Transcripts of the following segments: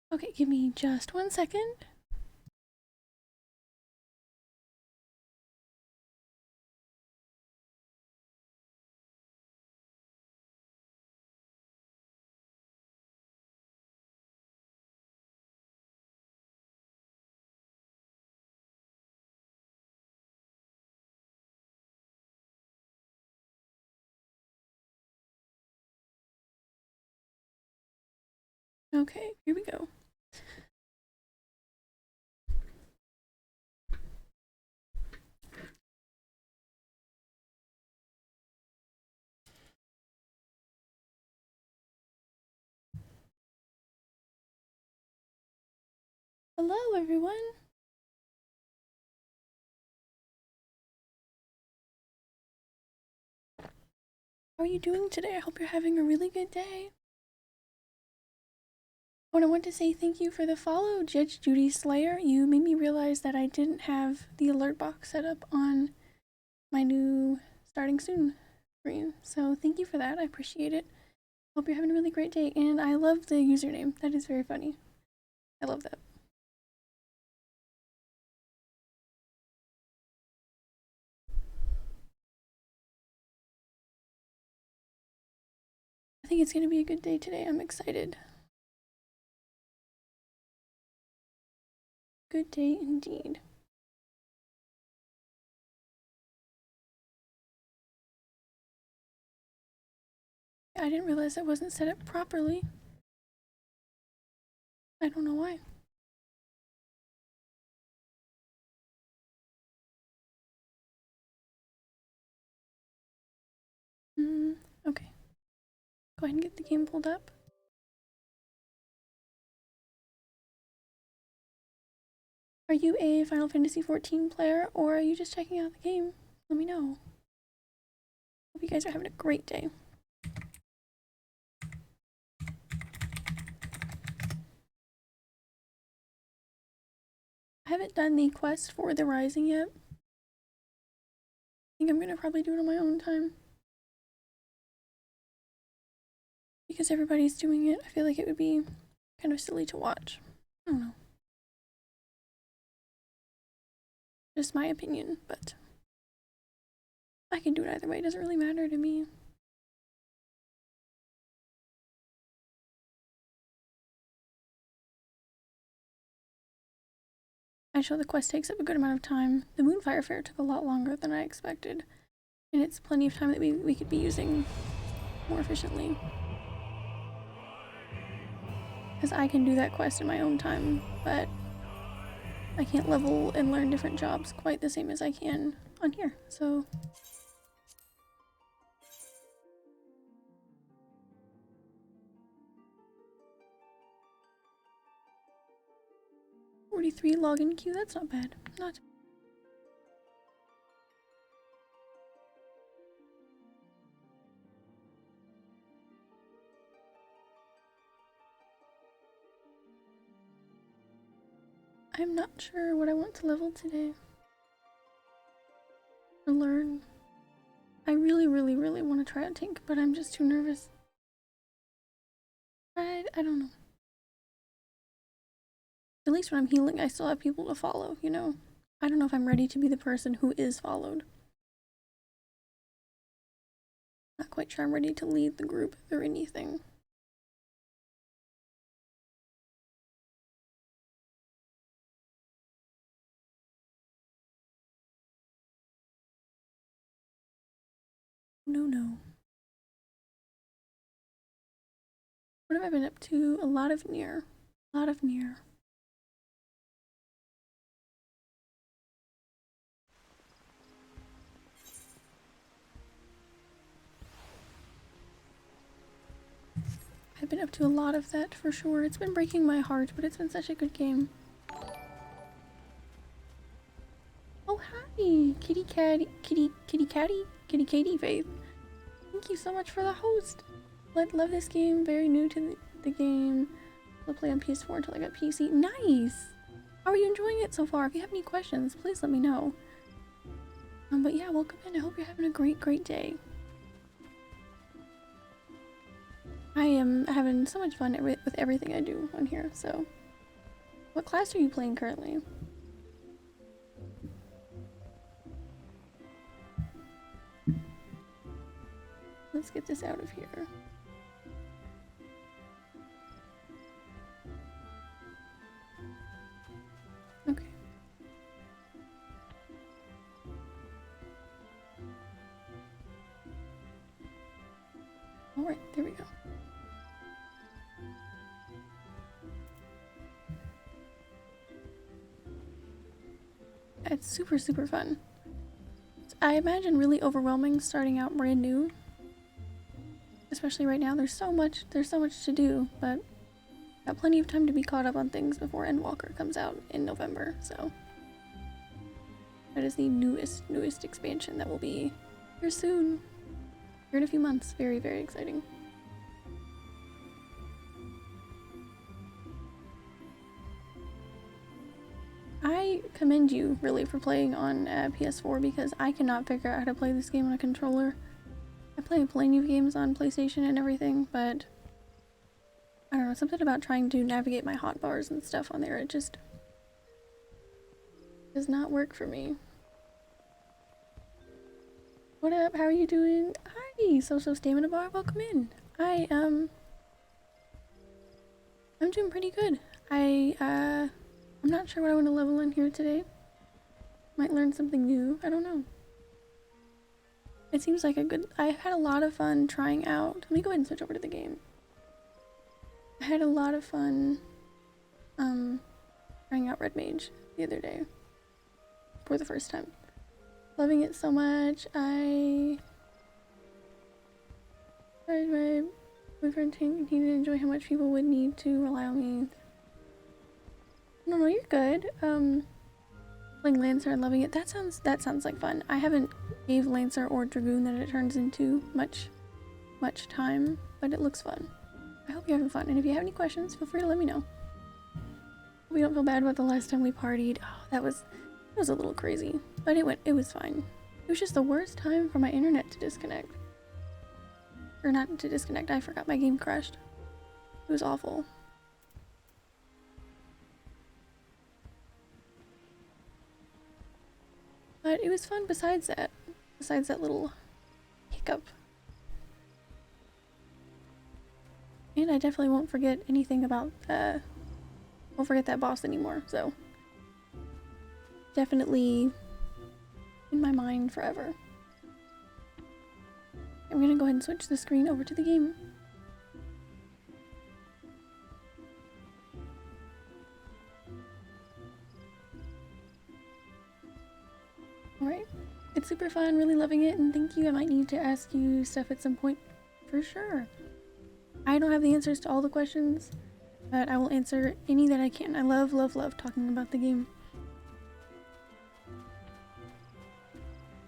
Okay, give me just 1 second. Okay, here we go. Hello, everyone. How are you doing today? I hope you're having a really good day. Oh, and I want to say thank you for the follow, Judge Judy Slayer. You made me realize that I didn't have the alert box set up on my new starting soon screen. So thank you for that. I appreciate it. Hope you're having a really great day. And I love the username. That is very funny. I love that. I think it's going to be a good day today. I'm excited. Good day indeed. I didn't realize it wasn't set up properly. I don't know why. Okay. Go ahead and get the game pulled up. Are you a Final Fantasy XIV player, or are you just checking out the game? Let me know. Hope you guys are having a great day. I haven't done the quest for the Rising yet. I think I'm gonna probably do it on my own time. Because everybody's doing it, I feel like it would be kind of silly to watch. I don't know. Just my opinion, but I can do it either way. It doesn't really matter to me. I show the quest takes up a good amount of time. The Moonfire Fair took a lot longer than I expected. And it's plenty of time that we could be using more efficiently. Because I can do that quest in my own time, but I can't level and learn different jobs quite the same as I can on here, so... $43 login queue, that's not bad. Not. I'm not sure what I want to level today. Or learn. I really want to try out tank, but I'm just too nervous. I don't know. At least when I'm healing, I still have people to follow, you know? I don't know if I'm ready to be the person who is followed. Not quite sure I'm ready to lead the group or anything. No. What have I been up to? A lot of near. I've been up to a lot of that for sure. It's been breaking my heart, but it's been such a good game. Oh hi, kitty Katie Faith. Thank you so much for the host. Love this game. Very new to the game. I'll play on PS4 until I got PC. Nice. How are you enjoying it so far? If you have any questions, please let me know. But yeah, welcome in. I hope you're having a great day. I am having so much fun with everything I do on here, so What class are you playing currently? Let's get this out of here. Okay. All right, there we go. It's super, super fun. I imagine really overwhelming starting out brand new. Especially right now, there's so much to do, but got plenty of time to be caught up on things before Endwalker comes out in November, so that is the newest expansion that will be here soon. Here in a few months. Very, very exciting. I commend you really for playing on PS4 because I cannot figure out how to play this game on a controller. I play plenty of games on PlayStation and everything, but I don't know, something about trying to navigate my hotbars and stuff on there, it just does not work for me. What up? How are you doing? Hi, Social Stamina Bar, welcome in. I'm doing pretty good. I'm not sure what I want to level in here today. Might learn something new, I don't know. It seems like I had a lot of fun trying out. Let me go ahead and switch over to the game. I had a lot of fun trying out Red Mage the other day for the first time. Loving it so much. I tried my boyfriend he to enjoy how much people would need to rely on me. No, you're good. Playing Lancer and loving it. That sounds like fun. I haven't gave Lancer or Dragoon that it turns into much time, but it looks fun. I hope you're having fun, and if you have any questions, feel free to let me know. We don't feel bad about the last time we partied. Oh, that was a little crazy, but it was fine. It was just the worst time for my internet to disconnect. Or not to disconnect, I forgot my game crashed. It was awful. But it was fun besides that little hiccup. And I definitely won't forget anything about, won't forget that boss anymore, so. Definitely in my mind forever. I'm gonna go ahead and switch the screen over to the game. Alright, it's super fun, really loving it, and thank you. I might need to ask you stuff at some point for sure. I don't have the answers to all the questions, but I will answer any that I can. I love talking about the game.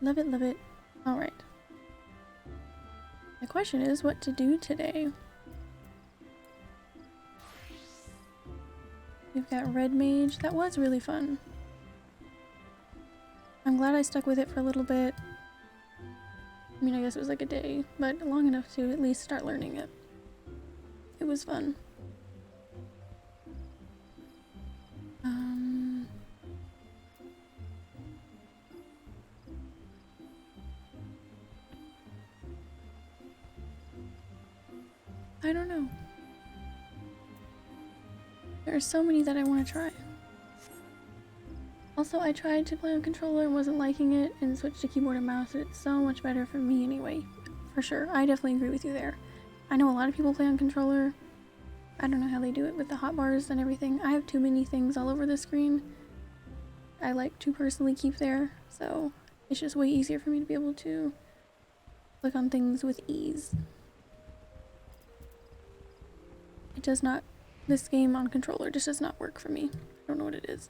Love it. Alright. The question is what to do today. We've got Red Mage. That was really fun. I'm glad I stuck with it for a little bit. I mean, I guess it was like a day, but long enough to at least start learning it. It was fun. I don't know. There are so many that I want to try. Also, I tried to play on controller and wasn't liking it and switched to keyboard and mouse. It's so much better for me anyway. For sure. I definitely agree with you there. I know a lot of people play on controller. I don't know how they do it with the hotbars and everything. I have too many things all over the screen. I like to personally keep there, so it's just way easier for me to be able to click on things with ease. It does not, this game on controller just does not work for me. I don't know what it is.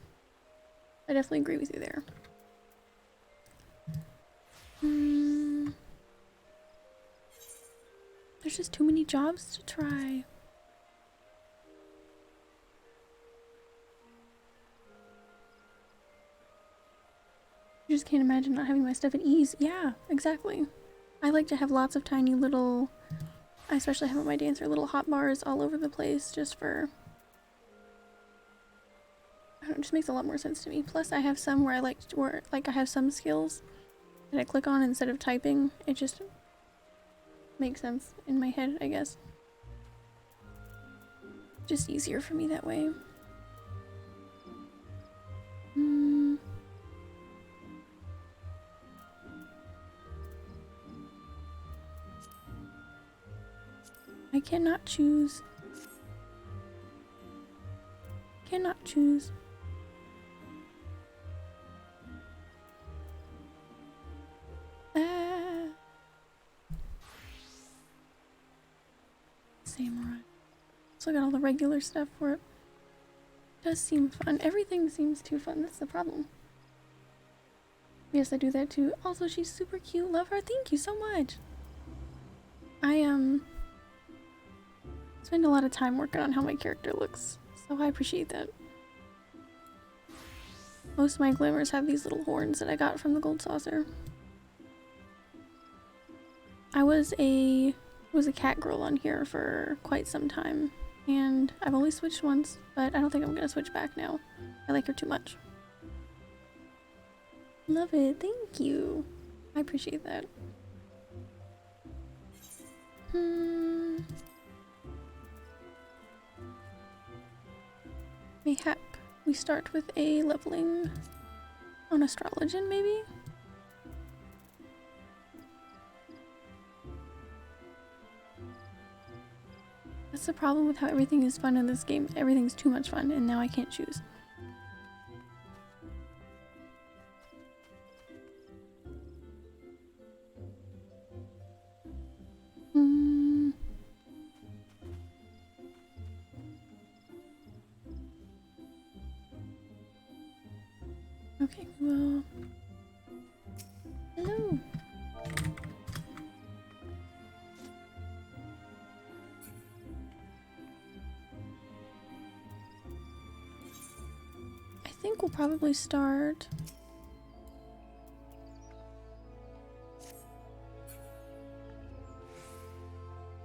I definitely agree with you there. There's just too many jobs to try. I just can't imagine not having my stuff at ease. Yeah, exactly. I like to have lots of tiny little, I especially have on my dancer, little hot bars all over the place just for it just makes a lot more sense to me. Plus I have some where I have some skills that I click on instead of typing. It just makes sense in my head, I guess. Just easier for me that way. I cannot choose. Cannot choose. Samurai. So I got all the regular stuff for it. Does seem fun. Everything seems too fun. That's the problem. Yes, I do that too. Also, she's super cute. Love her. Thank you so much. I spend a lot of time working on how my character looks, so I appreciate that. Most of my glamours have these little horns that I got from the gold saucer. I was a cat girl on here for quite some time, and I've only switched once, but I don't think I'm gonna switch back now. I like her too much. Love it. Thank you. I appreciate that. Mayhap we start with a leveling on astrologian, maybe? That's the problem with how everything is fun in this game. Everything's too much fun, and now I can't choose. Okay, well... Hello! I think we'll probably start...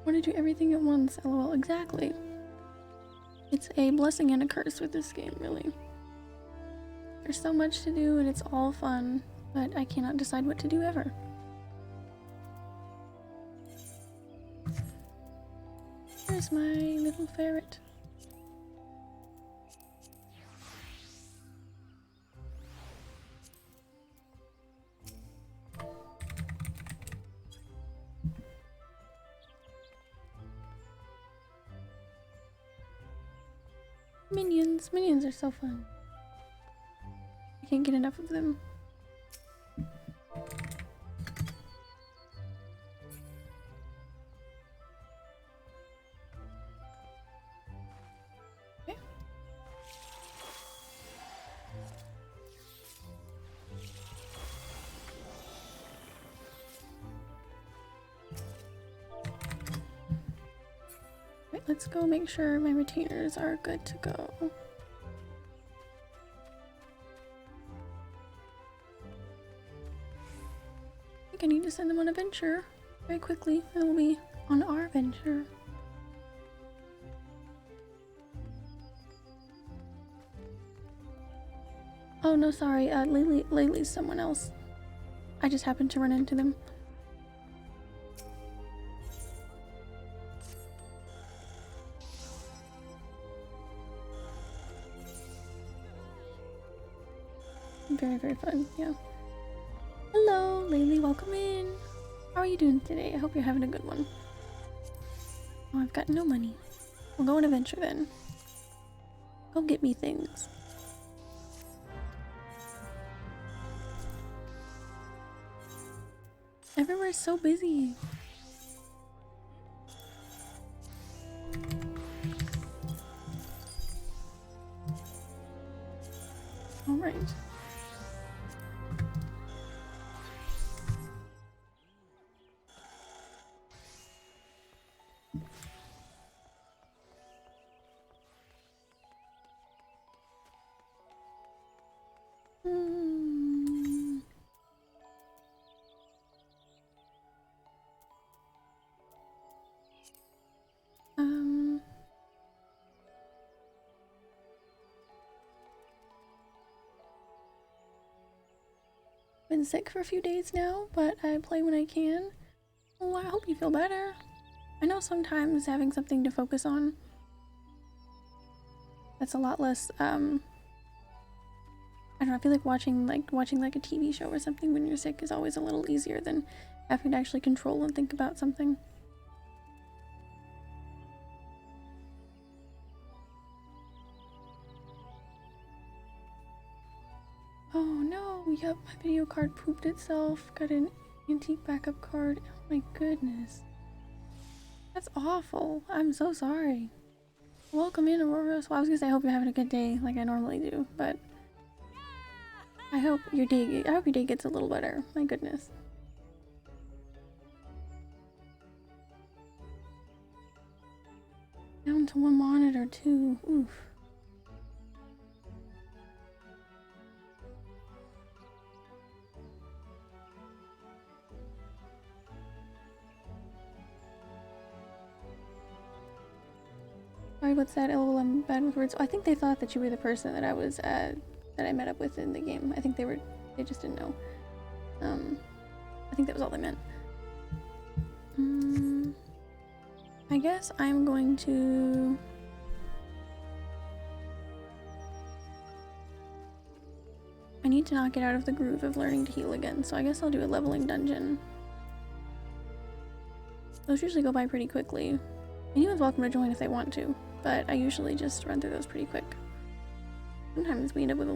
Want to do everything at once, lol. Exactly. It's a blessing and a curse with this game, really. There's so much to do and it's all fun, but I cannot decide what to do ever. There's my little ferret. Minions. Minions are so fun. I can't get enough of them. Okay. Wait, let's go make sure my retainers are good to go. I need to send them on a venture very quickly, and we'll be on our venture. Oh no, sorry, Lately's someone else. I just happened to run into them. Very, very fun, yeah. Hello, Laylee, welcome in. How are you doing today? I hope you're having a good one. Oh, I've got no money. We'll go on a venture then. Go get me things. Everywhere's so busy. All right. been sick for a few days now, but I play when I can. Oh, I hope you feel better. I know sometimes having something to focus on, that's a lot less, I don't know, I feel like watching like a TV show or something when you're sick is always a little easier than having to actually control and think about something. Oh no, yep, my video card pooped itself. Got an antique backup card. Oh my goodness. That's awful. I'm so sorry. Welcome in, Aurora. So I was gonna say I hope you're having a good day like I normally do, but I hope your day gets a little better. My goodness. Down to one monitor too. Oof. Sorry, what's that? LOL, I'm bad with words. I think they thought that you were the person that I was that I met up with in the game. I think they just didn't know. I think that was all they meant. I guess I'm going to I need to not get out of the groove of learning to heal again, so I guess I'll do a leveling dungeon. Those usually go by pretty quickly. Anyone's welcome to join if they want to, but I usually just run through those pretty quick. Sometimes we end up with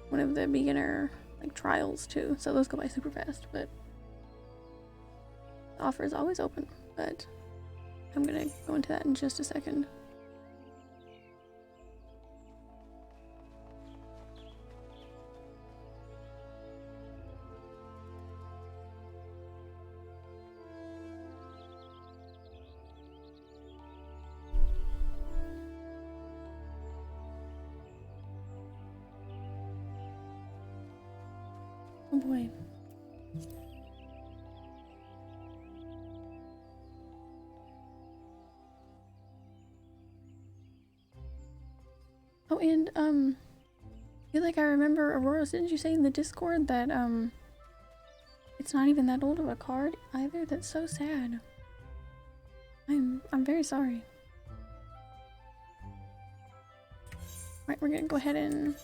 one of the beginner like trials too, so those go by super fast, but the offer is always open, but I'm gonna go into that in just a second. Oh boy. Oh, and I feel like I remember, Aurora, didn't you say in the Discord that it's not even that old of a card either? That's so sad. I'm very sorry. Right, we're gonna go ahead and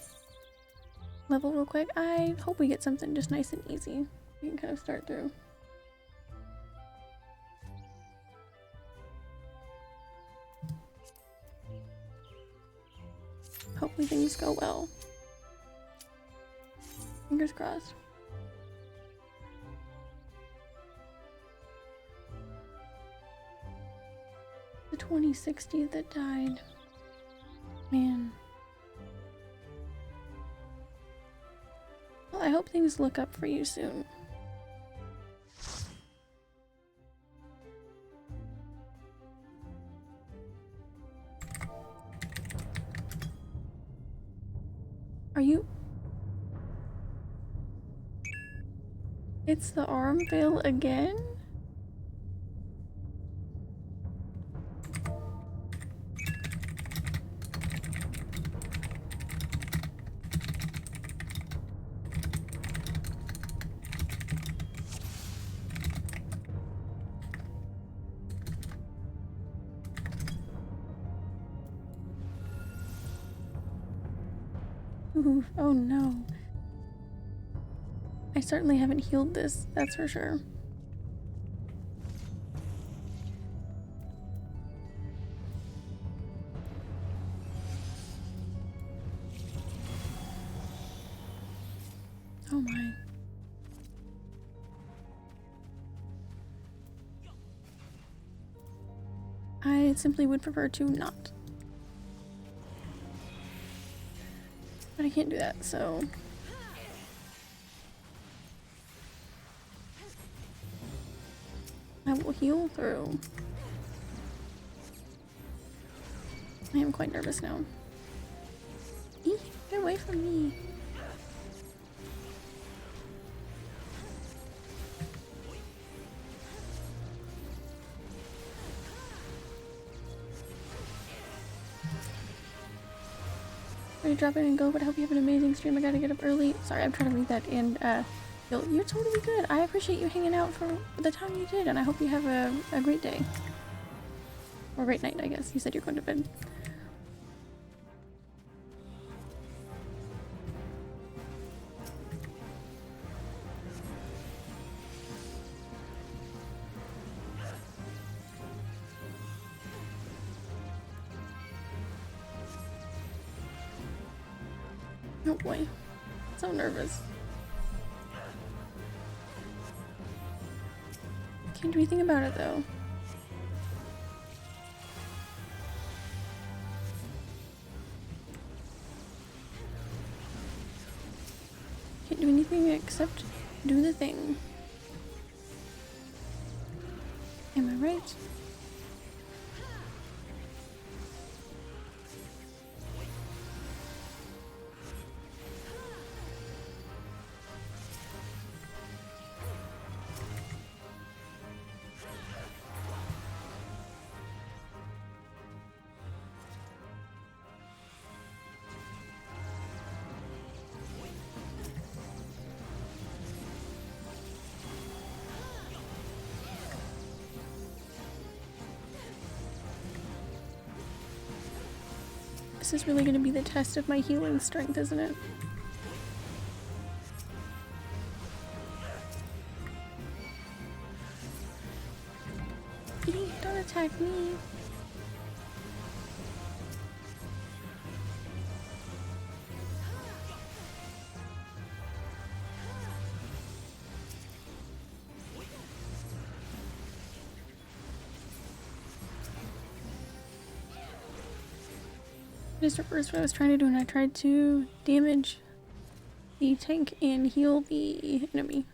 level real quick. I hope we get something just nice and easy. We can kind of start through. Hopefully things go well. Fingers crossed. The 2060 that died. Man. Well, I hope things look up for you soon. Are you? It's the Aurum Vale again? Ooh, oh no. I certainly haven't healed this, that's for sure. Oh my. I simply would prefer to not. But I can't do that, so... I will heal through. I am quite nervous now. Eek, get away from me. to drop in and go, but I hope you have an amazing stream. I gotta get up early. Sorry, I'm trying to read that. And you're totally good. I appreciate you hanging out for the time you did, and I hope you have a great day. Or great night, I guess. You said you're going to bed. Oh boy. So nervous. Can't do anything about it though. Can't do anything except do the thing. Am I right? This is really going to be the test of my healing strength, isn't it? Kitty, don't attack me. Just reversed what I was trying to do, and I tried to damage the tank and heal the enemy.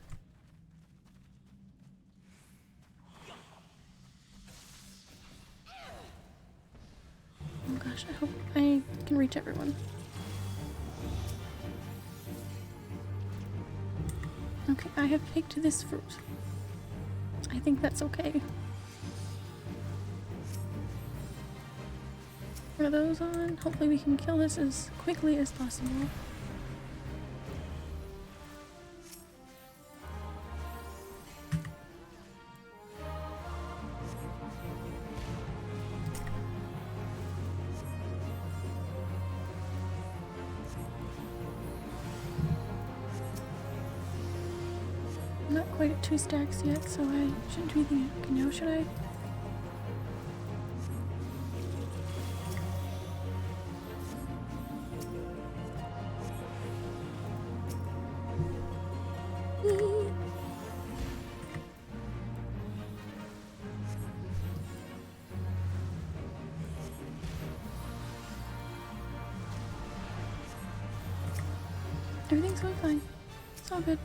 Oh gosh, I hope I can reach everyone. Okay, I have picked this fruit. I think that's okay. Are those on? Hopefully we can kill this as quickly as possible. I'm not quite at 2 stacks yet, so I shouldn't do anything. Okay, now should I? Everything's going fine. It's all good.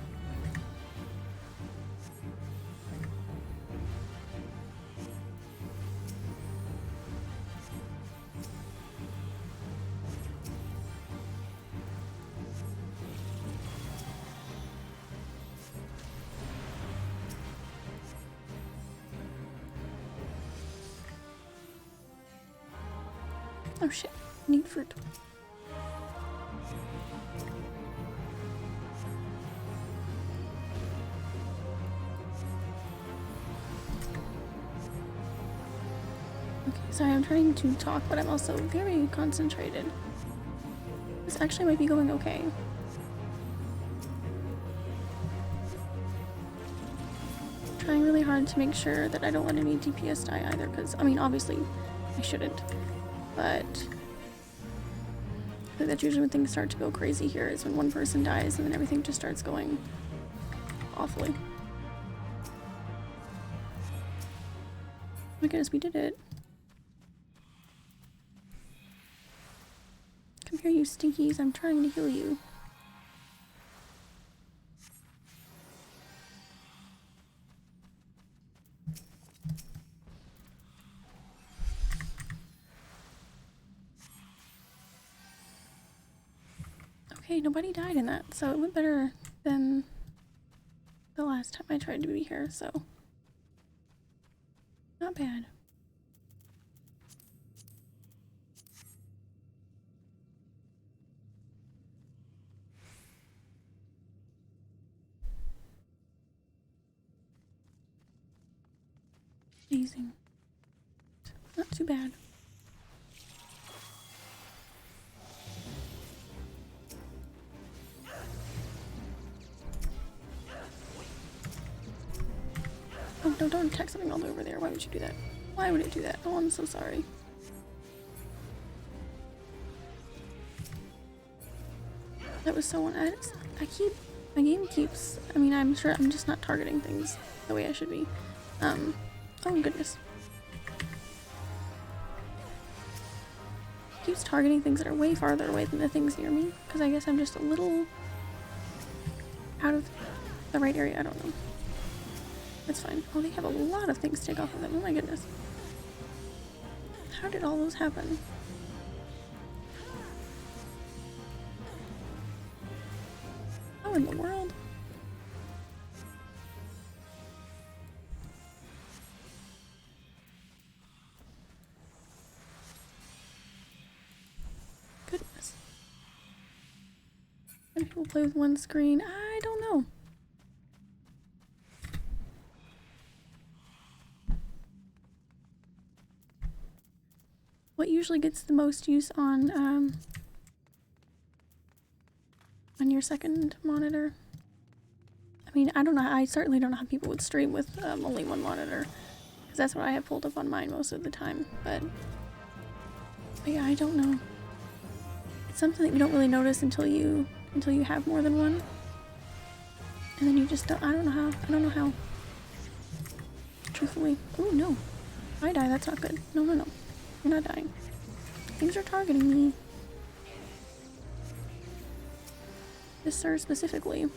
Oh shit, need fruit. Okay, sorry, I'm trying to talk, but I'm also very concentrated. This actually might be going okay. Trying really hard to make sure that I don't let any DPS die either, because, I mean, obviously, I shouldn't. But I think that's usually when things start to go crazy here, is when one person dies and then everything just starts going awfully. Oh my goodness, we did it. Come here, you stinkies. I'm trying to heal you. Okay, nobody died in that, so it went better than the last time I tried to be here, so not bad. amazing. Not too bad. Oh, no, don't attack something all over there. Why would you do that? Why would it do that? Oh, I'm so sorry. That was so my game keeps, I mean, I'm sure I'm just not targeting things the way I should be. Oh goodness. It keeps targeting things that are way farther away than the things near me, because I guess I'm just a little out of the right area, I don't know. That's fine. Oh, they have a lot of things to take off of them, oh my goodness. How did all those happen? How in the world? Goodness. Some people play with one screen. I don't know. What usually gets the most use on your second monitor? I mean, I don't know. I certainly don't know how people would stream with only one monitor, because that's what I have pulled up on mine most of the time. But yeah, I don't know. It's something that you don't really notice until you have more than one, and then you just don't. I don't know how. Truthfully. Oh no! If I die, that's not good. No, no, no. You're not dying. Things are targeting me. This sir specifically.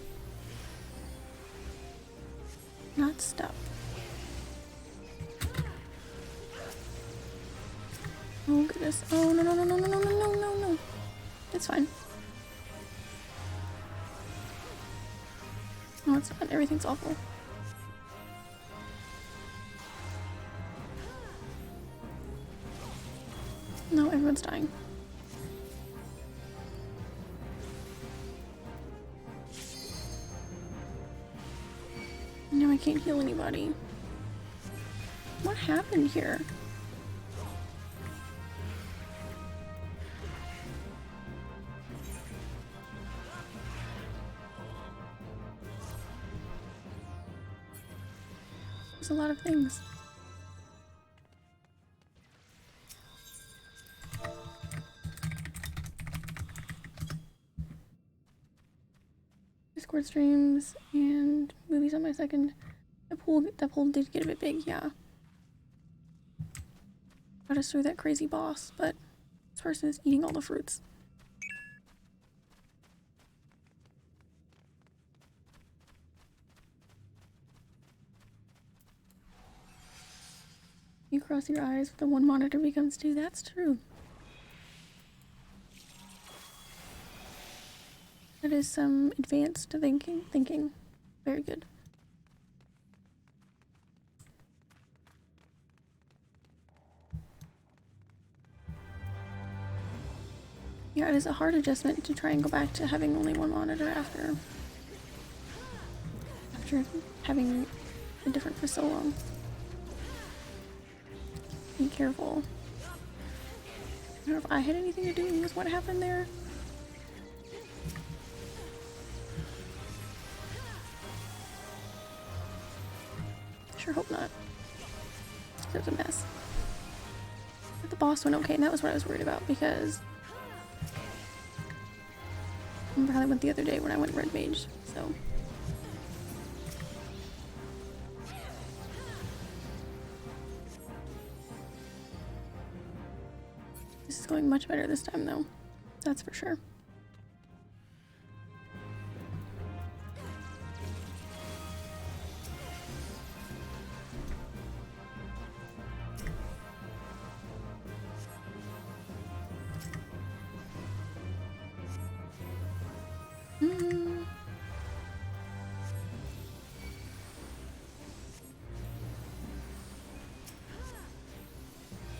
Not stuff. Oh goodness. Oh no no no no no no no no no. It's fine. No, it's not. Everything's awful. No, everyone's dying. Now I can't heal anybody. What happened here? There's a lot of things. Discord streams and movies on my second. The pool did get a bit big, yeah. Got us through that crazy boss, but this person is eating all the fruits. You cross your eyes, the one monitor becomes two. That's true. That is some advanced thinking. Very good. Yeah, it is a hard adjustment to try and go back to having only one monitor after having been different for so long. Be careful. I don't know if I had anything to do with what happened there. Sure hope not. It was a mess. But the boss went okay, and that was what I was worried about, because I remember how I went the other day when I went red mage, so. This is going much better this time though, that's for sure.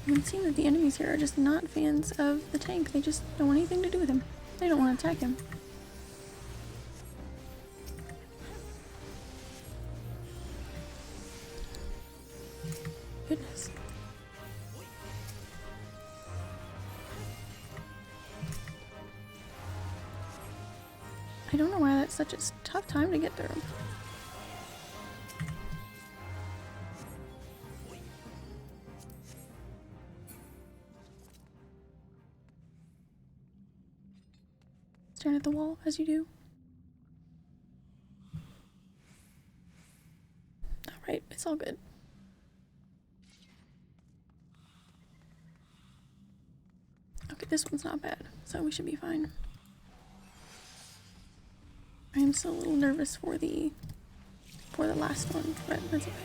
It seems that the enemies here are just not fans of the tank. They just don't want anything to do with him. They don't want to attack him. Goodness. I don't know why that's such a tough time to get through. Staring at the wall as you do. Alright, it's all good. Okay, this one's not bad, so we should be fine. I am still a little nervous for the last one, but that's okay.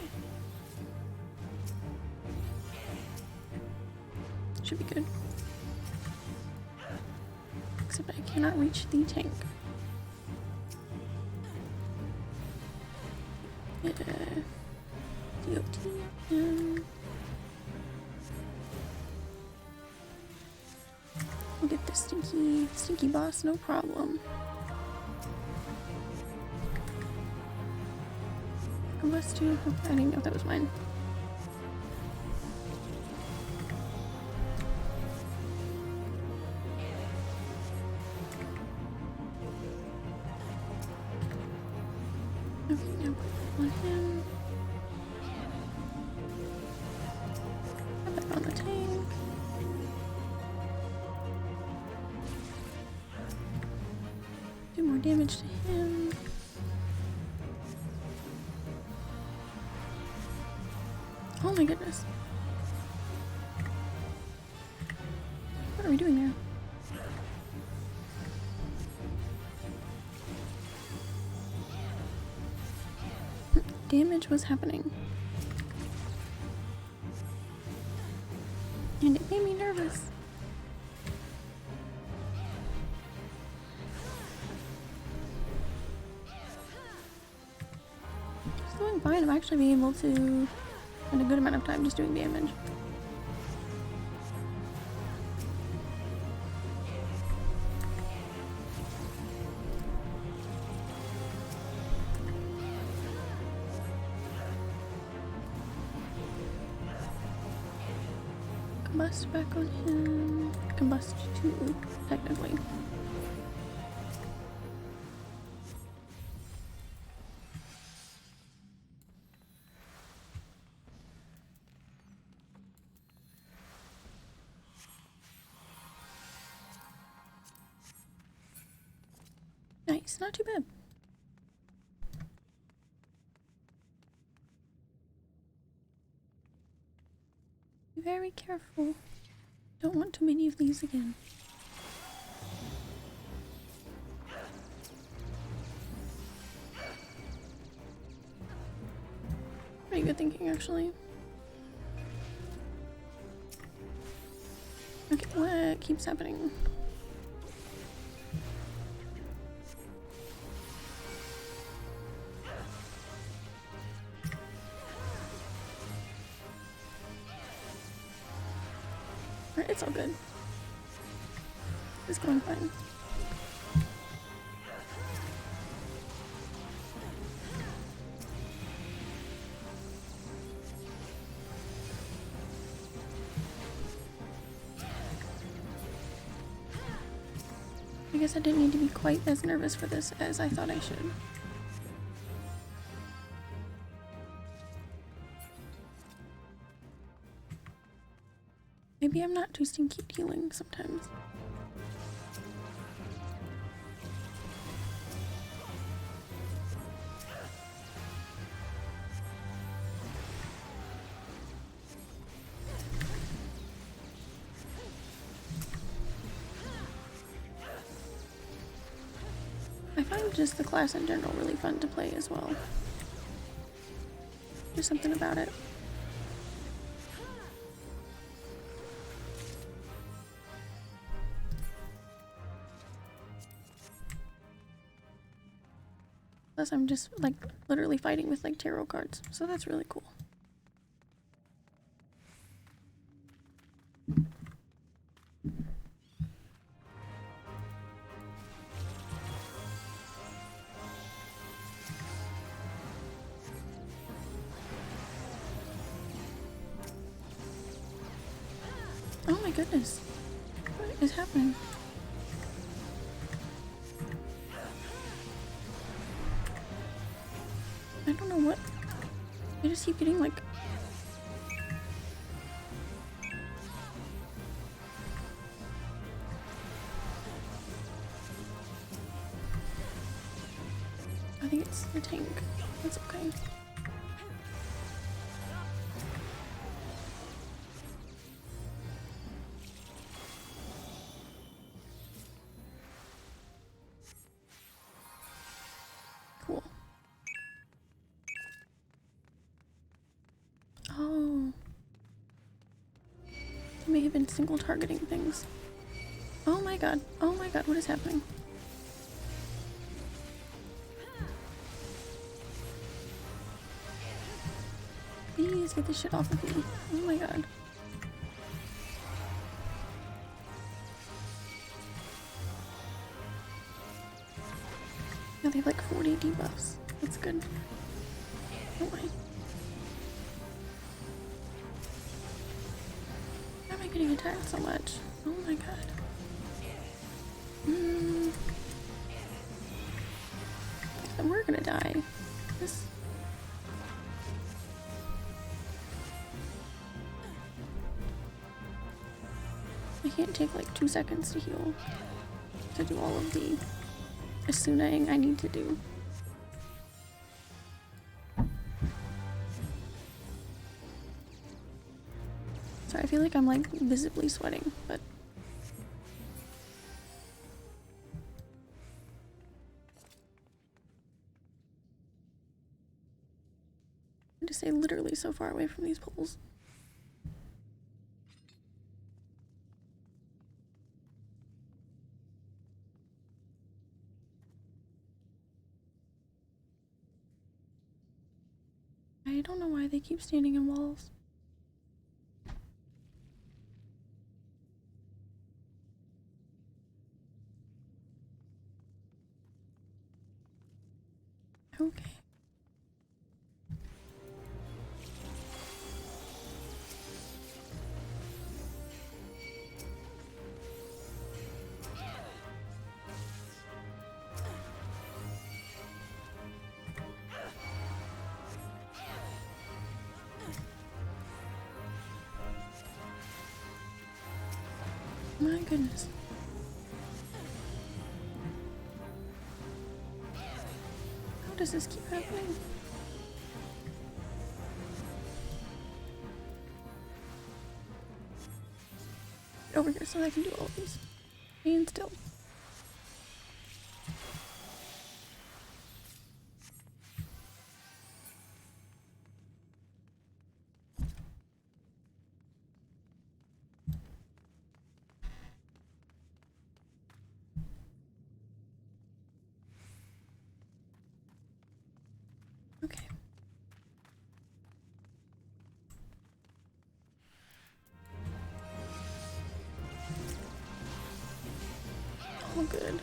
Should be good. Except I cannot reach the tank. Yeah. DOT. We'll get the stinky boss, no problem. Combustion. Oh, I didn't know if that was mine. Okay, now put on him. Put that on the tank. Do more damage to him. Oh my goodness. What are we doing there? Damage was happening. And it made me nervous. It's doing fine. I'm actually being able to spend a good amount of time just doing damage. Combust back on him. Combust 2, technically. Nice, not too bad. Be very careful. Don't want too many of these again. Pretty good thinking, actually. Okay, what keeps happening? It's all good. It's going fine. I guess I didn't need to be quite as nervous for this as I thought I should. Maybe I'm not too stinky at healing sometimes. I find just the class in general really fun to play as well. There's something about it. Plus I'm just like literally fighting with like tarot cards, so that's really cool. Oh my goodness. What is happening? know what. I just keep getting like... I think it's the tank. That's okay. Cool. Oh. They may have been single targeting things. Oh my god. Oh my god, what is happening? Please get this shit off of me. Oh my god. Now they have like 40 debuffs. That's good. Oh my. Why am I getting attacked so much? Oh my god. And we're gonna die. This... I can't take like 2 seconds to heal to do all of the Asunaing I need to do. Sorry, I feel like I'm like visibly sweating, but I just stay literally so far away from these poles. I don't know why they keep standing in walls. Okay. My goodness. How does this keep happening? Over here so I can do all of these. And still. Okay. All good.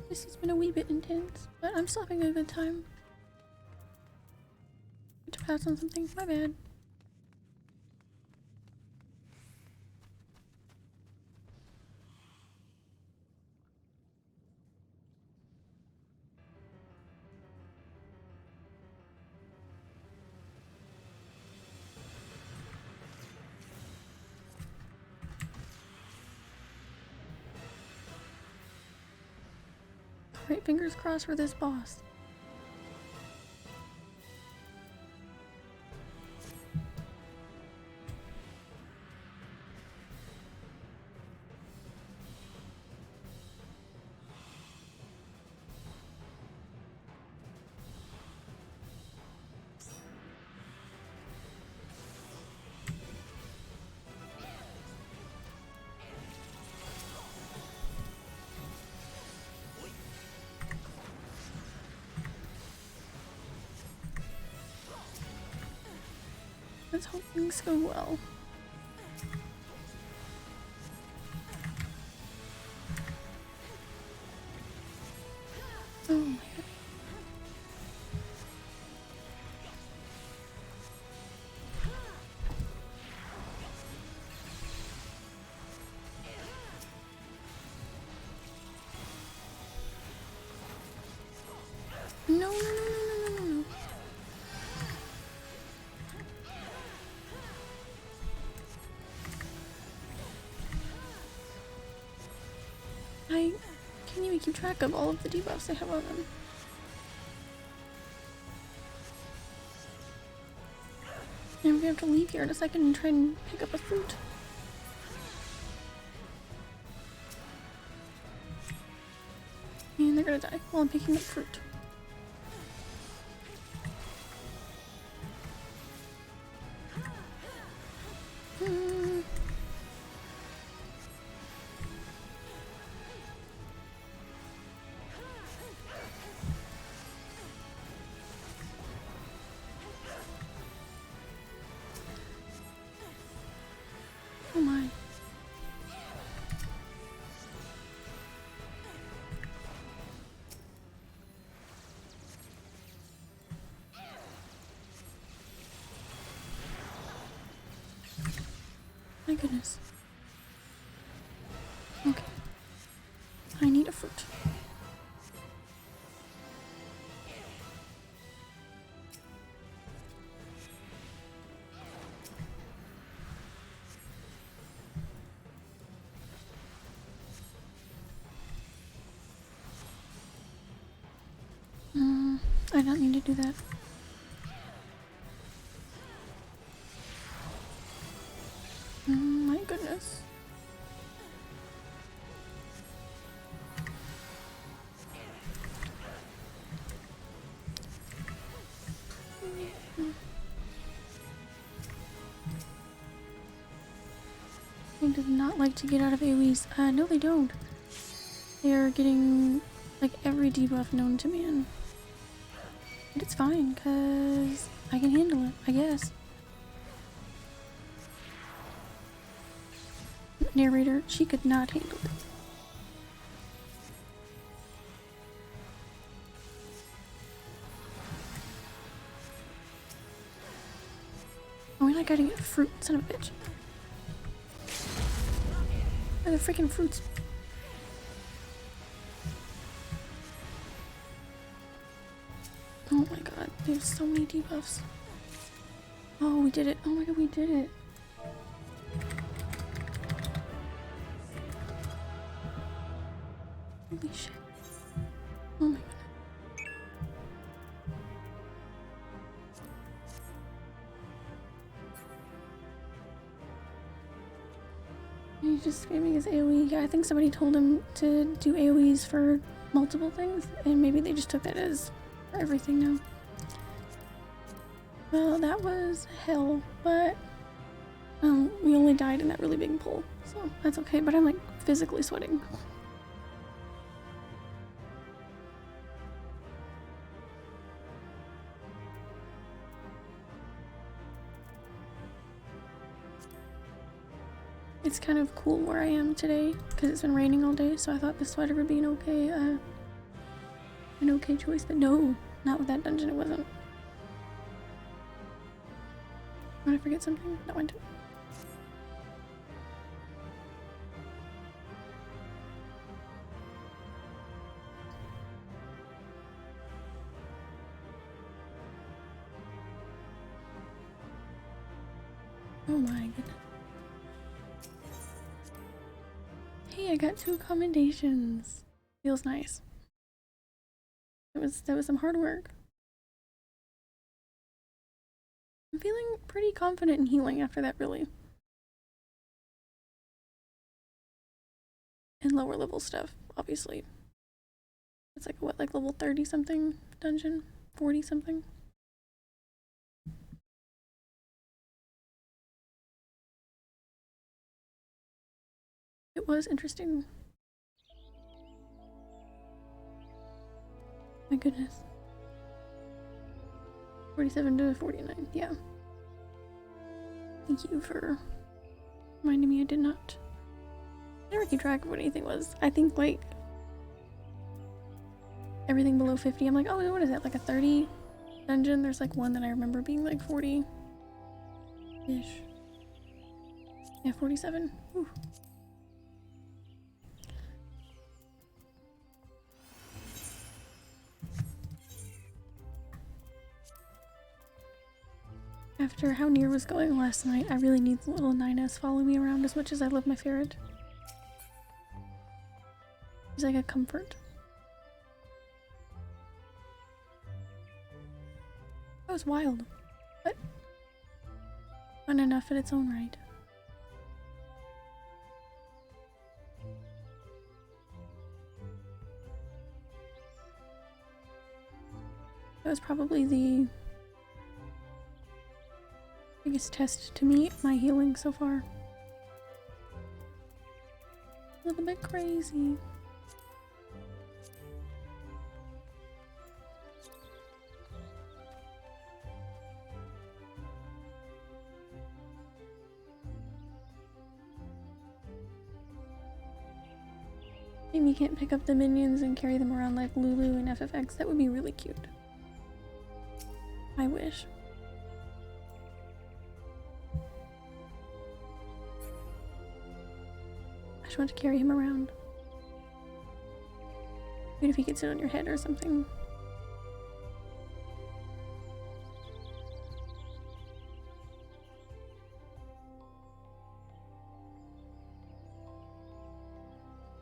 This has been a wee bit intense, but I'm still having a good time. To pass on something, my bad. Alright, fingers crossed for this boss. Let's hope things go well. Oh my god. No, no, no, no, no, no, no. I can't even keep track of all of the debuffs I have on them. I'm gonna have to leave here in a second and try and pick up a fruit. And they're gonna die while I'm picking up fruit. Oh my. My goodness. Okay. I need a fruit. I don't need to do that. My goodness. They does not like to get out of AoEs. No they don't. They're getting like every debuff known to man. But it's fine, cause I can handle it, I guess. Narrator, she could not handle it. Oh, and I gotta get fruit, son of a bitch. Where are the freaking fruits? Oh my god, there's so many debuffs. Oh, we did it. Oh my god, we did it. Holy shit. Oh my god. He's just spamming his AoE. Yeah, I think somebody told him to do AoEs for multiple things, and maybe they just took that as for everything now. Well, that was hell, but we only died in that really big pool, so that's okay, but I'm like physically sweating. It's kind of cool where I am today because it's been raining all day, so I thought the sweater would be an okay choice, but no, not with that dungeon. It wasn't. Did I forget something? No, I didn't. Oh my goodness. Hey, I got 2 commendations. Feels nice. That was some hard work. I'm feeling pretty confident in healing after that, really. And lower level stuff, obviously. It's like, what, like level 30 something dungeon? 40 something? It was interesting. My goodness. 47 to 49, yeah. Thank you for reminding me I did not. I never keep track of what anything was. I think like everything below 50, I'm like, oh, what is that? Like a 30 dungeon? There's like one that I remember being like 40-ish. Yeah, 47. Ooh. After how Nier was going last night, I really need the little 9S follow me around as much as I love my ferret. He's like a comfort. That was wild, but fun enough in its own right. That was probably the biggest test to me, my healing so far. A little bit crazy. Maybe you can't pick up the minions and carry them around like Lulu and FFX. That would be really cute. I wish. I just want to carry him around. Even if he could sit on your head or something.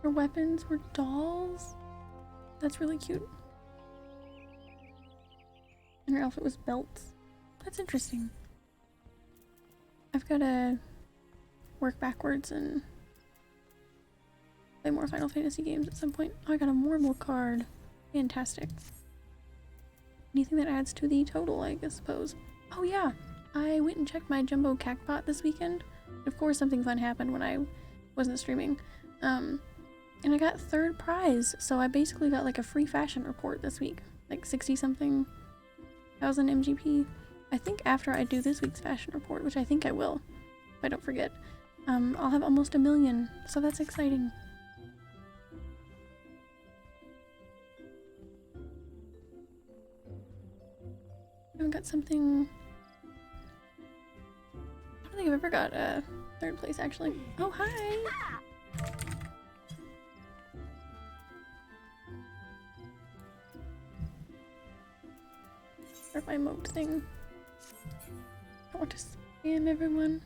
Her weapons were dolls? That's really cute. And her outfit was belts. That's interesting. I've gotta work backwards and play more Final Fantasy games at some point. Oh, I got a morbol card. Fantastic. Anything that adds to the total, I suppose. Oh yeah, I went and checked my jumbo cactpot this weekend. Of course something fun happened when I wasn't streaming. And I got third prize, so I basically got like a free fashion report this week. Like 60-something thousand MGP. I think after I do this week's fashion report, which I think I will, if I don't forget, I'll have almost 1 million, so that's exciting. I haven't got something... I don't think I've ever got a third place, actually. Oh, hi! Start my moat thing. I want to spam everyone.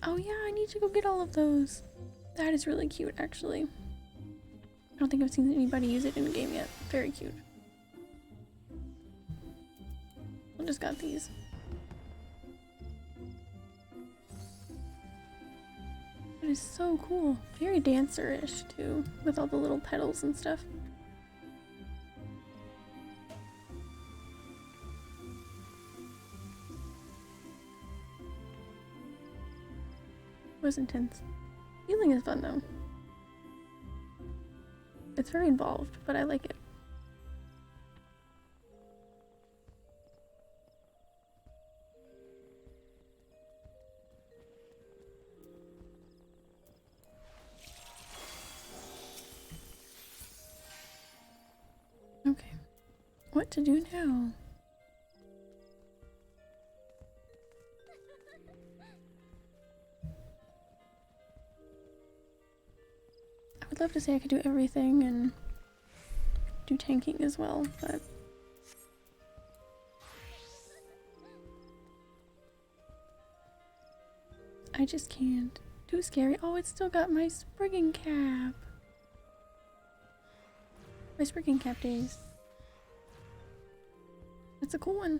Oh yeah, I need to go get all of those. That is really cute, actually. I don't think I've seen anybody use it in the game yet. Very cute. I just got these. It is so cool. Very dancer-ish, too, with all the little petals and stuff. It was intense. Healing is fun, though. It's very involved, but I like it. Okay, what to do now? I would love to say I could do everything and do tanking as well, but I just can't. Too scary. Oh, it's still got my sprigging cap. My sprigging cap days. That's a cool one.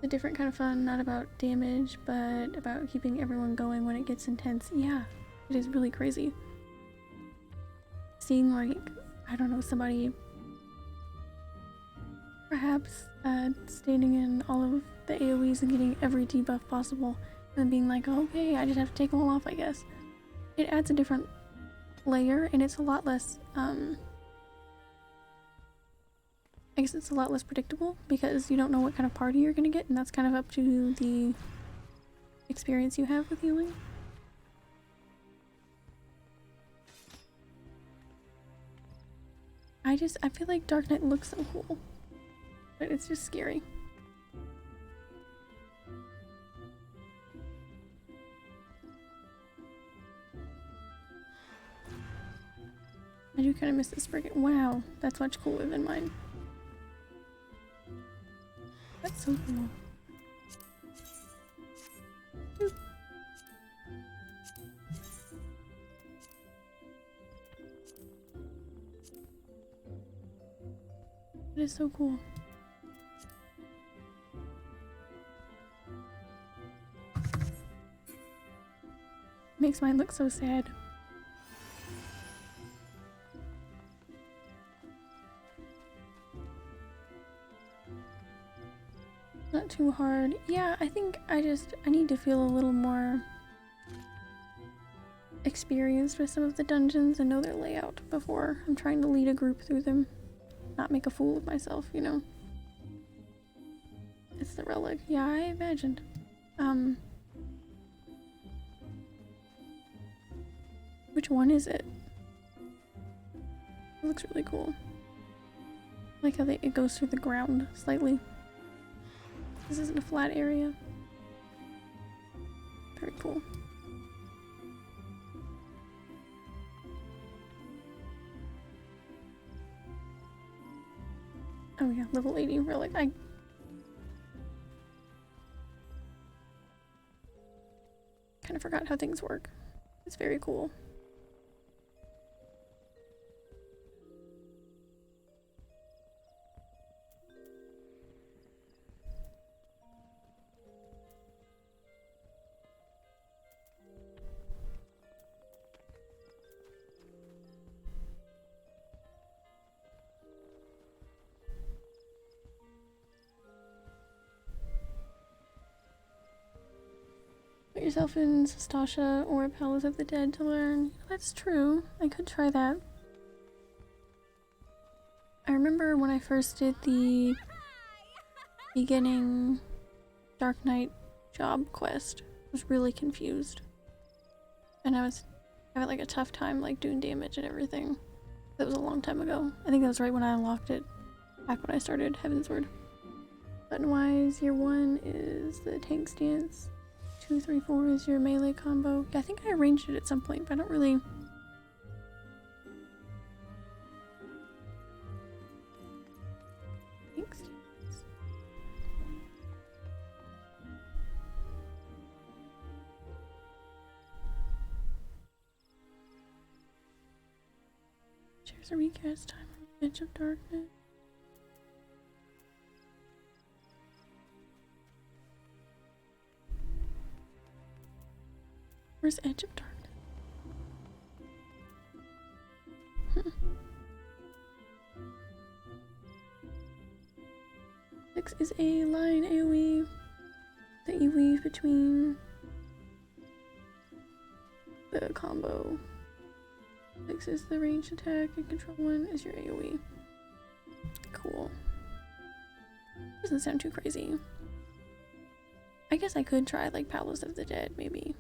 A different kind of fun, not about damage, but about keeping everyone going when it gets intense. Yeah, it is really crazy. Seeing, like, I don't know, somebody perhaps standing in all of the AoEs and getting every debuff possible, and then being like, oh, okay, I just have to take them all off, I guess. it adds a different layer, and it's a lot less, I guess it's a lot less predictable because you don't know what kind of party you're gonna get, and that's kind of up to the experience you have with healing. I feel like Dark Knight looks so cool, but it's just scary. I do kind of miss this frigate. Wow, that's much cooler than mine. That's so cool. Boop. That is so cool. Makes mine look so sad. Not too hard. Yeah, I think I need to feel a little more experienced with some of the dungeons and know their layout before I'm trying to lead a group through them. Not make a fool of myself, you know? It's the relic. Yeah, I imagined. Which one is it? It looks really cool. I like how it goes through the ground slightly. This isn't a flat area. Very cool. Oh yeah, level 80 relic. I kind of forgot how things work. It's very cool. Put yourself in Sastasha or Palace of the Dead to learn. That's true. I could try that. I remember when I first did the beginning Dark Knight job quest, I was really confused. And I was having like a tough time like doing damage and everything. That was a long time ago. I think that was right when I unlocked it. Back when I started Heavensward. Button wise, year 1 is the tank stance. 2, 3, 4 is your melee combo. Yeah, I think I arranged it at some point, but I don't really... Shares a recast time on the Edge of Darkness. Where's Edge of Darkness? Six is a line AoE that you weave between the combo. 6 is the ranged attack, and control 1 is your AoE. Cool. Doesn't sound too crazy. I guess I could try like Palace of the Dead, maybe.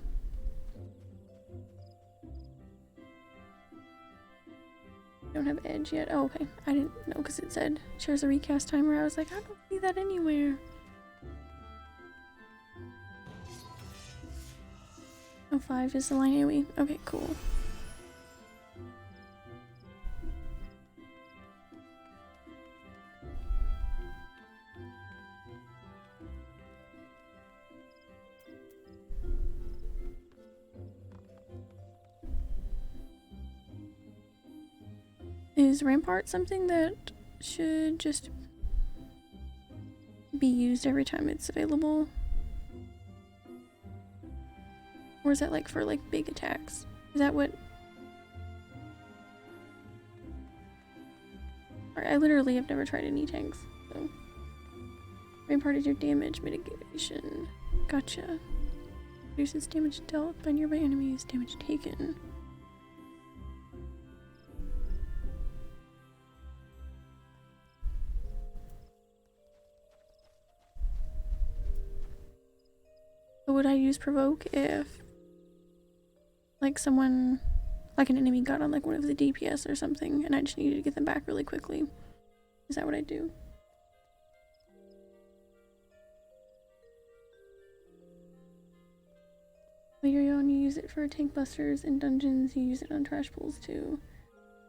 Don't have Edge yet. Oh, okay. I didn't know because it said shares a recast timer. I was like, I don't see that anywhere. Oh, 5 is the line AoE. Okay, cool. Is Rampart something that should just be used every time it's available? Or is that like for like big attacks? Is that what... I literally have never tried any tanks, so... Rampart is your damage mitigation. Gotcha. Reduces damage dealt by nearby enemies, damage taken. But would I use provoke if like someone, like an enemy got on like one of the DPS or something and I just needed to get them back really quickly? Is that what I do? Later on, you use it for tank busters in dungeons. You use it on trash pools too.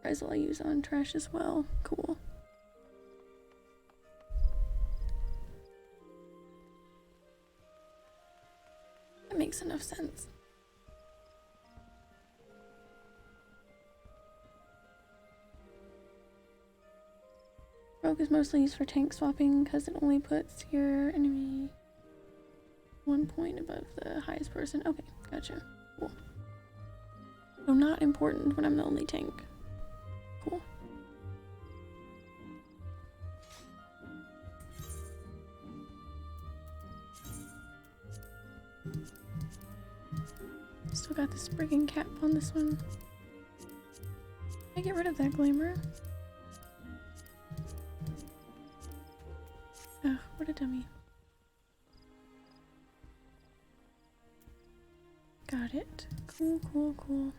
Rizal I use on trash as well. Cool. That makes enough sense. Rogue is mostly used for tank swapping because it only puts your enemy 1 point above the highest person. Okay, gotcha. Cool. So not important when I'm the only tank. Cool. Still got this friggin' cap on this one. Can I get rid of that glamour? Ugh, what a dummy. Got it. Cool, cool, cool.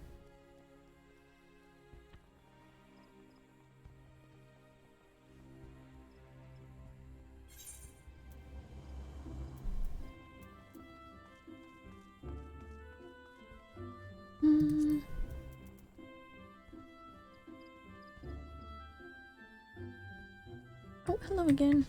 Oh, hello again.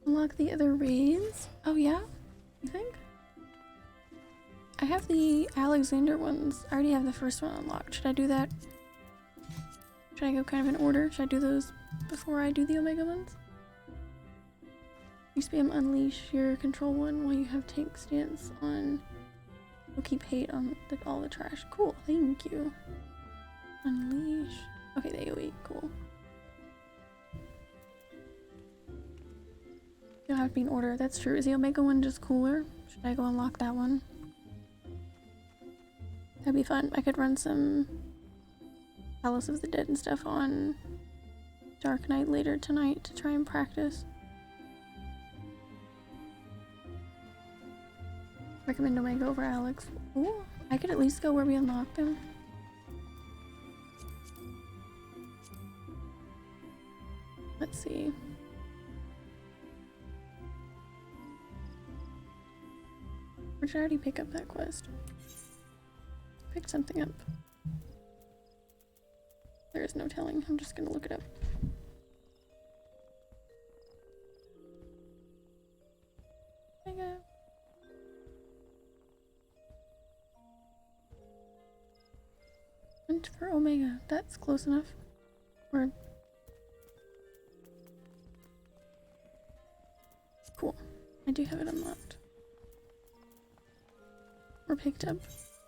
Unlock the other raids? Oh yeah? You think? I have the Alexander ones. I already have the first one unlocked. Should I do that? Should I go kind of in order? Should I do those before I do the Omega ones? You spam unleash your control one while you have tank stance on. We'll keep hate on all the trash. Cool, thank you. Unleash. Okay, the AoE, cool. You'll have to be in order. That's true. Is the Omega one just cooler? Should I go unlock that one? That'd be fun. I could run some Palace of the Dead and stuff on Dark Knight later tonight to try and practice. Recommend Omega over Alex. Ooh, I could at least go where we unlocked him. Let's see. Or should I already pick up that quest? Pick something up. There is no telling. I'm just gonna look it up. Omega. Hunt for Omega. That's close enough. Or cool. I do have it unlocked. Or picked up.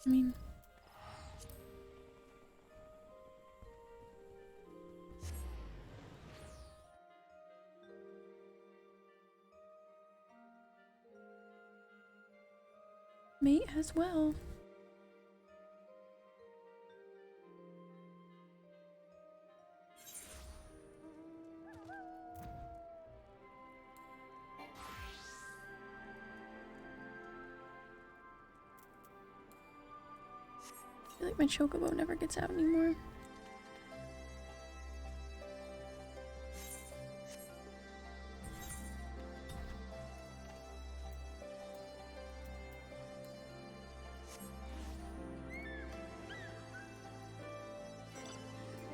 I mean, may as well. I feel like my chocobo never gets out anymore.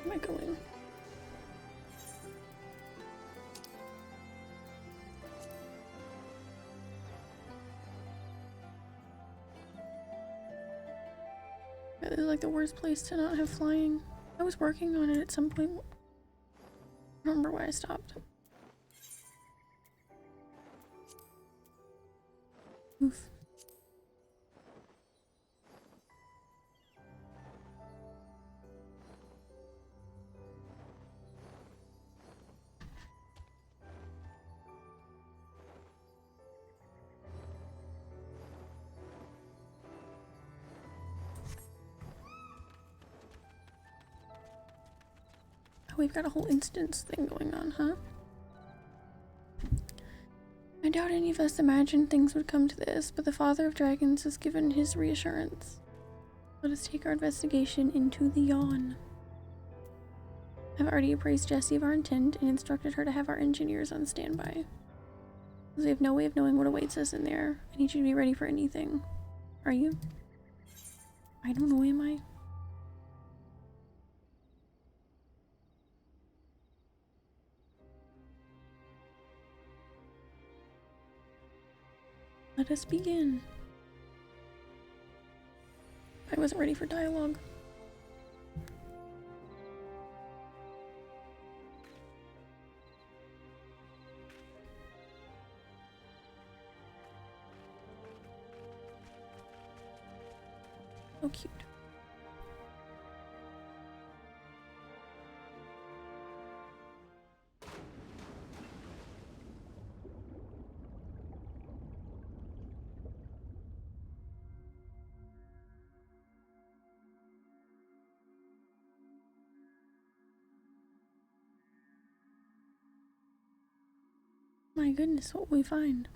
Where am I going? Yeah, this is like the worst place to not have flying. I was working on it at some point. I don't remember why I stopped. Oof. we've got a whole instance thing going on, huh? I doubt any of us imagined things would come to this, but the Father of Dragons has given his reassurance. Let us take our investigation into the yawn. I've already appraised Jessie of our intent and instructed her to have our engineers on standby. Because we have no way of knowing what awaits us in there. I need you to be ready for anything. Are you? I don't know, am I? Let us begin. I wasn't ready for dialogue. So cute. My goodness, what will we find?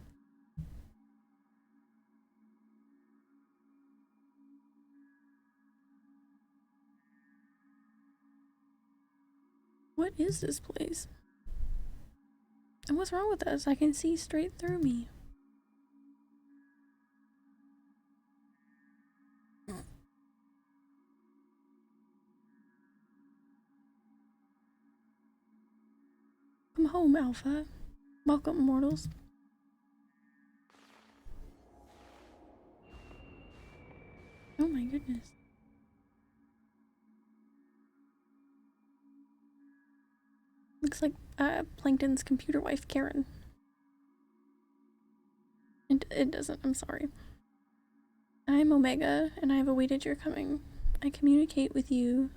What is this place? And what's wrong with us? I can see straight through me. Come home, Alpha. Welcome, mortals. Oh my goodness. Looks like Plankton's computer wife, Karen. It doesn't, I'm sorry. I'm Omega, and I have awaited your coming. I communicate with you,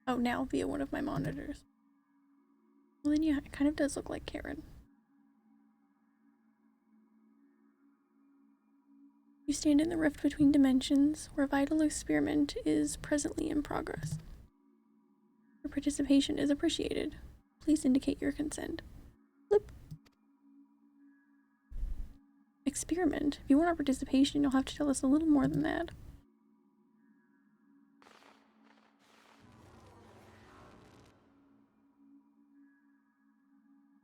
oh, now via one of my monitors. Well then yeah, it kind of does look like Karen. You stand in the rift between dimensions, where vital experiment is presently in progress. Your participation is appreciated. Please indicate your consent. Bloop. Experiment? If you want our participation, you'll have to tell us a little more than that.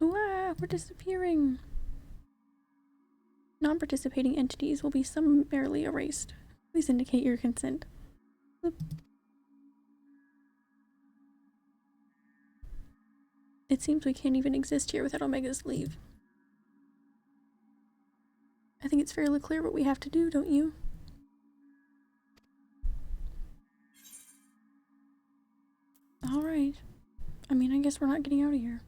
Wow, we're disappearing. Non-participating entities will be summarily erased. Please indicate your consent. Bloop. It seems we can't even exist here without Omega's leave. I think it's fairly clear what we have to do, don't you? Alright. I mean, I guess we're not getting out of here.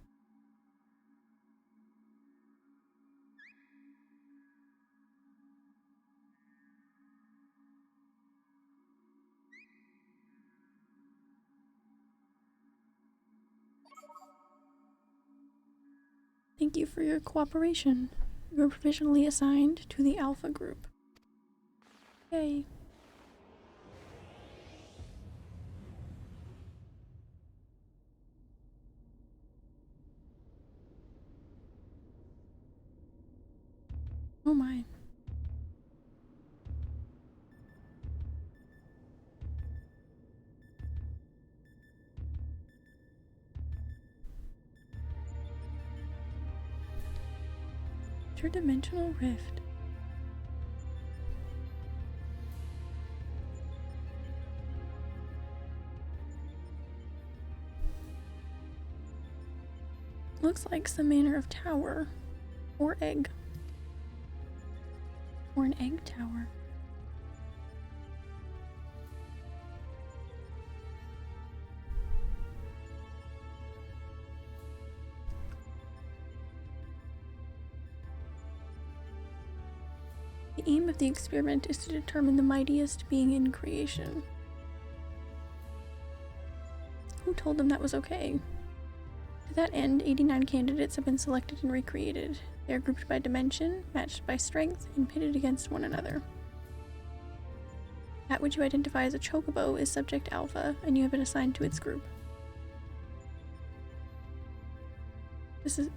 Thank you for your cooperation. You are provisionally assigned to the Alpha group. Yay. Oh my. Interdimensional rift. Looks like some manner of tower. Or egg. Or an egg tower. The aim of the experiment is to determine the mightiest being in creation. Who told them that was okay? To that end, 89 candidates have been selected and recreated. They are grouped by dimension, matched by strength, and pitted against one another. That which you identify as a chocobo is Subject Alpha, and you have been assigned to its group. This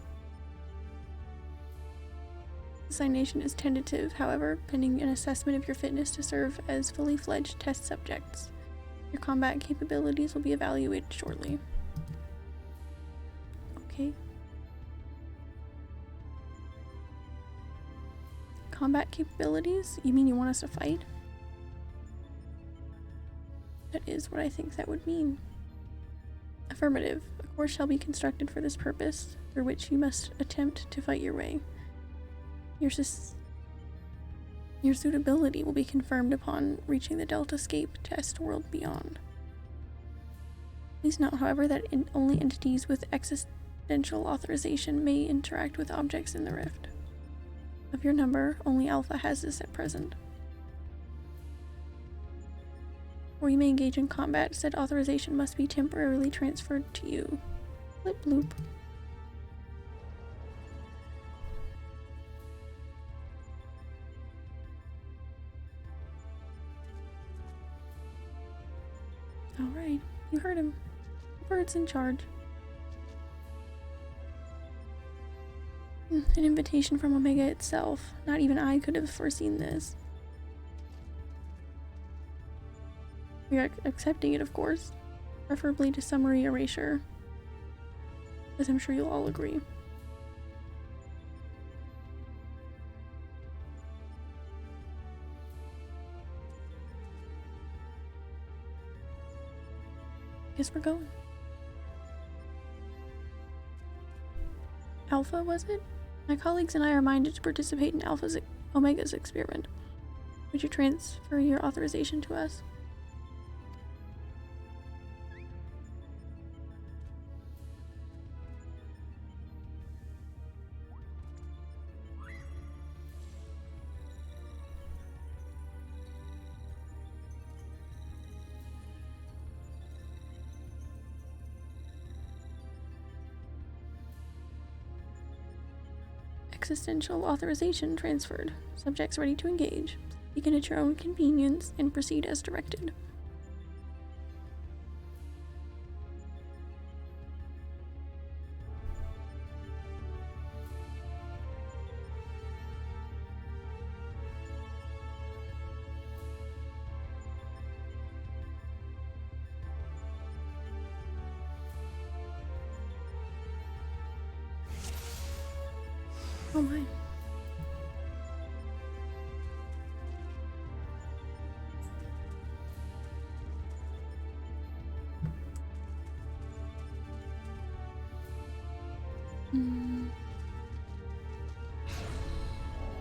assignation is tentative, however, pending an assessment of your fitness to serve as fully fledged test subjects. Your combat capabilities will be evaluated shortly. Okay. Combat capabilities? You mean you want us to fight? That is what I think that would mean. Affirmative. A course shall be constructed for this purpose, through which you must attempt to fight your way. Your suitability will be confirmed upon reaching the Deltascape test world beyond. Please note, however, that only entities with existential authorization may interact with objects in the rift. Of your number, only Alpha has this at present. Or you may engage in combat, said authorization must be temporarily transferred to you. Flip bloop. Alright, you heard him. The bird's in charge. An invitation from Omega itself. Not even I could have foreseen this. We are accepting it, of course. Preferably to summary erasure. As I'm sure you'll all agree. Guess we're going. Alpha, was it? My colleagues and I are minded to participate in Omega's experiment. Would you transfer your authorization to us? Existential authorization transferred. Subjects ready to engage. Begin at your own convenience and proceed as directed. Oh my.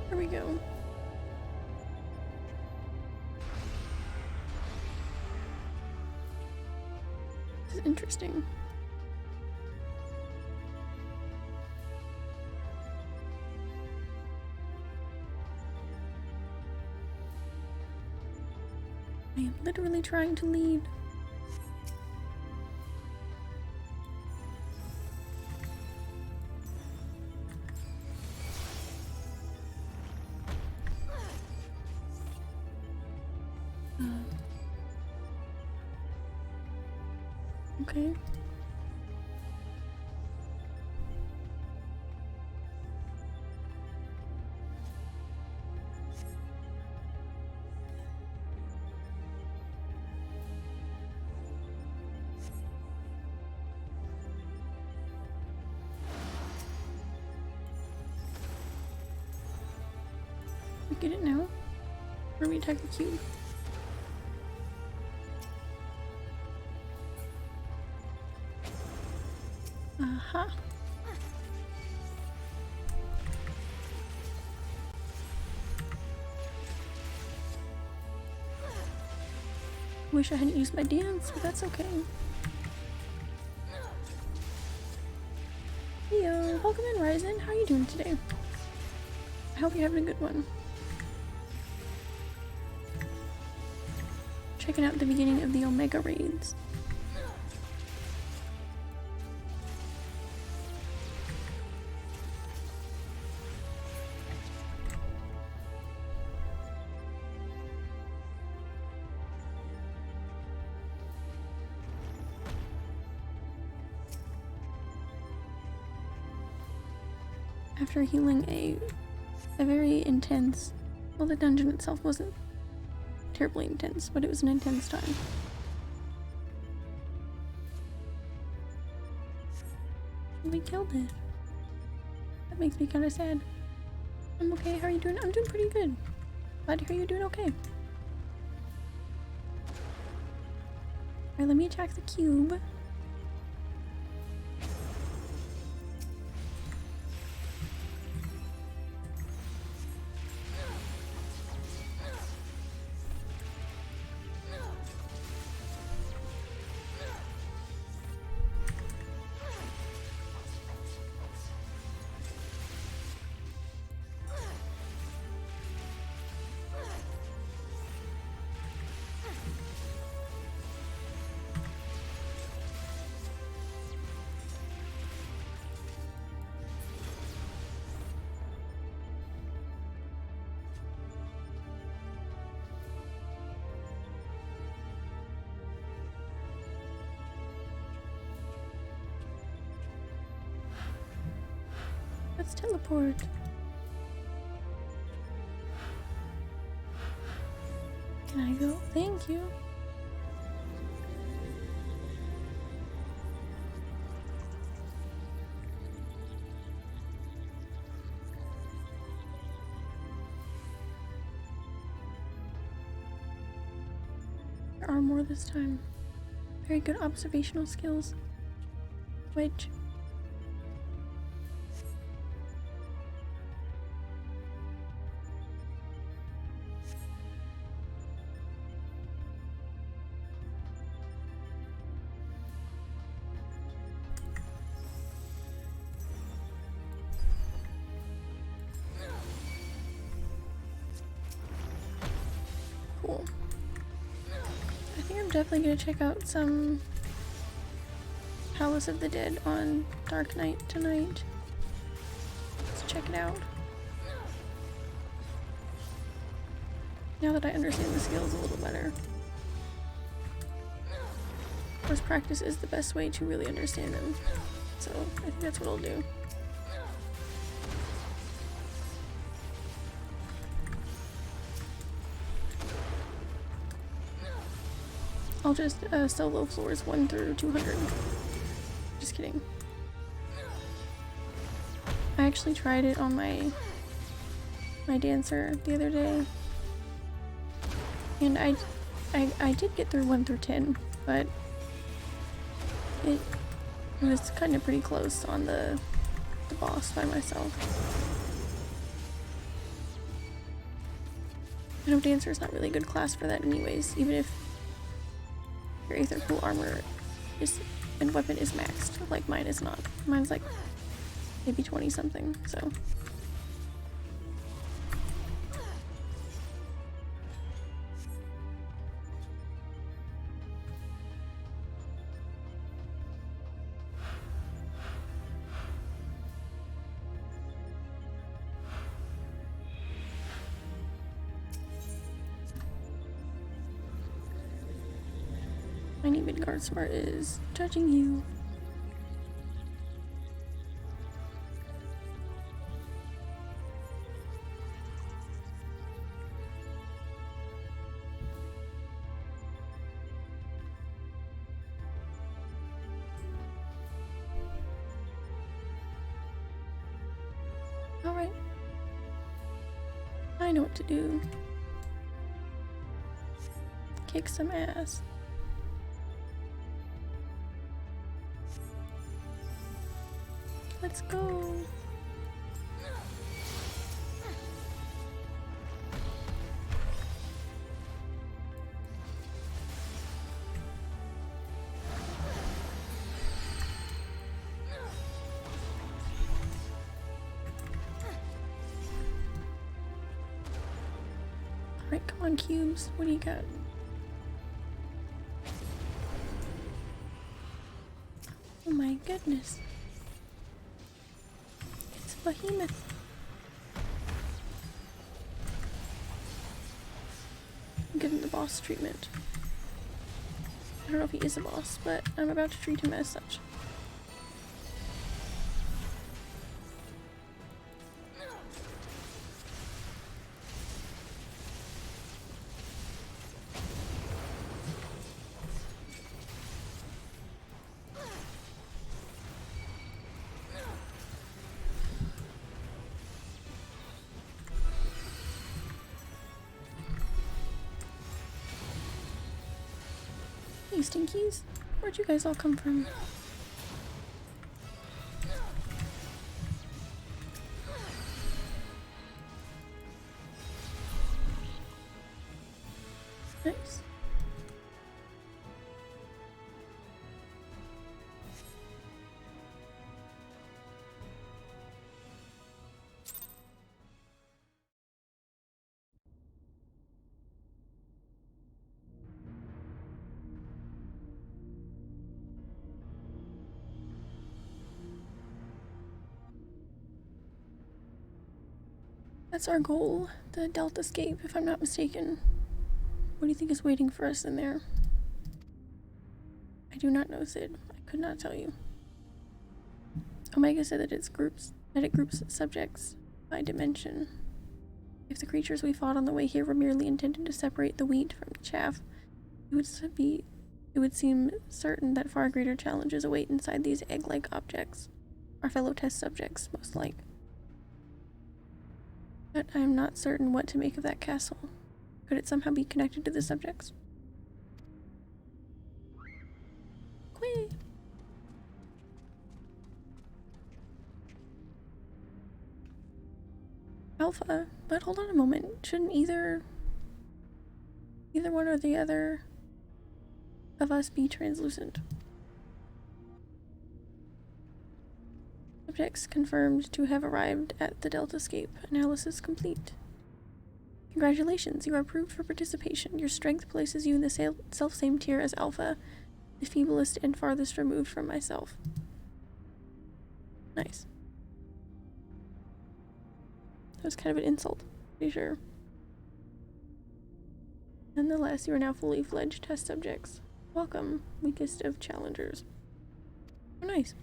Here we go. This is interesting. I am literally trying to lead. Okay. We get it now? Or we attack the cube? Uh-huh. Wish I hadn't used my dance, but that's okay. Yo, welcome in, Ryzen. How are you doing today? I hope you're having a good one. Checking out the beginning of the Omega raids. after healing a very intense, well, the dungeon itself wasn't terribly intense, but it was an intense time. We killed it. That makes me kind of sad. I'm okay. How are you doing? I'm doing pretty good. Glad to hear you're doing okay. Alright, let me attack the cube. Let's teleport. Can I go? Thank you. There are more this time. Very good observational skills. Which cool. I think I'm definitely gonna check out some Palace of the Dead on Dark Knight tonight. Let's check it out. Now that I understand the skills a little better. Of course, practice is the best way to really understand them. So I think that's what I'll do. I'll just solo floors 1 through 200. Just kidding. I actually tried it on my dancer the other day, and I did get through 1 through 10, but it was kind of pretty close on the boss by myself. I know dancer's not really a good class for that anyways, even if your Aether Pool armor is and weapon is maxed, like mine is not. Mine's like maybe 20 something, so. My new Midgard smart is judging you. Alright. I know what to do. Kick some ass. Let's go. Alright, come on, cubes. What do you got? Oh my goodness. It's Behemoth. Give him the boss treatment. I don't know if he is a boss, but I'm about to treat him as such. Hey, Stinkies. Where'd you guys all come from? Nice. That's our goal, the Delta Escape, if I'm not mistaken. What do you think is waiting for us in there? I do not know, Sid. I could not tell you. Omega said that it groups subjects by dimension. If the creatures we fought on the way here were merely intended to separate the wheat from the chaff, it would seem certain that far greater challenges await inside these egg-like objects. Our fellow test subjects, most like. But I am not certain what to make of that castle. Could it somehow be connected to the subjects? Quay! Alpha, but hold on a moment. Shouldn't either one or the other of us be translucent? Subjects confirmed to have arrived at the Delta Escape. Analysis complete. Congratulations, you are approved for participation. Your strength places you in the self-same tier as Alpha, the feeblest and farthest removed from myself. Nice. That was kind of an insult, pretty sure. Nonetheless, you are now fully fledged test subjects. Welcome, weakest of challengers. Oh, nice.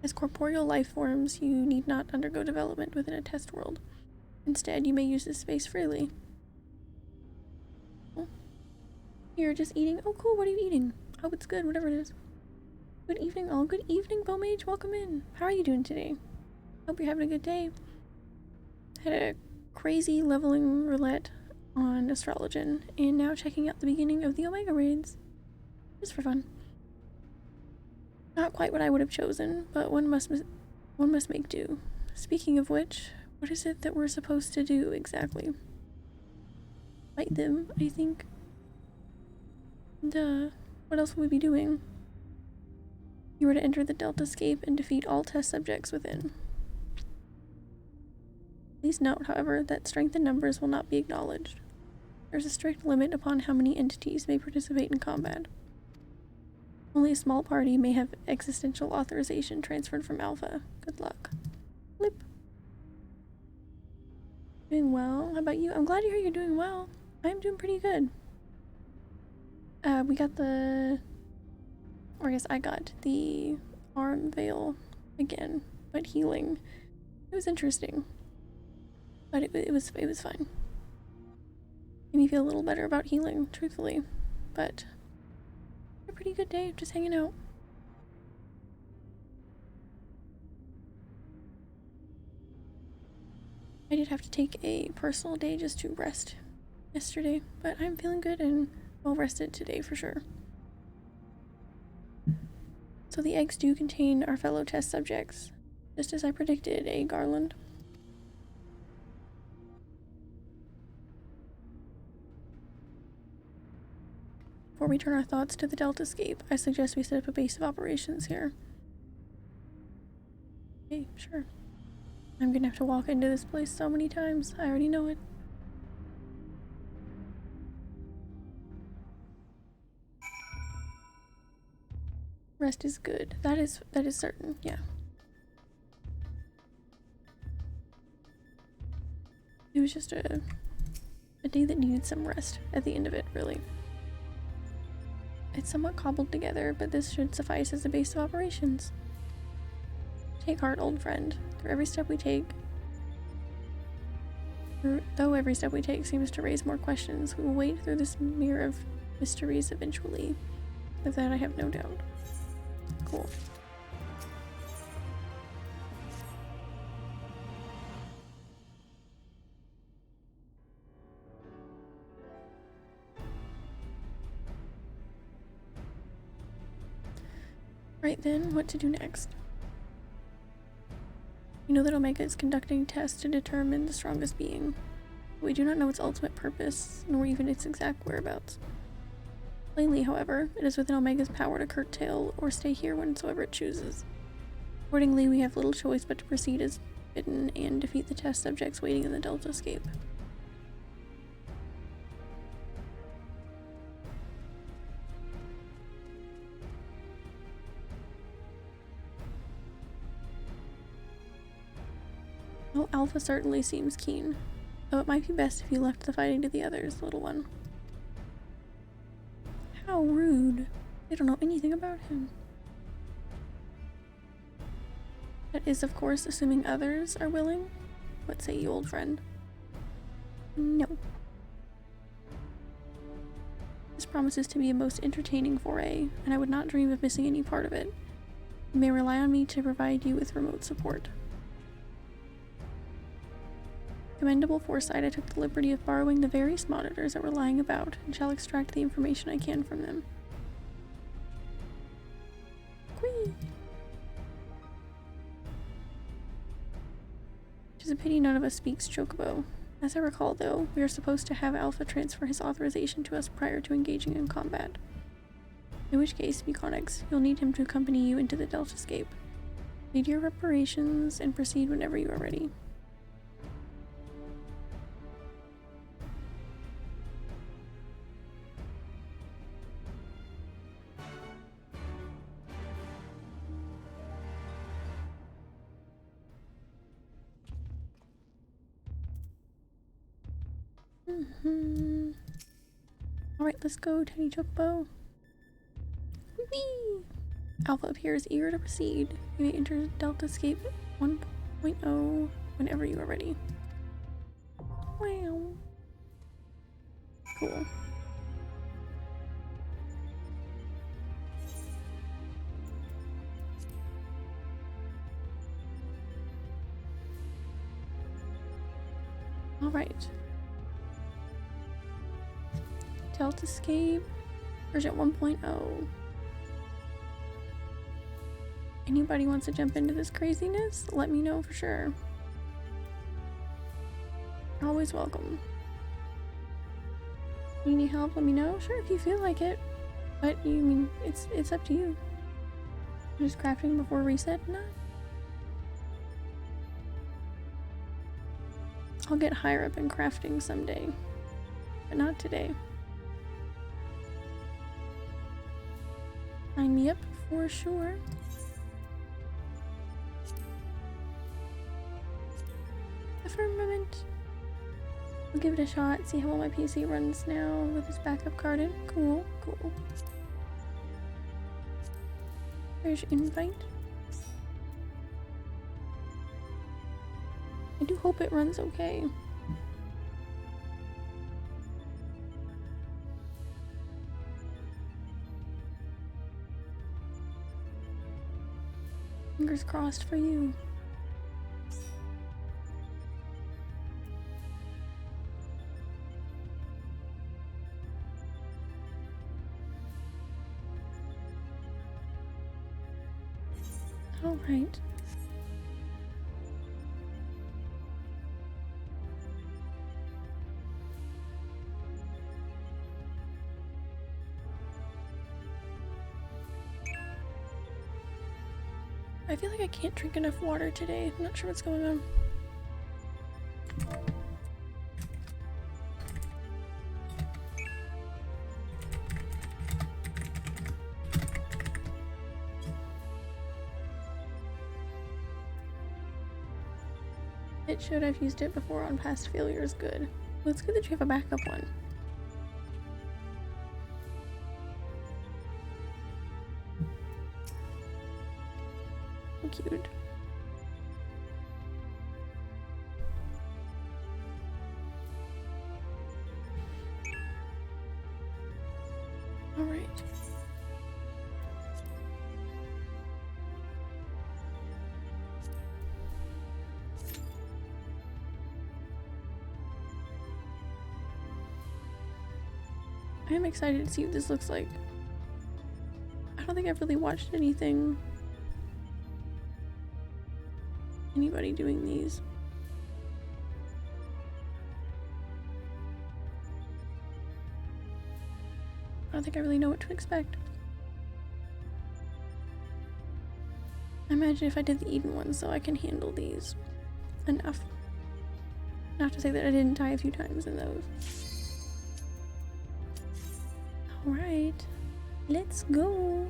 As corporeal life forms, you need not undergo development within a test world. Instead, you may use this space freely. Oh. You're just eating? Oh, cool, what are you eating? Oh, it's good, whatever it is. Good evening, all. Good evening, Bowmage. Welcome in. How are you doing today? Hope you're having a good day. Had a crazy leveling roulette on Astrologen, and now checking out the beginning of the Omega raids. Just for fun. Not quite what I would have chosen, but one must make do. Speaking of which, what is it that we're supposed to do exactly? Fight them, I think. Duh. What else would we be doing? You were to enter the Delta Escape and defeat all test subjects within. Please note, however, that strength in numbers will not be acknowledged. There's a strict limit upon how many entities may participate in combat. Only a small party may have existential authorization transferred from Alpha. Good luck. Flip. Doing well. How about you? I'm glad to hear you're doing well. I'm doing pretty good. We got the... Or I guess I got the Aurum Veil again, but healing. It was interesting. But it was fine. Made me feel a little better about healing, truthfully. But a pretty good day, just hanging out. I did have to take a personal day just to rest yesterday, but I'm feeling good and well rested today for sure. So the eggs do contain our fellow test subjects, just as I predicted, a Garland. Before we turn our thoughts to the Delta Escape, I suggest we set up a base of operations here. Okay, sure. I'm gonna have to walk into this place so many times. I already know it. Rest is good. That is certain, yeah. It was just a day that needed some rest at the end of it, really. It's somewhat cobbled together, but this should suffice as a base of operations. Take heart, old friend. Though every step we take seems to raise more questions, we will wade through this mirror of mysteries eventually. Of that I have no doubt. Cool. Right then, what to do next? We know that Omega is conducting tests to determine the strongest being. But we do not know its ultimate purpose, nor even its exact whereabouts. Plainly, however, it is within Omega's power to curtail or stay here whensoever it chooses. Accordingly, we have little choice but to proceed as bidden and defeat the test subjects waiting in the Delta escape. Well, Alpha certainly seems keen, though it might be best if you left the fighting to the others, little one. How rude. They don't know anything about him. That is, of course, assuming others are willing. What say you, old friend? No. This promises to be a most entertaining foray, and I would not dream of missing any part of it. You may rely on me to provide you with remote support. Commendable foresight, I took the liberty of borrowing the various monitors that were lying about, and shall extract the information I can from them. Whee! It is a pity none of us speaks Chocobo. As I recall, though, we are supposed to have Alpha transfer his authorization to us prior to engaging in combat. In which case, Meconix, you'll need him to accompany you into the Delta escape. Lead your preparations and proceed whenever you are ready. Alright, let's go, Tiny Chocobo. Whee! Alpha appears eager to proceed. You may enter Delta Escape 1.0 whenever you are ready. Wow. Cool. Alright. Delta Escape version 1.0. Anybody wants to jump into this craziness? Let me know for sure. Always welcome. You need help? Let me know. Sure, if you feel like it. But you mean it's up to you. Just crafting before reset? No. I'll get higher up in crafting someday, but not today. Sign me up for sure. A firmament. I'll give it a shot, see how well my PC runs now with this backup card in. Cool, cool. There's your invite. I do hope it runs okay. Fingers crossed for you. All right. I feel like I can't drink enough water today. I'm not sure what's going on. It should have used it before on past failures. Good. Well, it's good that you have a backup one. Cute. All right. I am excited to see what this looks like. I don't don't think I've really watched anybody doing these. I don't think I really know what to expect. I imagine if I did the Eden ones, so I can handle these enough. Not to say that I didn't die a few times in those. Alright, let's go.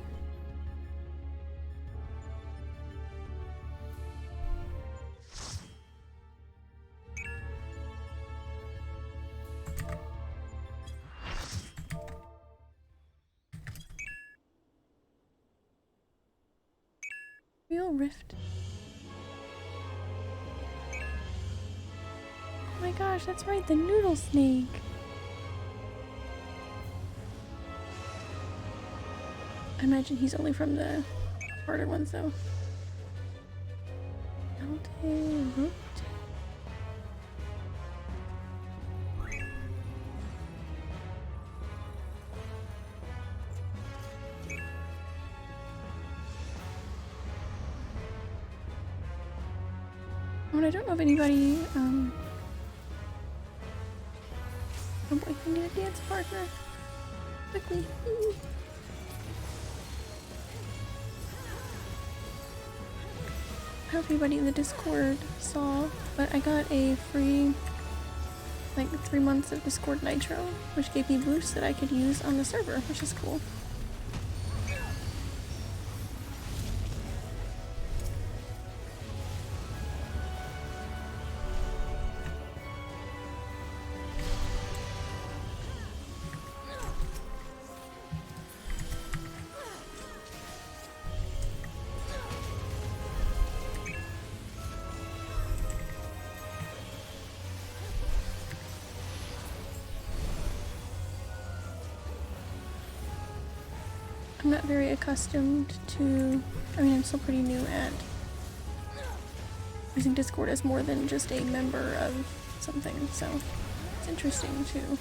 Real rift. Oh my gosh, that's right, the noodle snake. I imagine he's only from the harder ones though. Root. I don't know if anybody, oh boy, I need a dance partner. Quickly. I hope anybody in the Discord saw, but I got a free, like, 3 months of Discord Nitro, which gave me boosts that I could use on the server, which is cool. I'm not very accustomed to, I mean, I'm still pretty new at using Discord as more than just a member of something, so it's interesting too.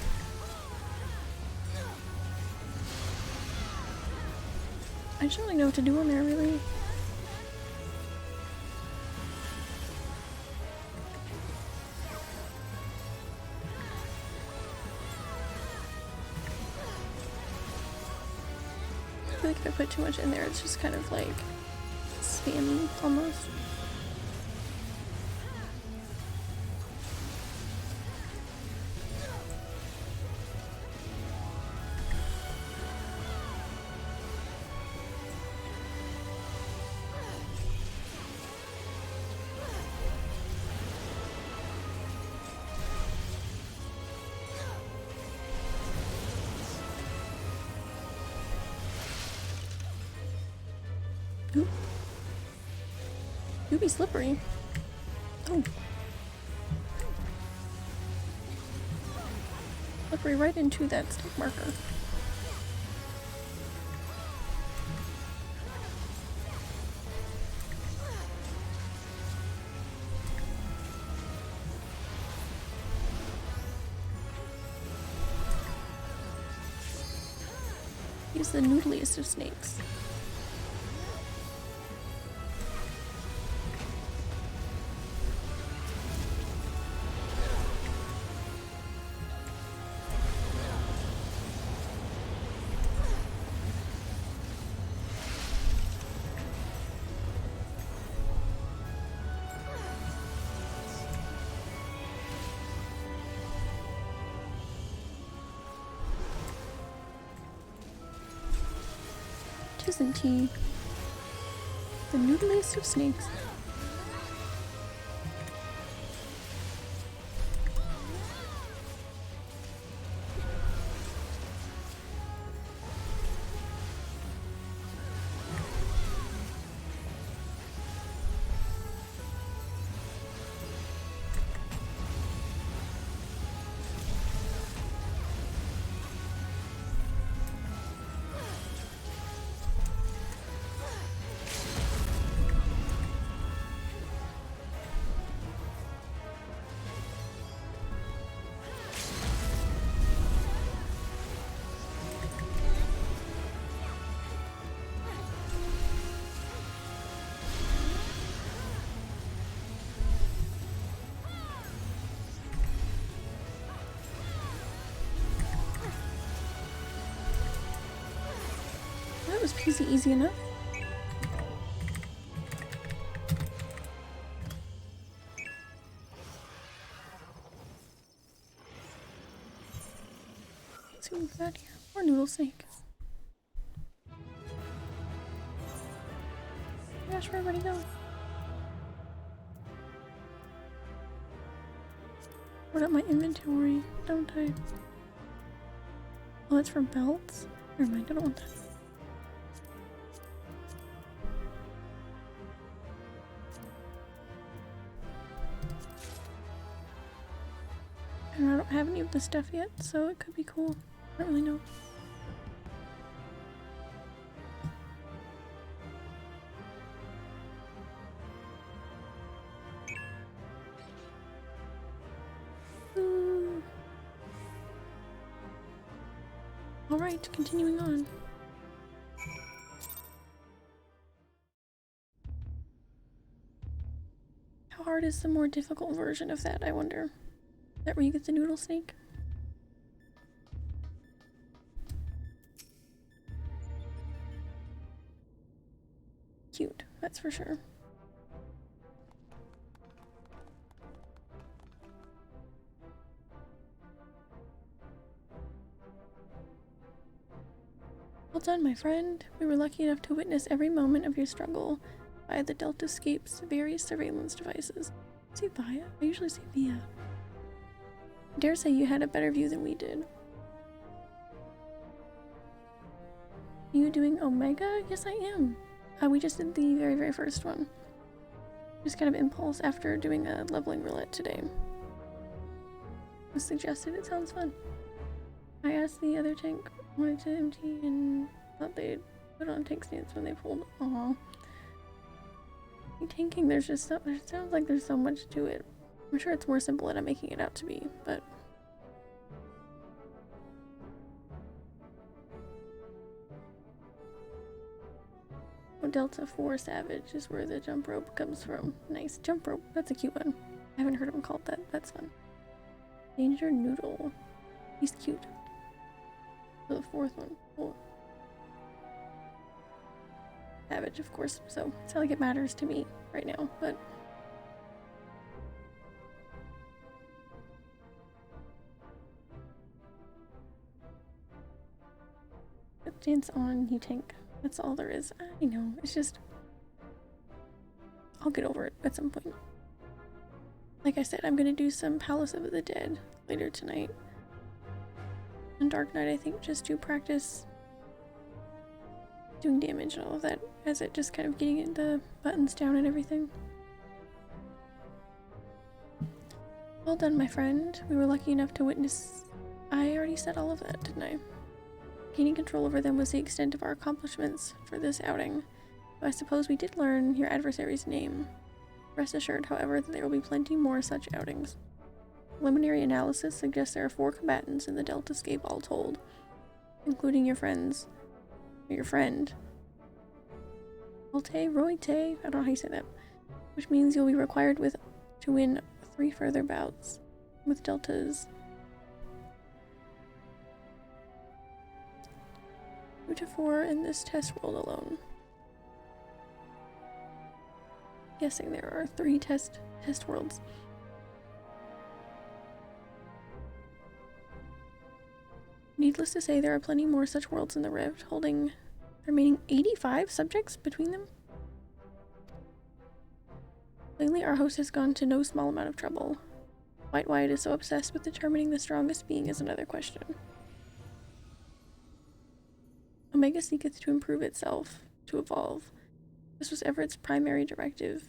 I just don't really know what to do on there, really. I feel like if I put too much in there, it's just kind of like spammy almost. Ooh. You'll be slippery. Oh. Slippery right into that stick marker. He's the noodliest of snakes. Isn't he the noodliest of snakes? Easy, easy enough. Let's see what we've got here. More noodle snake. Gosh, where'd everybody go? What up my inventory, don't I? Oh, that's for belts? Never mind, I don't want that. And I don't have any of the stuff yet, so it could be cool. I don't really know. Alright, continuing on. How hard is the more difficult version of that, I wonder? Is that where you get the noodle snake? Cute, that's for sure. Well done, my friend. We were lucky enough to witness every moment of your struggle via the Deltascape's various surveillance devices. Say via? I usually say via. I dare say you had a better view than we did. Are you doing Omega? Yes, I am. We just did the very, very first one. Just kind of impulse after doing a leveling roulette today. It was suggested, it sounds fun. I asked the other tank wanted to empty and thought they'd put on tank stance when they pulled. Aww. Tanking, there's just so, it sounds like there's so much to it. I'm sure it's more simple than I'm making it out to be, but Delta 4 Savage is where the jump rope comes from. Nice jump rope. That's a cute one. I haven't heard him called that. That's fun. Danger Noodle. He's cute. So the fourth one. Cool. Savage, of course. So it's not like it matters to me right now, but dance on, you tank. That's all there is. I know, it's just, I'll get over it at some point. Like I said, I'm gonna do some Palace of the Dead later tonight. And Dark Knight, I think, just to practice doing damage and all of that, as it just kind of getting the buttons down and everything. Well done, my friend. We were lucky enough to witness. I already said all of that, didn't I? Gaining control over them was the extent of our accomplishments for this outing. So I suppose we did learn your adversary's name. Rest assured, however, that there will be plenty more such outings. Preliminary analysis suggests there are 4 combatants in the Deltascape all told, including your friends. Or your friend. Roite, I don't know how you say that. Which means you'll be required to win 3 further bouts with Deltas. 2 to 4 in this test world alone. Guessing there are 3 test worlds. Needless to say, there are plenty more such worlds in the Rift, holding the remaining 85 subjects between them. Lately, our host has gone to no small amount of trouble. Quite why it is so obsessed with determining the strongest being is another question. Omega seeketh to improve itself, to evolve. This was ever its primary directive.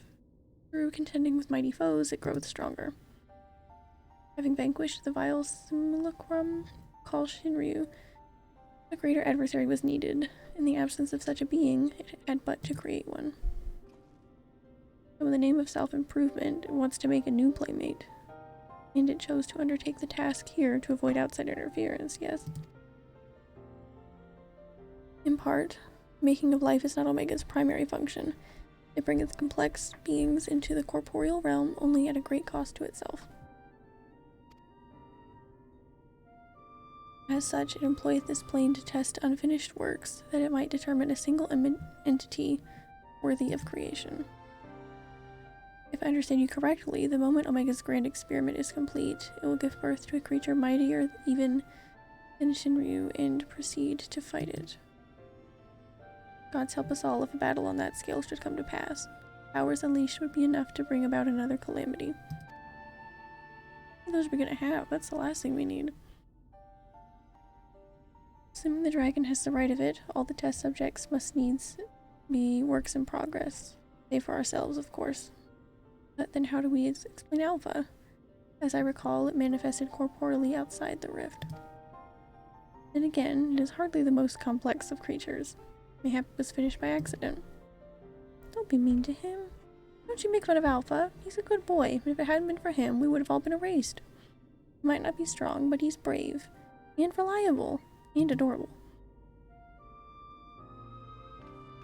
Through contending with mighty foes, it groweth stronger. Having vanquished the vile simulacrum called Shinryu, a greater adversary was needed. In the absence of such a being, it had but to create one. So in the name of self-improvement, it wants to make a new playmate. And it chose to undertake the task here to avoid outside interference, yes. In part, making of life is not Omega's primary function. It bringeth complex beings into the corporeal realm only at a great cost to itself. As such, it employeth this plane to test unfinished works, that it might determine a single entity worthy of creation. If I understand you correctly, the moment Omega's grand experiment is complete, it will give birth to a creature mightier even than Shinryu and proceed to fight it. Gods help us all if a battle on that scale should come to pass. Powers unleashed would be enough to bring about another calamity. What are those we're gonna have? That's the last thing we need. Assuming the dragon has the right of it, all the test subjects must needs be works in progress. Save for ourselves, of course. But then how do we explain Alpha? As I recall, it manifested corporeally outside the rift. Then again, it is hardly the most complex of creatures. Mayhap it was finished by accident. Don't be mean to him. Don't you make fun of Alpha. He's a good boy, but if it hadn't been for him, we would have all been erased. He might not be strong, but he's brave. And reliable. And adorable.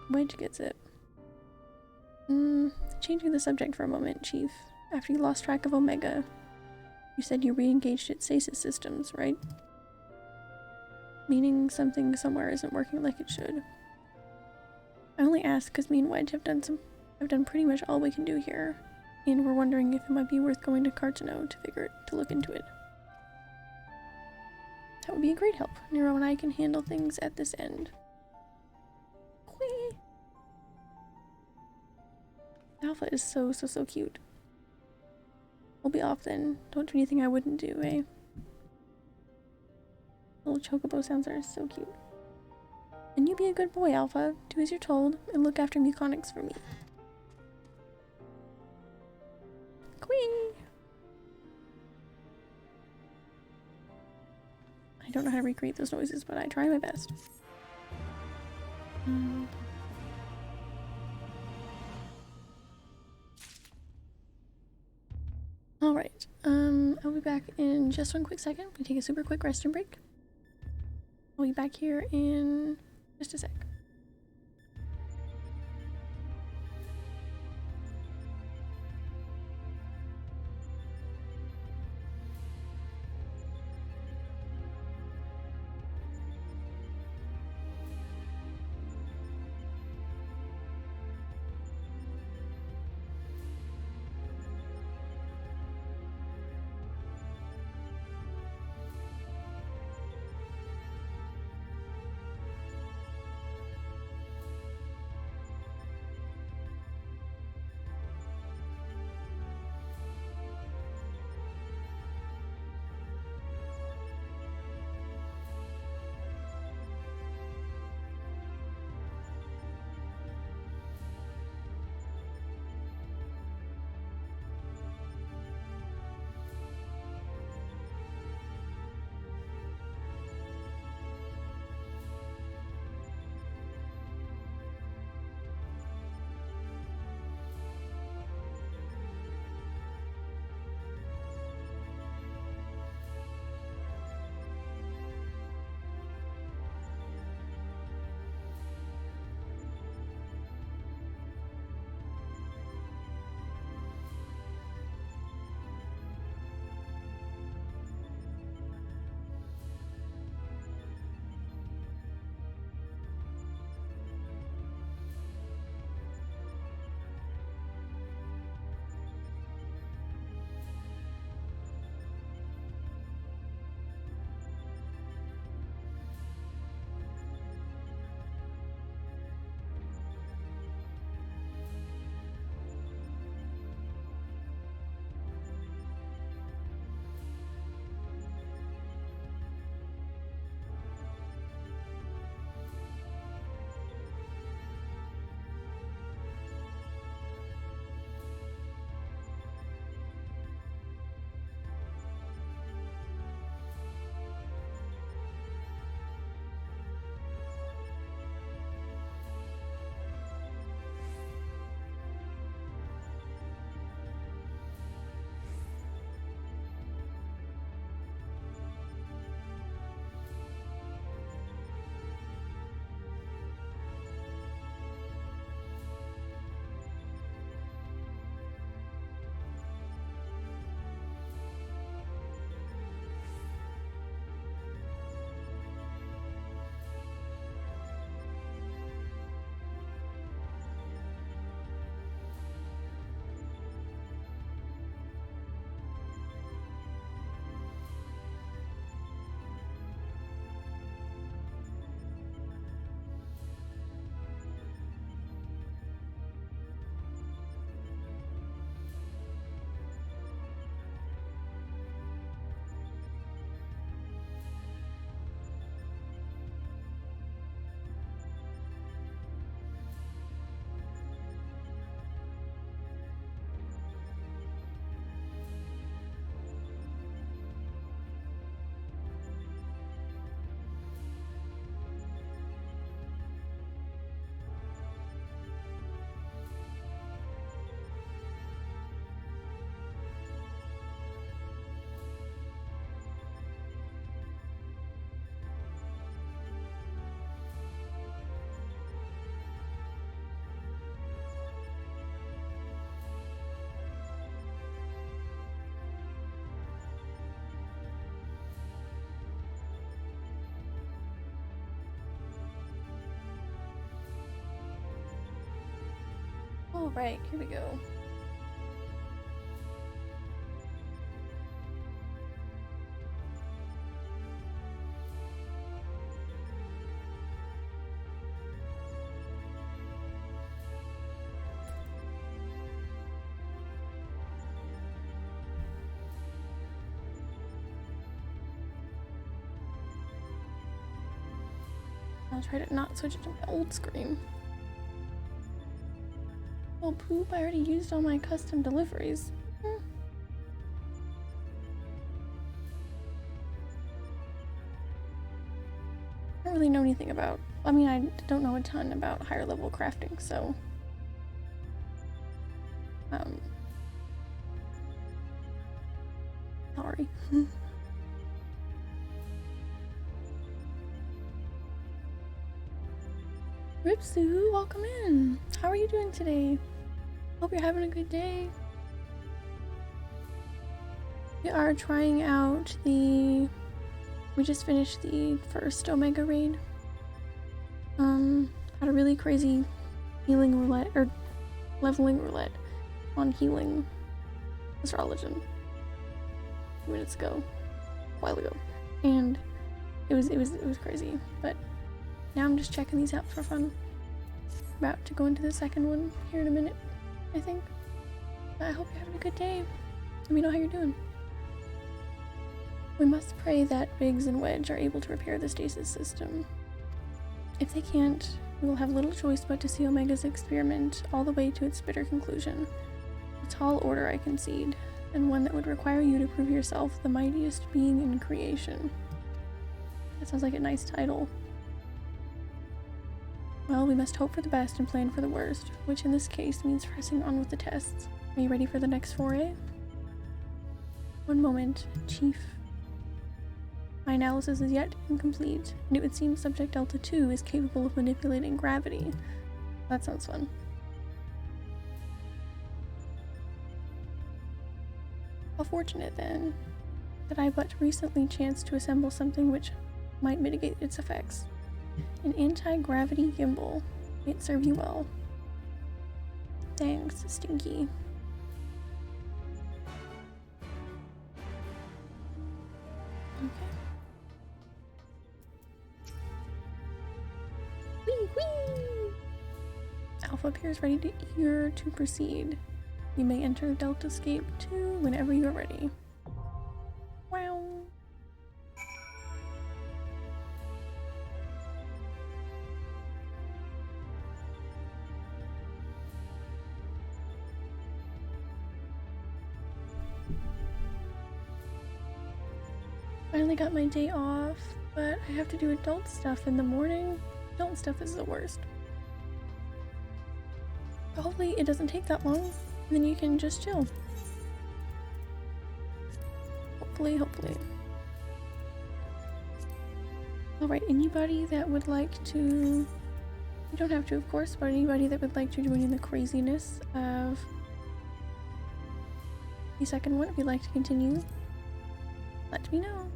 Wedge gets it. Changing the subject for a moment, Chief. After you lost track of Omega, you said you re-engaged its stasis systems, right? Meaning something somewhere isn't working like it should. I only asked because me and Wedge have done pretty much all we can do here, and we're wondering if it might be worth going to Cartano to look into it. That would be a great help. Nero and I can handle things at this end. Whee! Alpha is so cute. We'll be off then. Don't do anything I wouldn't do, eh? Little chocobo sounds are so cute. And you be a good boy, Alpha. Do as you're told, and look after Muconics for me. Quee! I don't know how to recreate those noises, but I try my best. Alright, I'll be back in just one quick second. We take a super quick restroom break. I'll be back here in just a sec. Alright, here we go. I'll try to not switch it to my old screen. Well, poop, I already used all my custom deliveries. I don't really know anything about, I mean, I don't know a ton about higher level crafting, so sorry. Ripsu, welcome in. How are you doing today? Hope you're having a good day. We are trying out we just finished the first Omega raid. Had a really crazy healing roulette, or leveling roulette on healing astrology 2 minutes ago, a while ago, and it was crazy. But now I'm just checking these out for fun. About to go into the second one here in a minute, I think. But I hope you're having a good day. Let me know how you're doing. We must pray that Biggs and Wedge are able to repair the stasis system. If they can't, we will have little choice but to see Omega's experiment all the way to its bitter conclusion. A tall order, I concede, and one that would require you to prove yourself the mightiest being in creation. That sounds like a nice title. Well, we must hope for the best and plan for the worst, which in this case means pressing on with the tests. Are you ready for the next foray? One moment, Chief. My analysis is yet incomplete, and it would seem Subject Delta 2 is capable of manipulating gravity. That sounds fun. How fortunate, then, that I but recently chanced to assemble something which might mitigate its effects. An anti-gravity gimbal. It serve you well. Thanks, Stinky. Okay. Whee whee! Alpha appears ready to eager to proceed. You may enter Deltascape 2 whenever you are ready. Wow. Finally got my day off, but I have to do adult stuff in the morning. Adult stuff is the worst. But hopefully it doesn't take that long, and then you can just chill. Hopefully. Alright, anybody that would like to, you don't have to of course, but anybody that would like to join in the craziness of the second one, if you'd like to continue, let me know.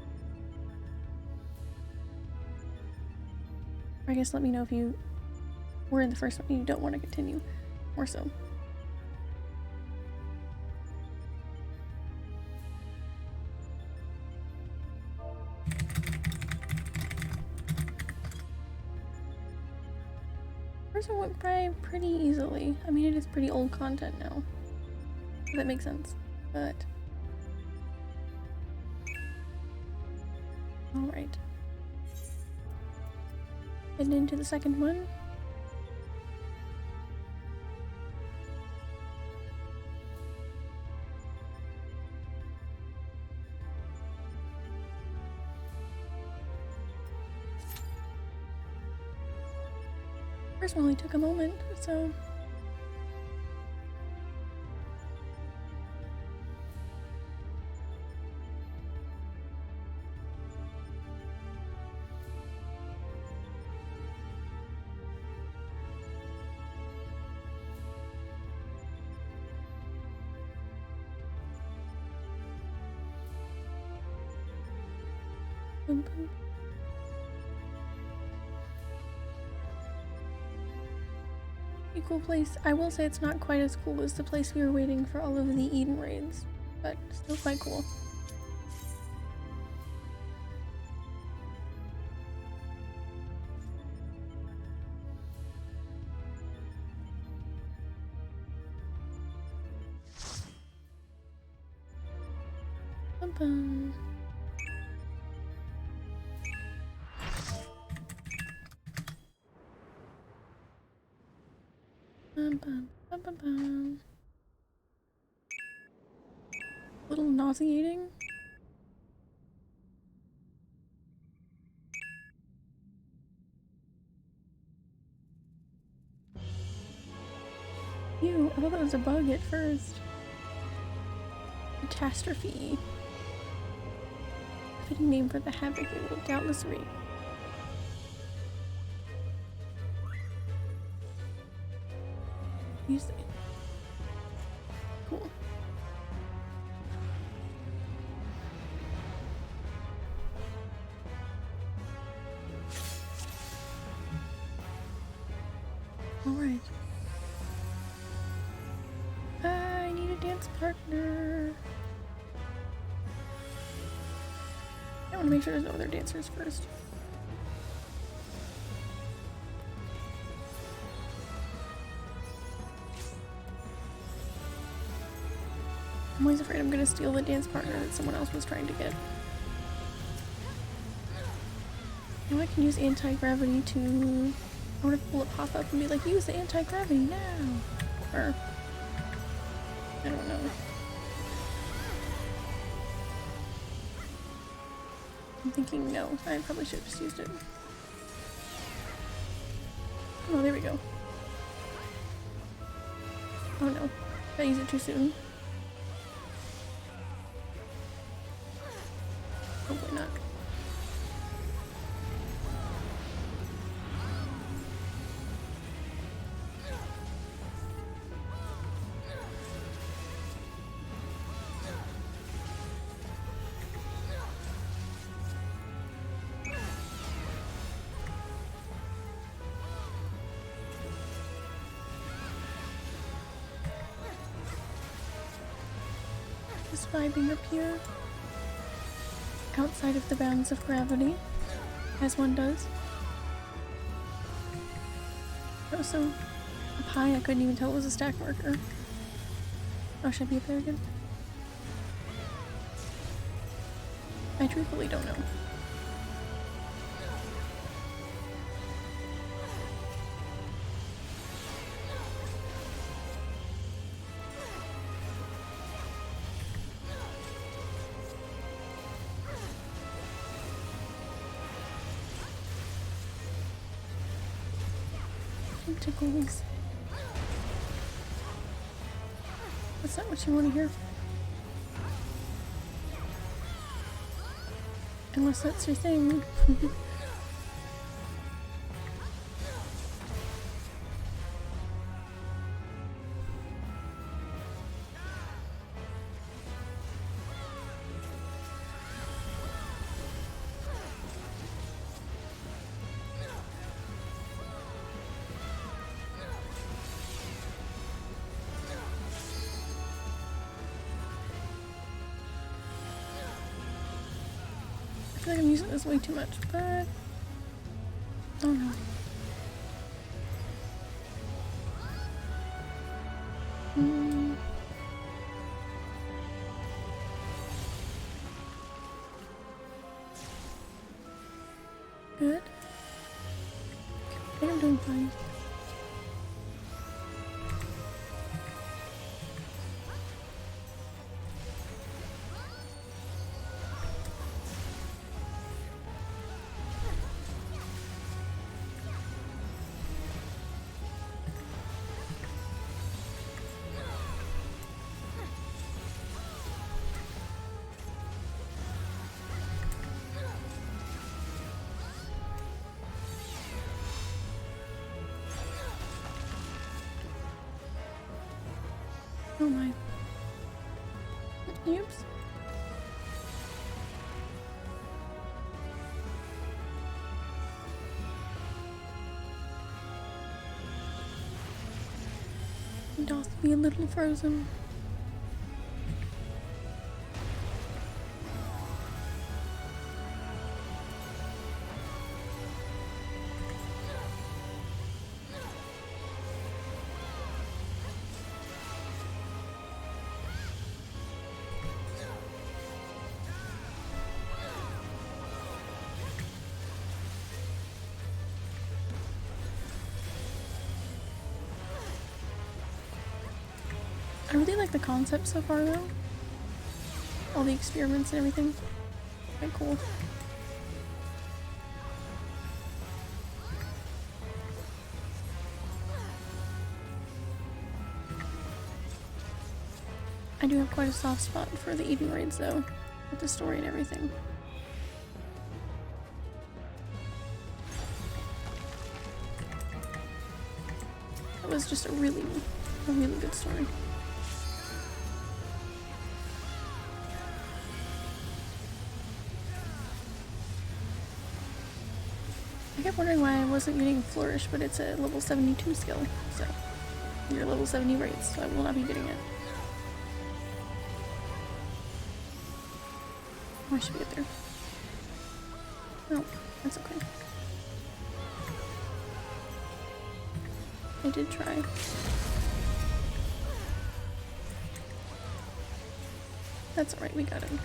Or I guess let me know if you were in the first one and you don't want to continue, or so. First one went by pretty easily. I mean, it is pretty old content now. If that makes sense, but alright. Heading into the second one. First one only took a moment, so boom, boom. Pretty cool place. I will say it's not quite as cool as the place we were waiting for all of the Eden raids, but still quite cool. Bum-bum. Bum-bum, bum-bum-bum. A little nauseating. Ew, I thought that was a bug at first. Catastrophe. Fitting name for the havoc it will doubtless wreak. Use it. Cool. Alright. I need a dance partner. I want to make sure there's no other dancers first. I'm always afraid I'm gonna steal the dance partner that someone else was trying to get. Now I can use anti-gravity to... I want to pull a pop-up and be like, use the anti-gravity now! Or... I don't know. I'm thinking no. I probably should have just used it. Oh, there we go. Oh no. Did I use it too soon? Hopefully not. Just vibing up here. Outside of the bounds of gravity, as one does. That was so up high I couldn't even tell it was a stack marker. Oh, should I be up there again? I truthfully don't know. Tickles. That's not what you want to hear. Unless that's your thing. I feel like I'm using this way too much, but... oh no. Good. I think I'm doing fine. Oh my. Oops. doth be a little frozen. I really like the concept so far though. All the experiments and everything. Quite cool. I do have quite a soft spot for the Eden raids though, with the story and everything. That was just a really good story. I kept wondering why I wasn't getting Flourish, but it's a level 72 skill, so you're level 70 raids, so I will not be getting it. Oh, I should get there. Oh, that's okay. I did try. That's alright, we got him.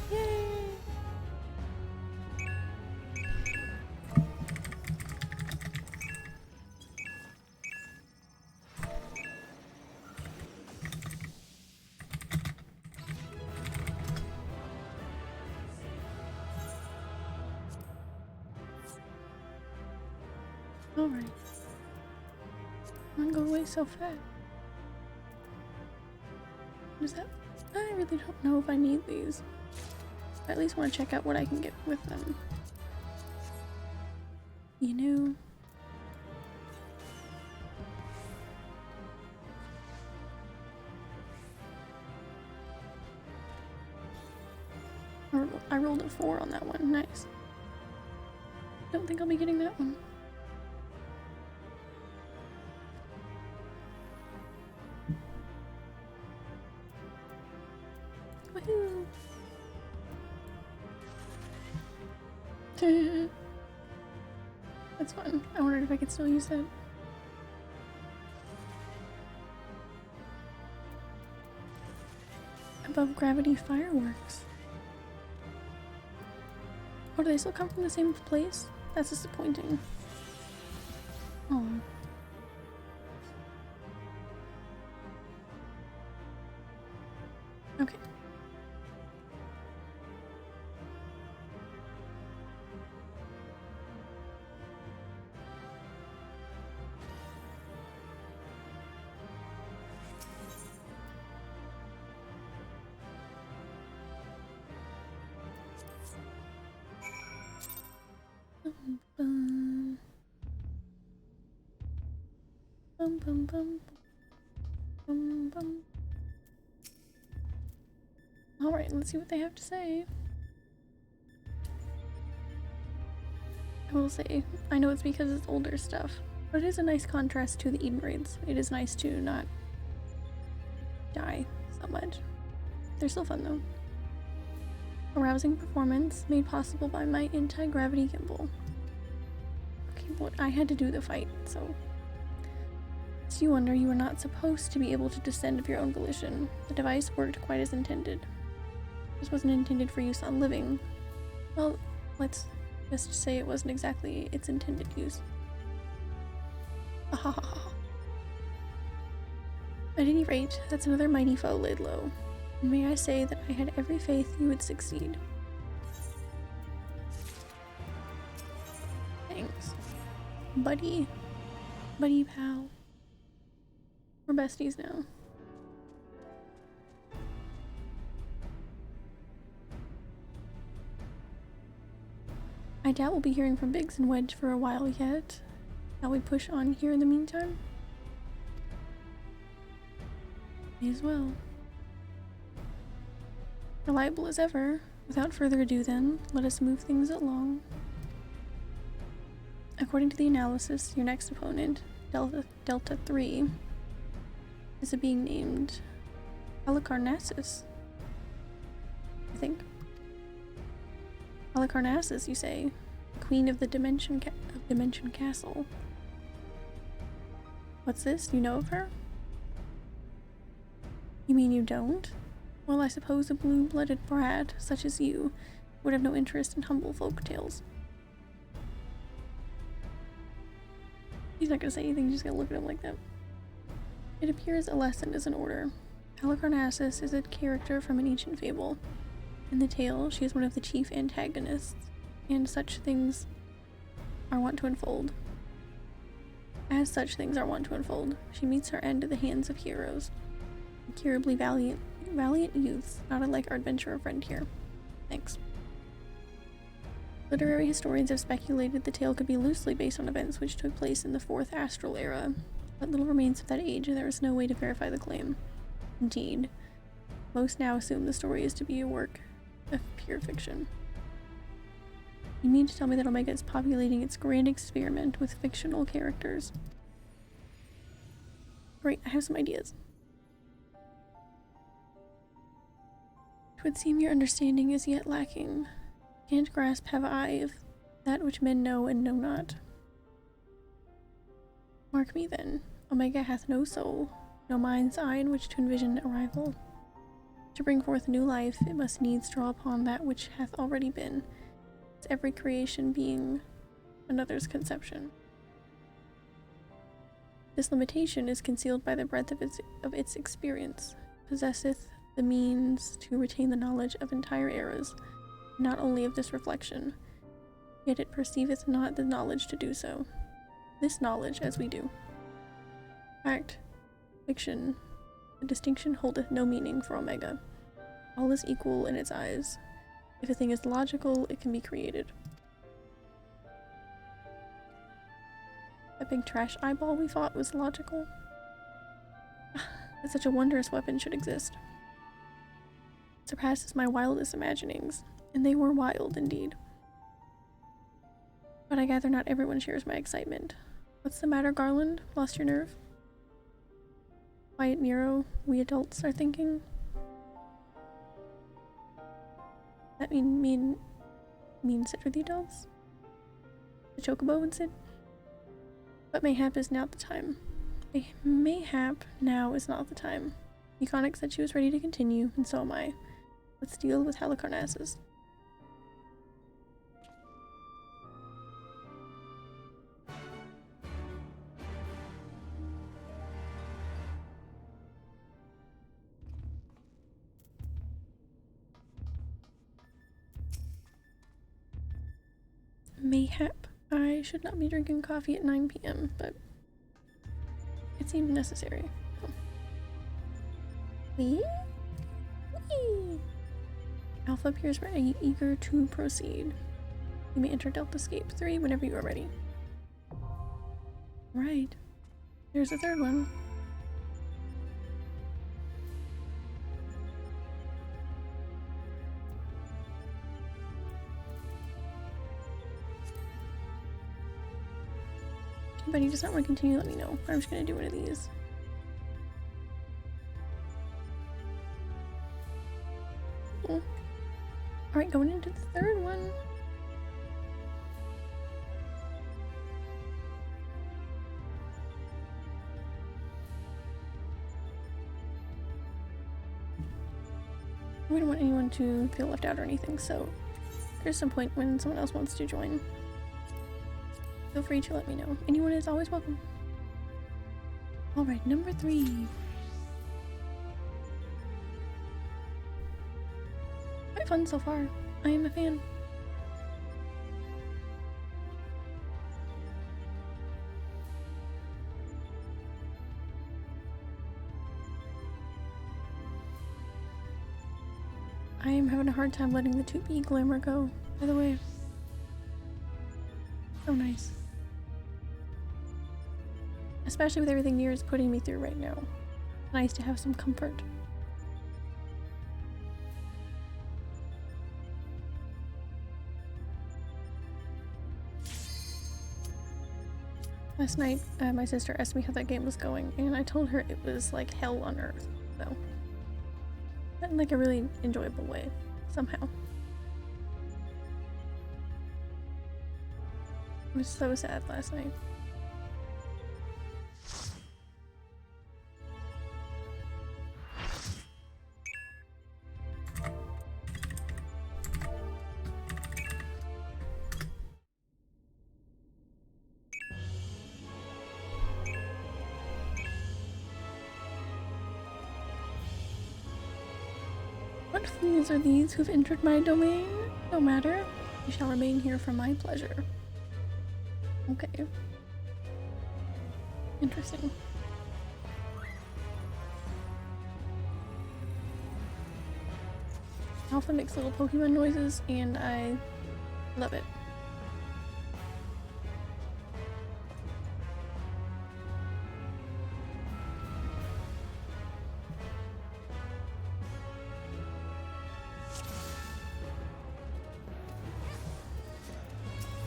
Yay! Alright. I'm gonna go away so fast. What is that? I really don't know if I need these. I at least want to check out what I can get with them. You know? I rolled a 4 on that one. Nice. Don't think I'll be getting that one. Woohoo! That's fun. I wondered if I could still use that. Above gravity fireworks. Oh, do they still come from the same place? That's disappointing. Oh. Okay. Bum, bum, bum, bum, bum, bum. Alright, let's see what they have to say. I will say, I know it's because it's older stuff, but it is a nice contrast to the Eden raids. It is nice to not die so much. They're still fun though. Arousing performance made possible by my anti-gravity gimbal. Okay, but I had to do the fight, so. Lest you wonder, you were not supposed to be able to descend of your own volition. The device worked quite as intended. This wasn't intended for use on living. Well, let's just say it wasn't exactly its intended use. Ahahaha. At any rate, that's another mighty foe laid low. And may I say that I had every faith you would succeed. Thanks. Buddy. Buddy pal. We're besties now. I doubt we'll be hearing from Biggs and Wedge for a while yet. Shall we push on here in the meantime? May as well. Reliable as ever. Without further ado then, let us move things along. According to the analysis, your next opponent, Delta 3 is a being named Halicarnassus, I think. Halicarnassus, you say? The queen of the Dimension Castle. What's this? You know of her? You mean you don't? Well, I suppose a blue-blooded brat such as you would have no interest in humble folk tales. He's not gonna say anything, he's just gonna look at him like that. It appears a lesson is in order. Halicarnassus is a character from an ancient fable. In the tale, she is one of the chief antagonists, and such things are wont to unfold. As such things are wont to unfold, she meets her end at the hands of heroes. Incurably valiant youths, not unlike our adventurer friend here. Thanks. Literary historians have speculated the tale could be loosely based on events which took place in the Fourth Astral Era, but little remains of that age and there is no way to verify the claim. Indeed, most now assume the story is to be a work of pure fiction. You mean to tell me that Omega is populating its grand experiment with fictional characters? Great, I have some ideas. It would seem your understanding is yet lacking. Can't grasp have I of that which men know and know not. Mark me then, Omega hath no soul, no mind's eye in which to envision arrival. To bring forth new life, it must needs draw upon that which hath already been, its every creation being another's conception. This limitation is concealed by the breadth of its experience, possesseth the means to retain the knowledge of entire eras, not only of this reflection, yet it perceiveth not the knowledge to do so. This knowledge, as we do. Fact, fiction, the distinction holdeth no meaning for Omega. All is equal in its eyes. If a thing is logical, it can be created. That big trash eyeball we thought was logical? That such a wondrous weapon should exist. It surpasses my wildest imaginings, and they were wild indeed. But I gather not everyone shares my excitement. What's the matter, Garland? Lost your nerve? Quiet Nero, we adults are thinking. That mean sit with the adults? The chocobo would sit? But mayhap is not the time. Mayhap now is not the time. Econic said she was ready to continue, and so am I. Let's deal with Halicarnassus. Mayhap I should not be drinking coffee at 9 p.m., but it seemed necessary. Wee? Wee! Alpha appears ready, eager to proceed. You may enter Deltascape 3 whenever you are ready. Right. There's a third one. If anybody does not want to continue, let me know. I'm just gonna do one of these. Cool. Alright, going into the third one. I wouldn't want anyone to feel left out or anything, so there's some point when someone else wants to join. Feel free to let me know. Anyone is always welcome. Alright, number 3. Quite fun so far. I am a fan. I am having a hard time letting the 2B glamour go, by the way. So nice. Especially with everything Nier is putting me through right now. Nice to have some comfort. Last night, my sister asked me how that game was going, and I told her it was like hell on earth, so. In like a really enjoyable way, somehow. I was so sad last night. What fools are these who've entered my domain? No matter, you shall remain here for my pleasure. Okay. Interesting. Alpha makes little Pokemon noises, and I love it.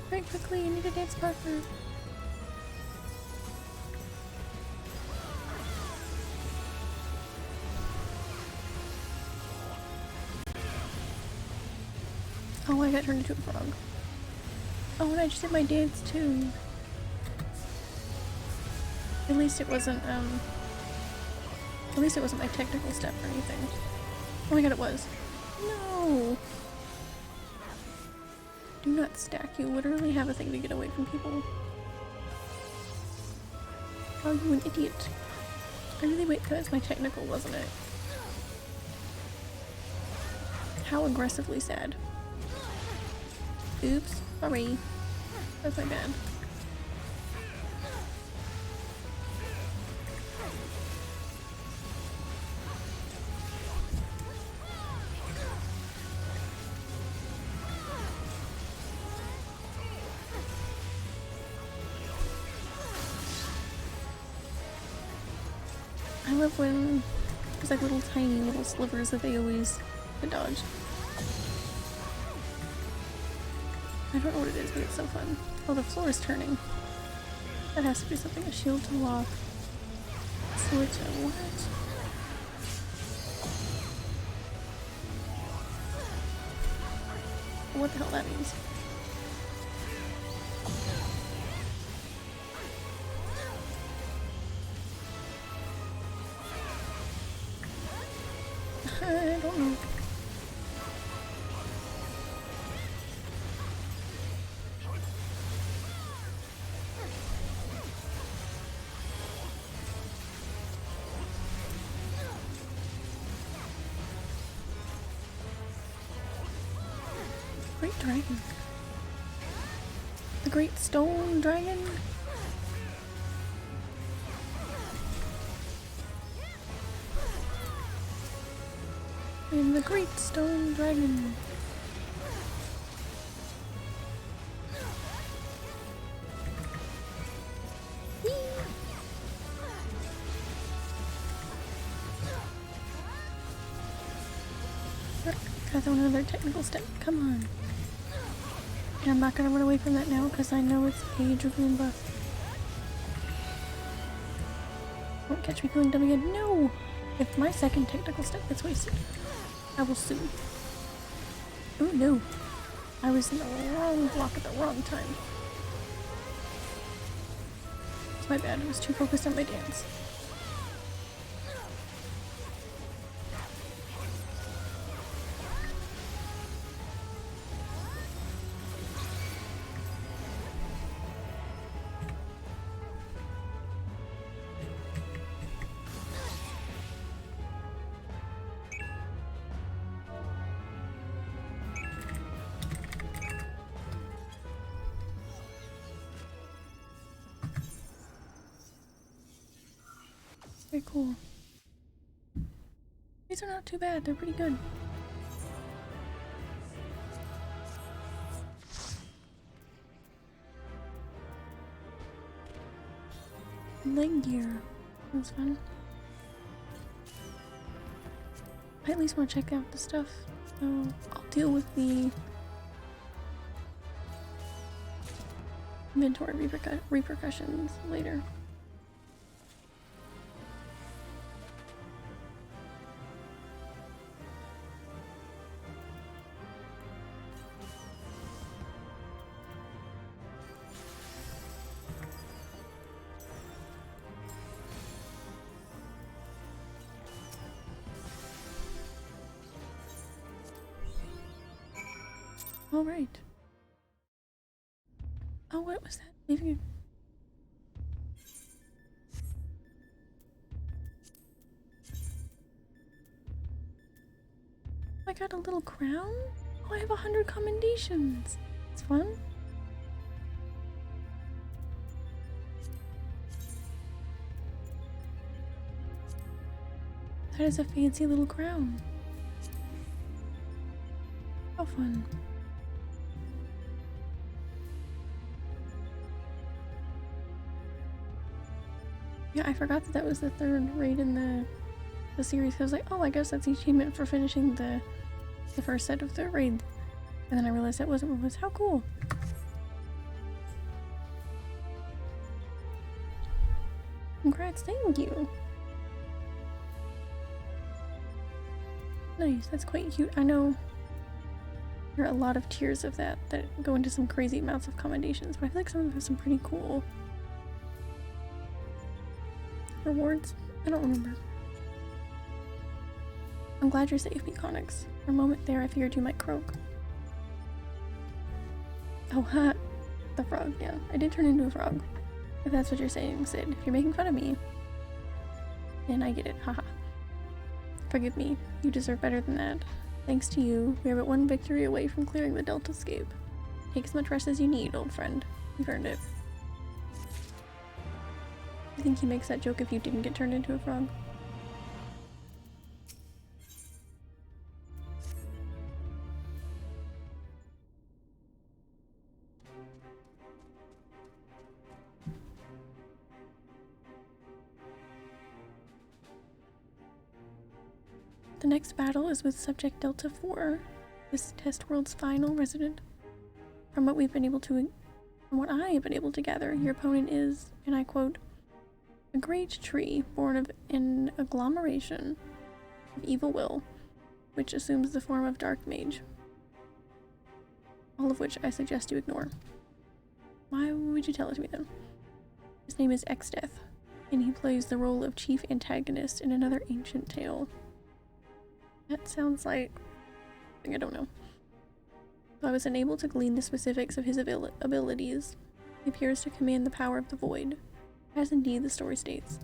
Very quickly, I need a dance partner. Oh, I got turned into a frog. Oh, and I just did my dance too. At least it wasn't my technical step or anything. Oh my god, it was. No! Do not stack. You literally have a thing to get away from people. Oh, you an idiot. I really wait because my technical, wasn't it? How aggressively sad. Oops, sorry. That's my bad. I love when there's like little tiny little slivers of AoEs to dodge. I don't know what it is, but it's so fun. Oh, the floor is turning. That has to be something. A shield to lock. Sword to what? What the hell that means? I don't know. Great dragon. The great stone dragon. And the great stone dragon. Whee! Gotta throw another technical step. Come on. And I'm not gonna run away from that now because I know it's Age of Moonbuff. Won't catch me feeling dumb again. No! If my second technical step gets wasted, I will sue. Oh no. I was in the wrong block at the wrong time. It's my bad. I was too focused on my dance. Very cool. These are not too bad, they're pretty good. Leg gear. That was fun. I at least want to check out the stuff, so I'll deal with the inventory repercussions later. All right. Oh, what was that? Maybe. I got a little crown? Oh, I have 100 commendations. It's fun. That is a fancy little crown. How fun. Yeah, I forgot that was the third raid in the series. I was like, oh, I guess that's the achievement for finishing the first set of the raid. And then I realized that wasn't what it was. How cool. Congrats, thank you. Nice, that's quite cute. I know there are a lot of tiers of that go into some crazy amounts of commendations, but I feel like some of them have some pretty cool rewards. I don't remember. I'm glad you're safe, Beconix. For a moment there, I figured you might croak. Oh, ha! The frog, yeah. I did turn into a frog. If that's what you're saying, Sid. If you're making fun of me, then I get it. Haha. Forgive me. You deserve better than that. Thanks to you, we are but one victory away from clearing the Deltascape. Take as much rest as you need, old friend. You've earned it. I think he makes that joke if you didn't get turned into a frog. The next battle is with Subject Delta 4, this test world's final resident. From what I have been able to gather, your opponent is, and I quote, a great tree born of an agglomeration of evil will, which assumes the form of dark mage. All of which I suggest you ignore. Why would you tell it to me then? His name is Xdeath, and he plays the role of chief antagonist in another ancient tale. That sounds like something I don't know. Though I was unable to glean the specifics of his abilities, he appears to command the power of the void, as indeed the story states.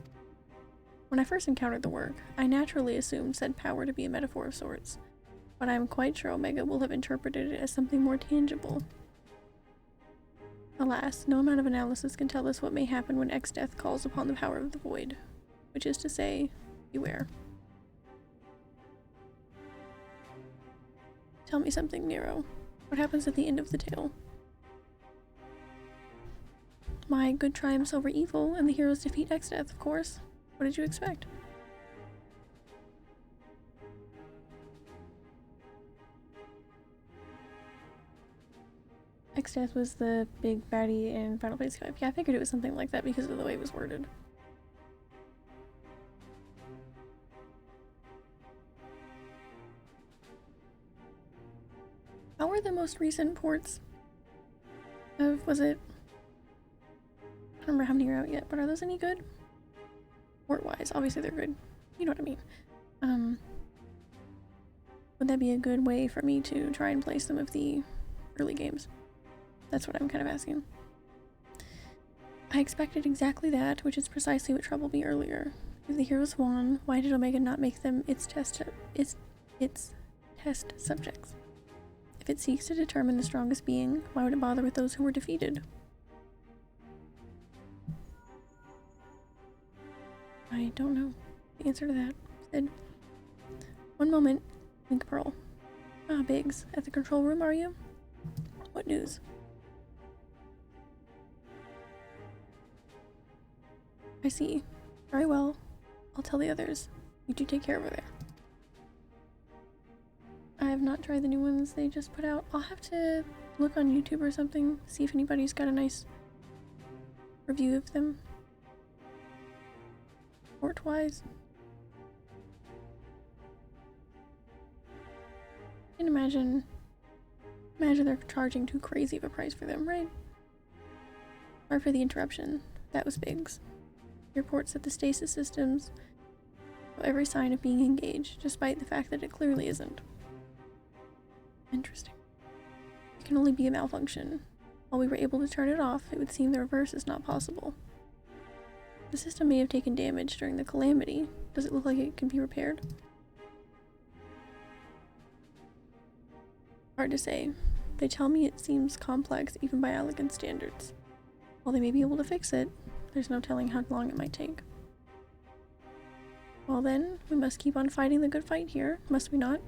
When I first encountered the work, I naturally assumed said power to be a metaphor of sorts, but I am quite sure Omega will have interpreted it as something more tangible. Alas, no amount of analysis can tell us what may happen when Xdeath calls upon the power of the void, which is to say, beware. Tell me something, Nero. What happens at the end of the tale? My good triumphs over evil, and the heroes defeat Xdeath, of course. What did you expect? Xdeath was the big baddie in Final Fantasy V. Yeah, I figured it was something like that because of the way it was worded. How were the most recent ports of, was it? I don't remember how many are out yet, but are those any good? Port-wise, obviously they're good. You know what I mean. Would that be a good way for me to try and play some of the early games? That's what I'm kind of asking. I expected exactly that, which is precisely what troubled me earlier. If the heroes won, why did Omega not make them its test subjects? If it seeks to determine the strongest being, why would it bother with those who were defeated? I don't know the answer to that. Sid. One moment. Link Pearl. Ah, Biggs. At the control room, are you? What news? I see. Very well. I'll tell the others. You two take care over there. I have not tried the new ones they just put out. I'll have to look on YouTube or something, see if anybody's got a nice review of them. Port-wise. And imagine they're charging too crazy of a price for them, right? Or for the interruption. That was Biggs. He reports that the stasis systems show every sign of being engaged, despite the fact that it clearly isn't. Interesting. It can only be a malfunction. While we were able to turn it off, it would seem the reverse is not possible. The system may have taken damage during the calamity. Does it look like it can be repaired? Hard to say. They tell me it seems complex even by elegant standards. While they may be able to fix it, there's no telling how long it might take. Well then, we must keep on fighting the good fight here, must we not?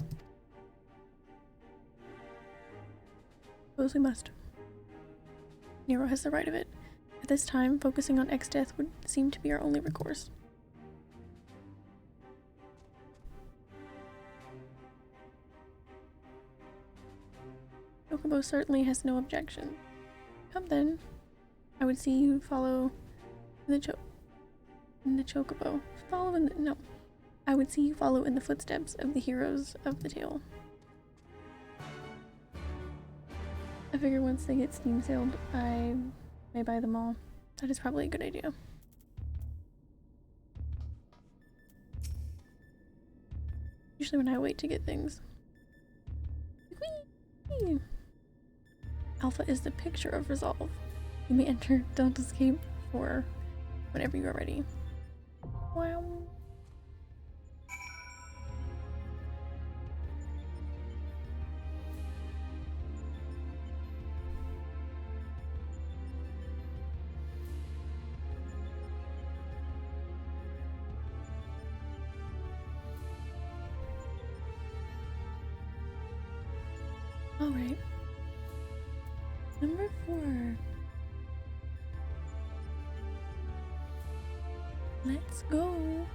Suppose we must. Nero has the right of it. At this time, focusing on X-Death would seem to be our only recourse. Chocobo certainly has no objection. Come then. I would see you follow the Chocobo. No. I would see you follow in the footsteps of the heroes of the tale. I figure once they get steam sailed, I may buy them all. That is probably a good idea. Usually when I wait to get things. Whee! Alpha is the picture of resolve. You may enter Delta Escape 4 whenever you are ready. Wow. Alright. Number 4. Let's go.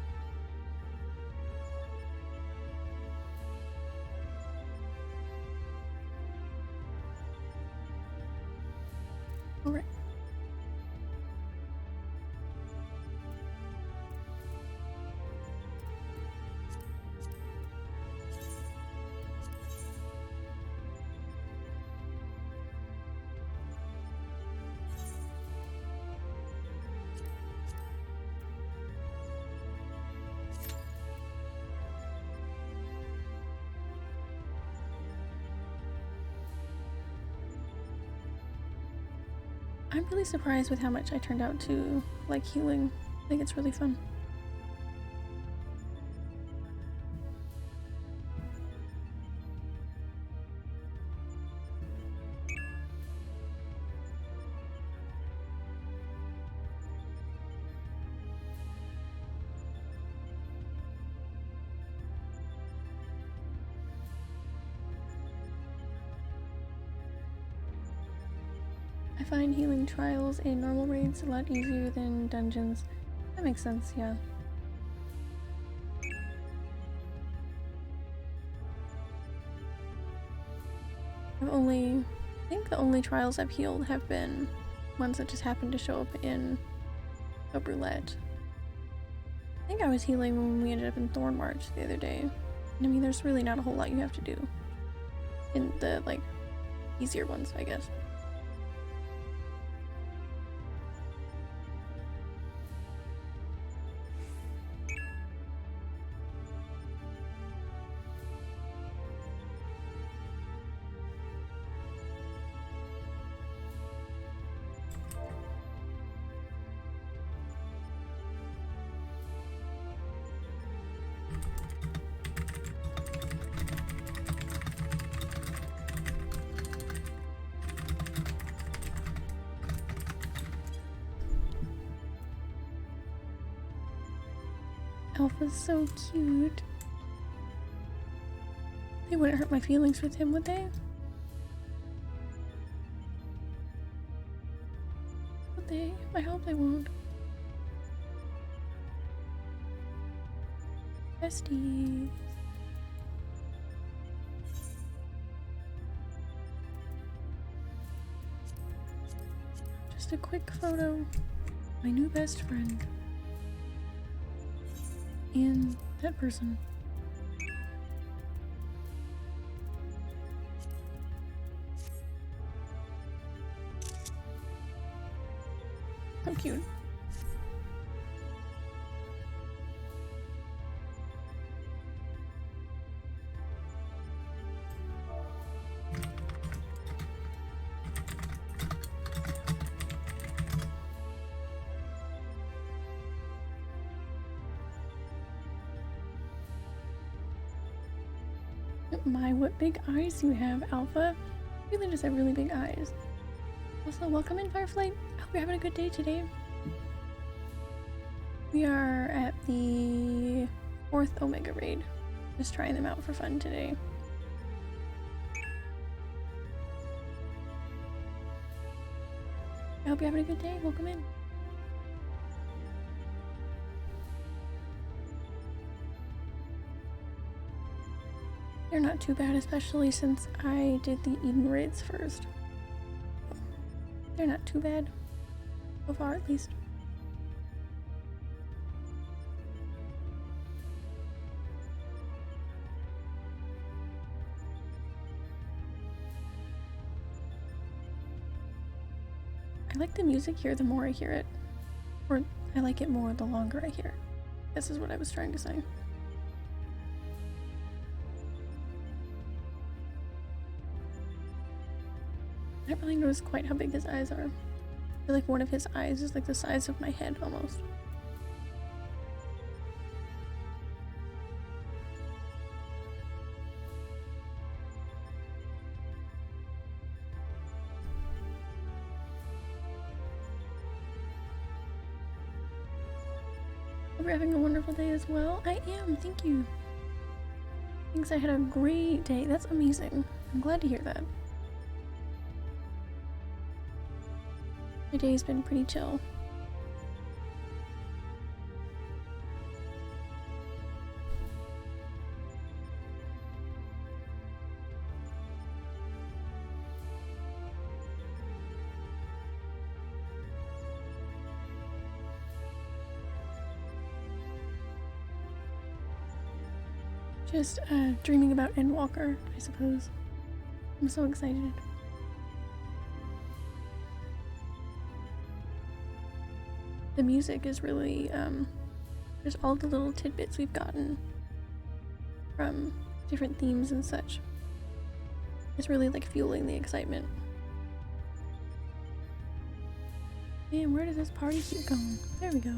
Alright. I'm really surprised with how much I turned out to like healing. I think it's really fun. I find healing trials in normal raids a lot easier than dungeons. That makes sense, yeah. I think the only trials I've healed have been ones that just happened to show up in a roulette. I think I was healing when we ended up in Thorn March the other day. I mean, there's really not a whole lot you have to do in the, like, easier ones, I guess. Alpha's so cute. They wouldn't hurt my feelings with him, would they? Would they? I hope they won't. Besties. Just a quick photo. My new best friend. And that person. So cute. My, what big eyes you have, Alpha. You really just have really big eyes. Also, welcome in, Fireflight. I hope you're having a good day today. We are at the 4th Omega raid. Just trying them out for fun today. I hope you're having a good day. Welcome in. They're not too bad, especially since I did the Eden raids first. They're not too bad. So far, at least. I like the music here the more I hear it. Or I like it more the longer I hear it. This is what I was trying to say. I don't really notice quite how big his eyes are. I feel like one of his eyes is like the size of my head almost. Hope you're having a wonderful day as well. I am, thank you. Thanks, I had a great day. That's amazing. I'm glad to hear that. My day's been pretty chill. Just dreaming about Endwalker, I suppose. I'm so excited. The music is really, there's all the little tidbits we've gotten from different themes and such. It's really like fueling the excitement. Man, where does this party keep going? There we go.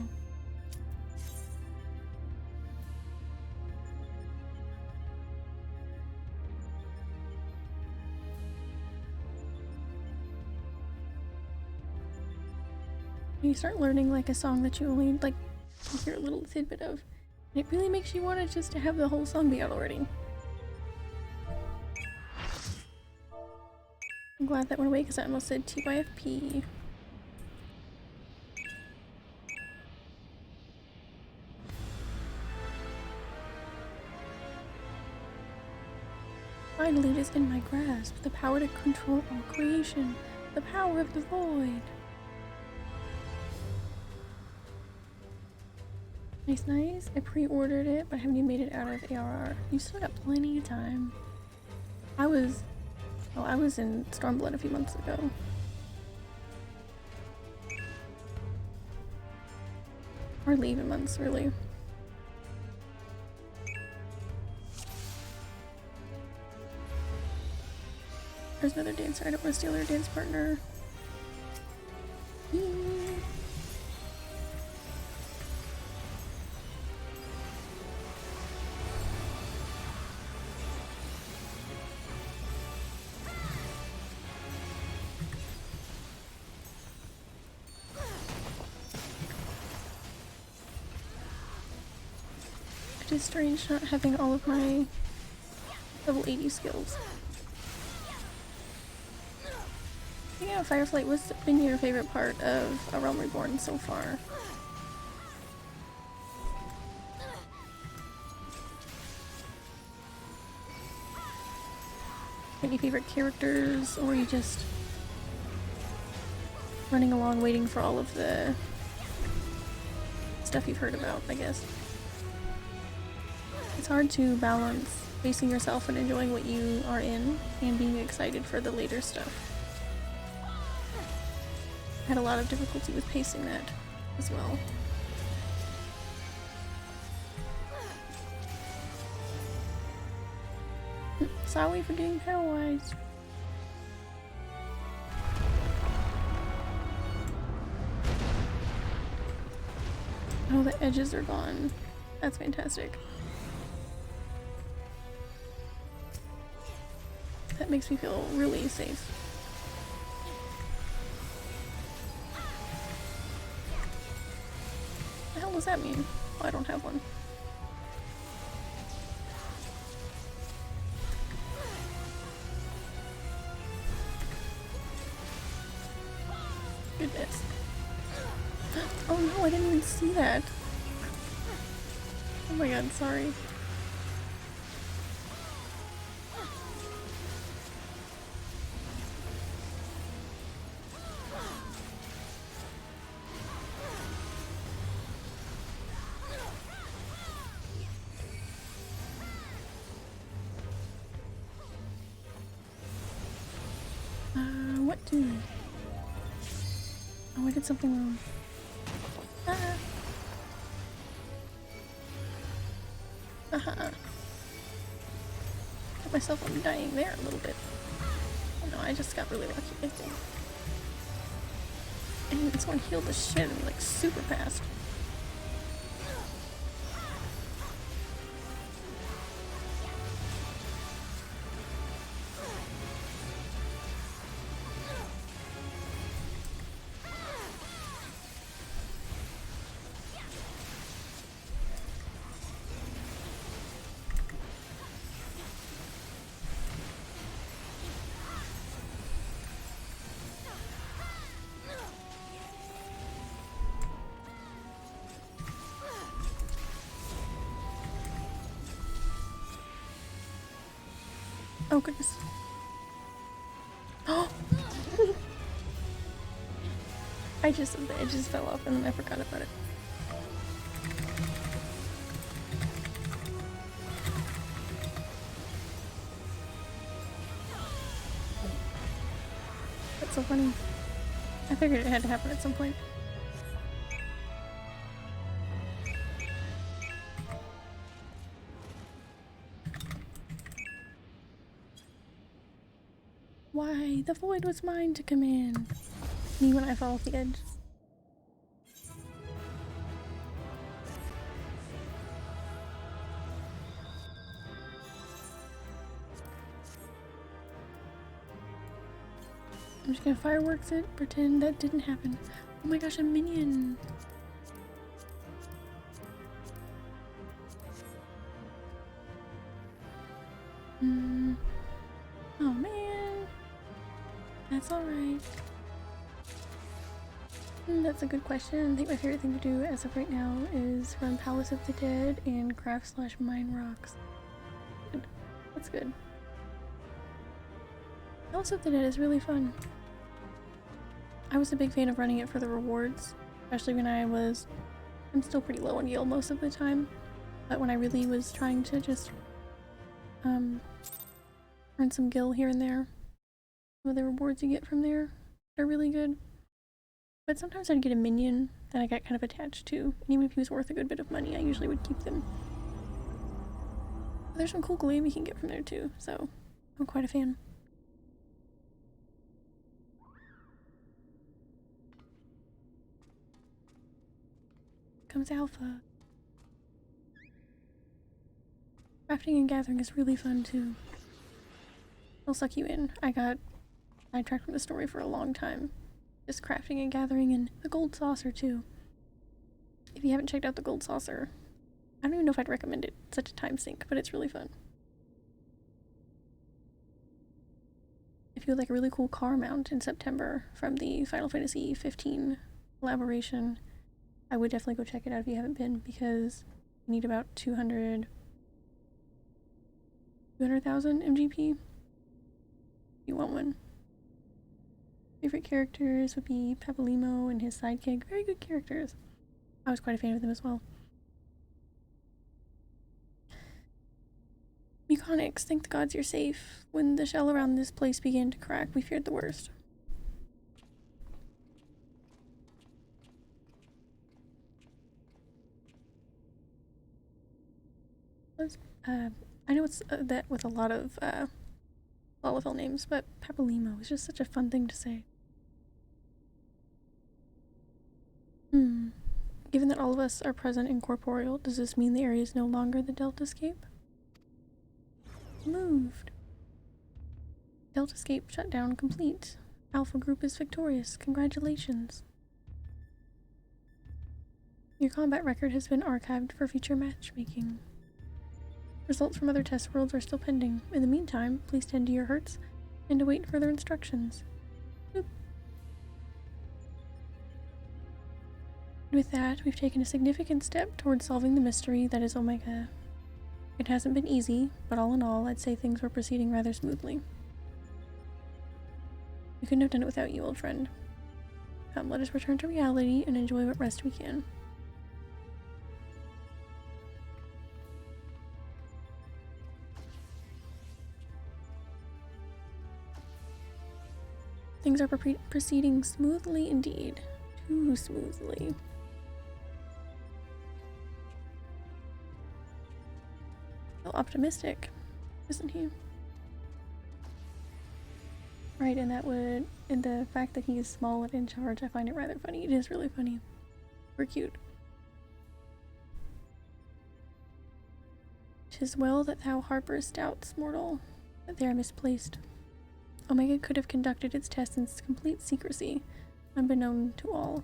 You start learning like a song that you only like hear a little tidbit of, and it really makes you want to just to have the whole song be out already. I'm glad that went away because I almost said TYFP. Finally, it is in my grasp. The power to control all creation. The power of the void. Nice, nice. I pre-ordered it, but I haven't even made it out of ARR. You still got plenty of time. I was in Stormblood a few months ago. Hardly even months, really. There's another dancer. I don't want to steal their dance partner. It is strange not having all of my level 80 skills. Yeah, Fireflight, what's been your favorite part of A Realm Reborn so far? Any favorite characters, or are you just running along waiting for all of the stuff you've heard about, I guess. It's hard to balance facing yourself and enjoying what you are in and being excited for the later stuff. I had a lot of difficulty with pacing that as well. Sorry for getting paralyzed. Oh, the edges are gone. That's fantastic. That makes me feel really safe. What the hell does that mean? Oh, I don't have one. Goodness. Oh no, I didn't even see that. Oh my god, sorry. What do? Oh, I did something wrong. Ah. Got myself on dying there a little bit. Oh no, I just got really lucky, I think. And this one healed the shit out of me like super fast. Oh goodness. Oh! I just fell off and then I forgot about it. That's so funny. I figured it had to happen at some point. Why? The void was mine to command. Me when I fall off the edge. I'm just gonna fireworks it, pretend that didn't happen. Oh my gosh, a minion! Oh man. That's alright. That's a good question. I think my favorite thing to do as of right now is run Palace of the Dead and craft/mine rocks. Good. That's good. Palace of the Dead is really fun. I was a big fan of running it for the rewards, especially when I'm still pretty low on Yale most of the time, but when I really was trying to just earn some gil here and there, some of the rewards you get from there are really good. But sometimes I'd get a minion that I got kind of attached to, and even if he was worth a good bit of money, I usually would keep them. But there's some cool glaive you can get from there too, so I'm quite a fan. Comes Alpha. Crafting and gathering is really fun too. It'll suck you in. I got sidetracked from the story for a long time. Just crafting and gathering, and the gold saucer too. If you haven't checked out the gold saucer, I don't even know if I'd recommend it. It's such a time sink, but it's really fun. If you would like a really cool car mount in September from the Final Fantasy XV collaboration, I would definitely go check it out if you haven't been, because you need about 200,000 MGP if you want one. Favorite characters would be Papalimo and his sidekick. Very good characters. I was quite a fan of them as well. Mechanics, thank the gods you're safe. When the shell around this place began to crack, we feared the worst. I know it's that with a lot of Lalafell names, but Papalimo is just such a fun thing to say. Given that all of us are present incorporeal, does this mean the area is no longer the Deltascape? Moved. Deltascape shutdown complete. Alpha Group is victorious. Congratulations. Your combat record has been archived for future matchmaking. Results from other test worlds are still pending. In the meantime, please tend to your hurts and await further instructions. Boop. With that, we've taken a significant step towards solving the mystery that is Omega. It hasn't been easy, but all in all, I'd say things were proceeding rather smoothly. We couldn't have done it without you, old friend. Come, let us return to reality and enjoy what rest we can. Things are proceeding smoothly indeed. Too smoothly. So optimistic, isn't he? Right, and the fact that he is small and in charge, I find it rather funny. It is really funny. We're cute. 'Tis well that thou harbourest doubts, mortal, that they are misplaced. Omega could have conducted its tests in complete secrecy, unbeknown to all.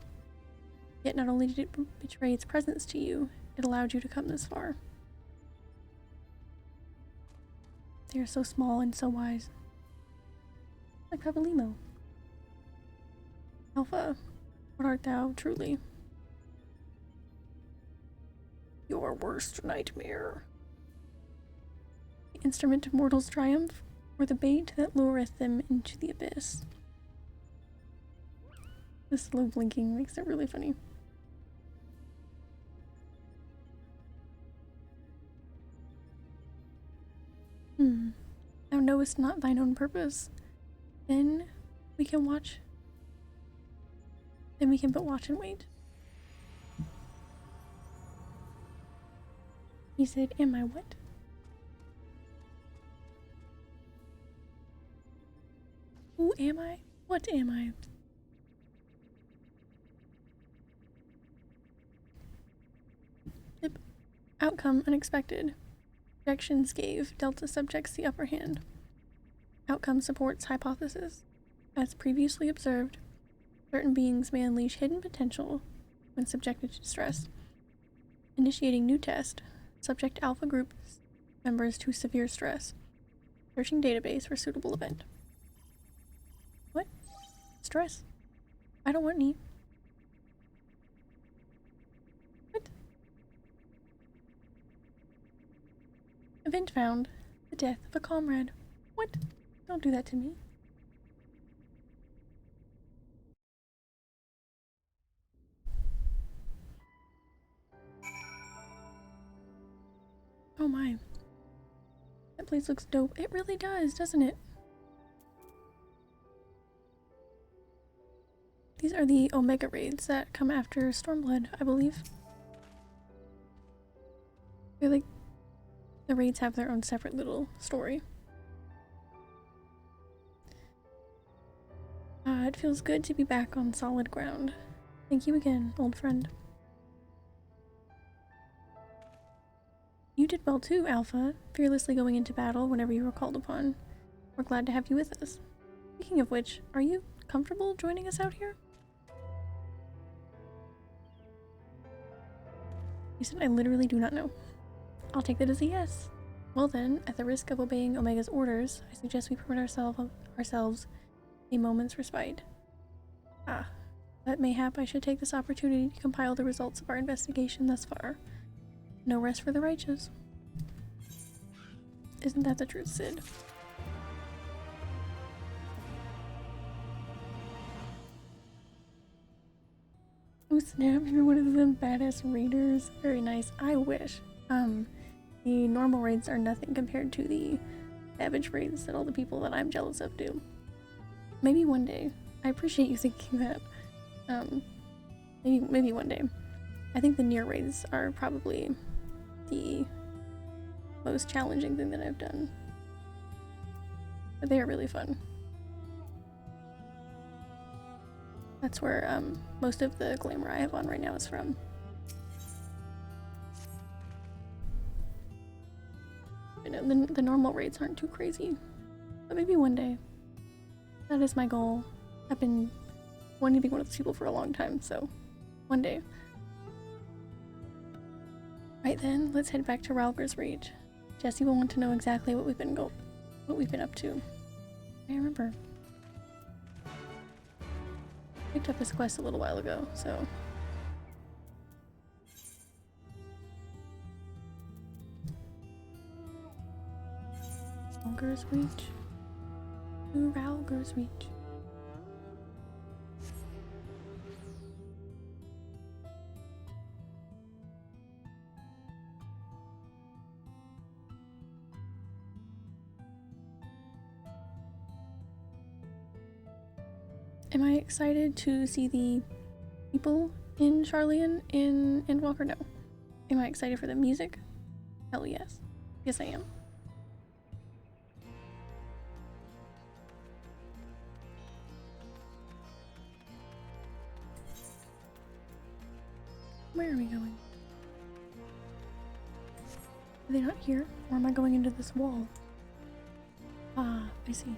Yet not only did it betray its presence to you, it allowed you to come this far. They are so small and so wise. Like Pabalimo. Alpha, what art thou truly? Your worst nightmare. The instrument of mortals' triumph, or the bait that lureth them into the abyss? The slow blinking makes it really funny. Thou knowest not thine own purpose. Then we can but watch and wait. He said, am I what? Who am I? What am I? Yep. Outcome unexpected. Projections gave Delta subjects the upper hand. Outcome supports hypothesis. As previously observed, certain beings may unleash hidden potential when subjected to stress. Initiating new test. Subject Alpha Group members to severe stress. Searching database for suitable event. What? Stress? I don't want any. What? Event found. The death of a comrade. What? Don't do that to me. Oh my. That place looks dope. It really does, doesn't it? These are the Omega raids that come after Stormblood, I believe. They're like, the raids have their own separate little story. It feels good to be back on solid ground. Thank you again, old friend. You did well too, Alpha, fearlessly going into battle whenever you were called upon. We're glad to have you with us. Speaking of which, are you comfortable joining us out here? You said I literally do not know. I'll take that as a yes. Well then, at the risk of obeying Omega's orders, I suggest we permit ourselves a moment's respite. But mayhap I should take this opportunity to compile the results of our investigation thus far. No rest for the righteous. Isn't that the truth, Sid? Oh snap, you're one of them badass raiders. Very nice. I wish. The normal raids are nothing compared to the savage raids that all the people that I'm jealous of do. Maybe one day. I appreciate you thinking that. Maybe one day. I think the near raids are probably the most challenging thing that I've done. But they are really fun. That's where most of the glamour I have on right now is from. You know, the normal raids aren't too crazy. But maybe one day. That is my goal. I've been wanting to be one of those people for a long time, so one day. Right then, let's head back to Ralger's Reach. Jesse will want to know exactly what we've been up to. I remember. Picked up this quest a little while ago, so Ralger's Reach. To Ralger's Reach. Am I excited to see the people in Charlian in Endwalker? No. Am I excited for the music? Hell yes. Yes I am. Where are we going? Are they not here? Or am I going into this wall? Ah, I see.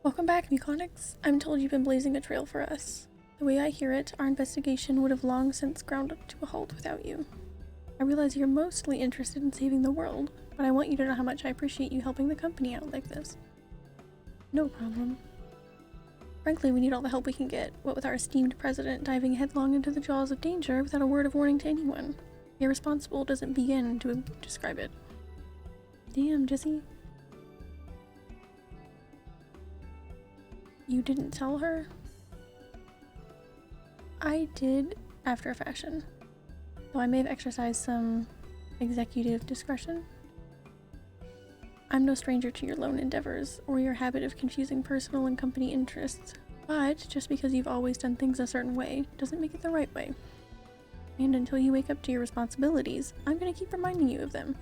Welcome back, Mechanics. I'm told you've been blazing a trail for us. The way I hear it, our investigation would have long since ground to a halt without you. I realize you're mostly interested in saving the world, but I want you to know how much I appreciate you helping the company out like this. No problem. Frankly, we need all the help we can get, what with our esteemed president diving headlong into the jaws of danger without a word of warning to anyone. Irresponsible doesn't begin to describe it. Damn, Jesse. You didn't tell her? I did, after a fashion. Though I may have exercised some executive discretion. I'm no stranger to your lone endeavors, or your habit of confusing personal and company interests, but just because you've always done things a certain way doesn't make it the right way. And until you wake up to your responsibilities, I'm gonna keep reminding you of them.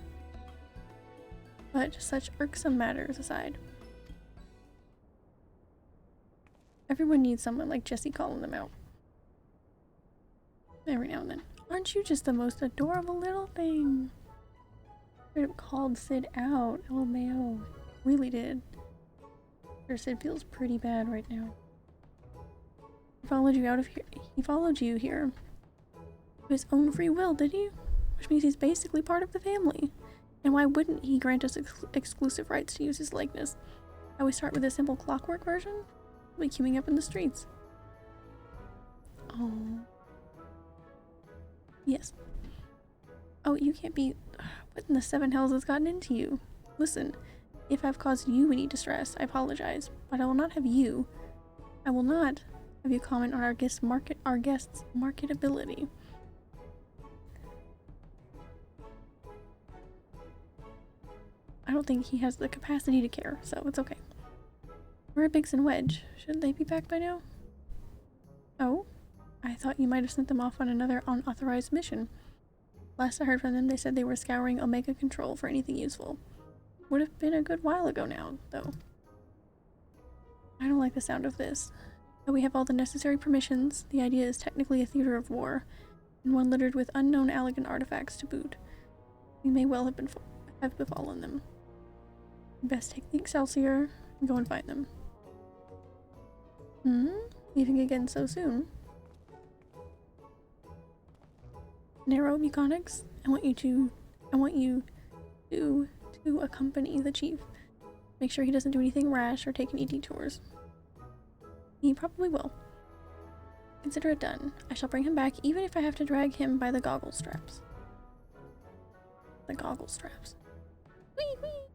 But such irksome matters aside, everyone needs someone like Jesse calling them out. Every now and then. Aren't you just the most adorable little thing? Straight up called Sid out. LMAO. Really did. Sure, Sid feels pretty bad right now. He followed you out of here. He followed you here. Of his own free will, did he? Which means he's basically part of the family. And why wouldn't he grant us exclusive rights to use his likeness? How we start with a simple clockwork version? We'll be queuing up in the streets. Oh. Yes. Oh, you can't be... What in the seven hells has gotten into you? Listen, if I've caused you any distress, I apologize, but I will not have you. I will not have you comment on our guest's marketability. I don't think he has the capacity to care, so it's okay. Where are Biggs and Wedge? Shouldn't they be back by now? Oh? I thought you might have sent them off on another unauthorized mission. Last I heard from them, they said they were scouring Omega Control for anything useful. Would have been a good while ago now, though. I don't like the sound of this. Though we have all the necessary permissions, the idea is technically a theater of war, and one littered with unknown elegant artifacts to boot. We may well have befallen them. Best take the Excelsior and go and find them. Leaving again so soon? Narrow Mechanics, I want you to accompany the chief. Make sure he doesn't do anything rash or take any detours. He probably will. Consider it done. I shall bring him back even if I have to drag him by the goggle straps. The goggle straps. Whee whee!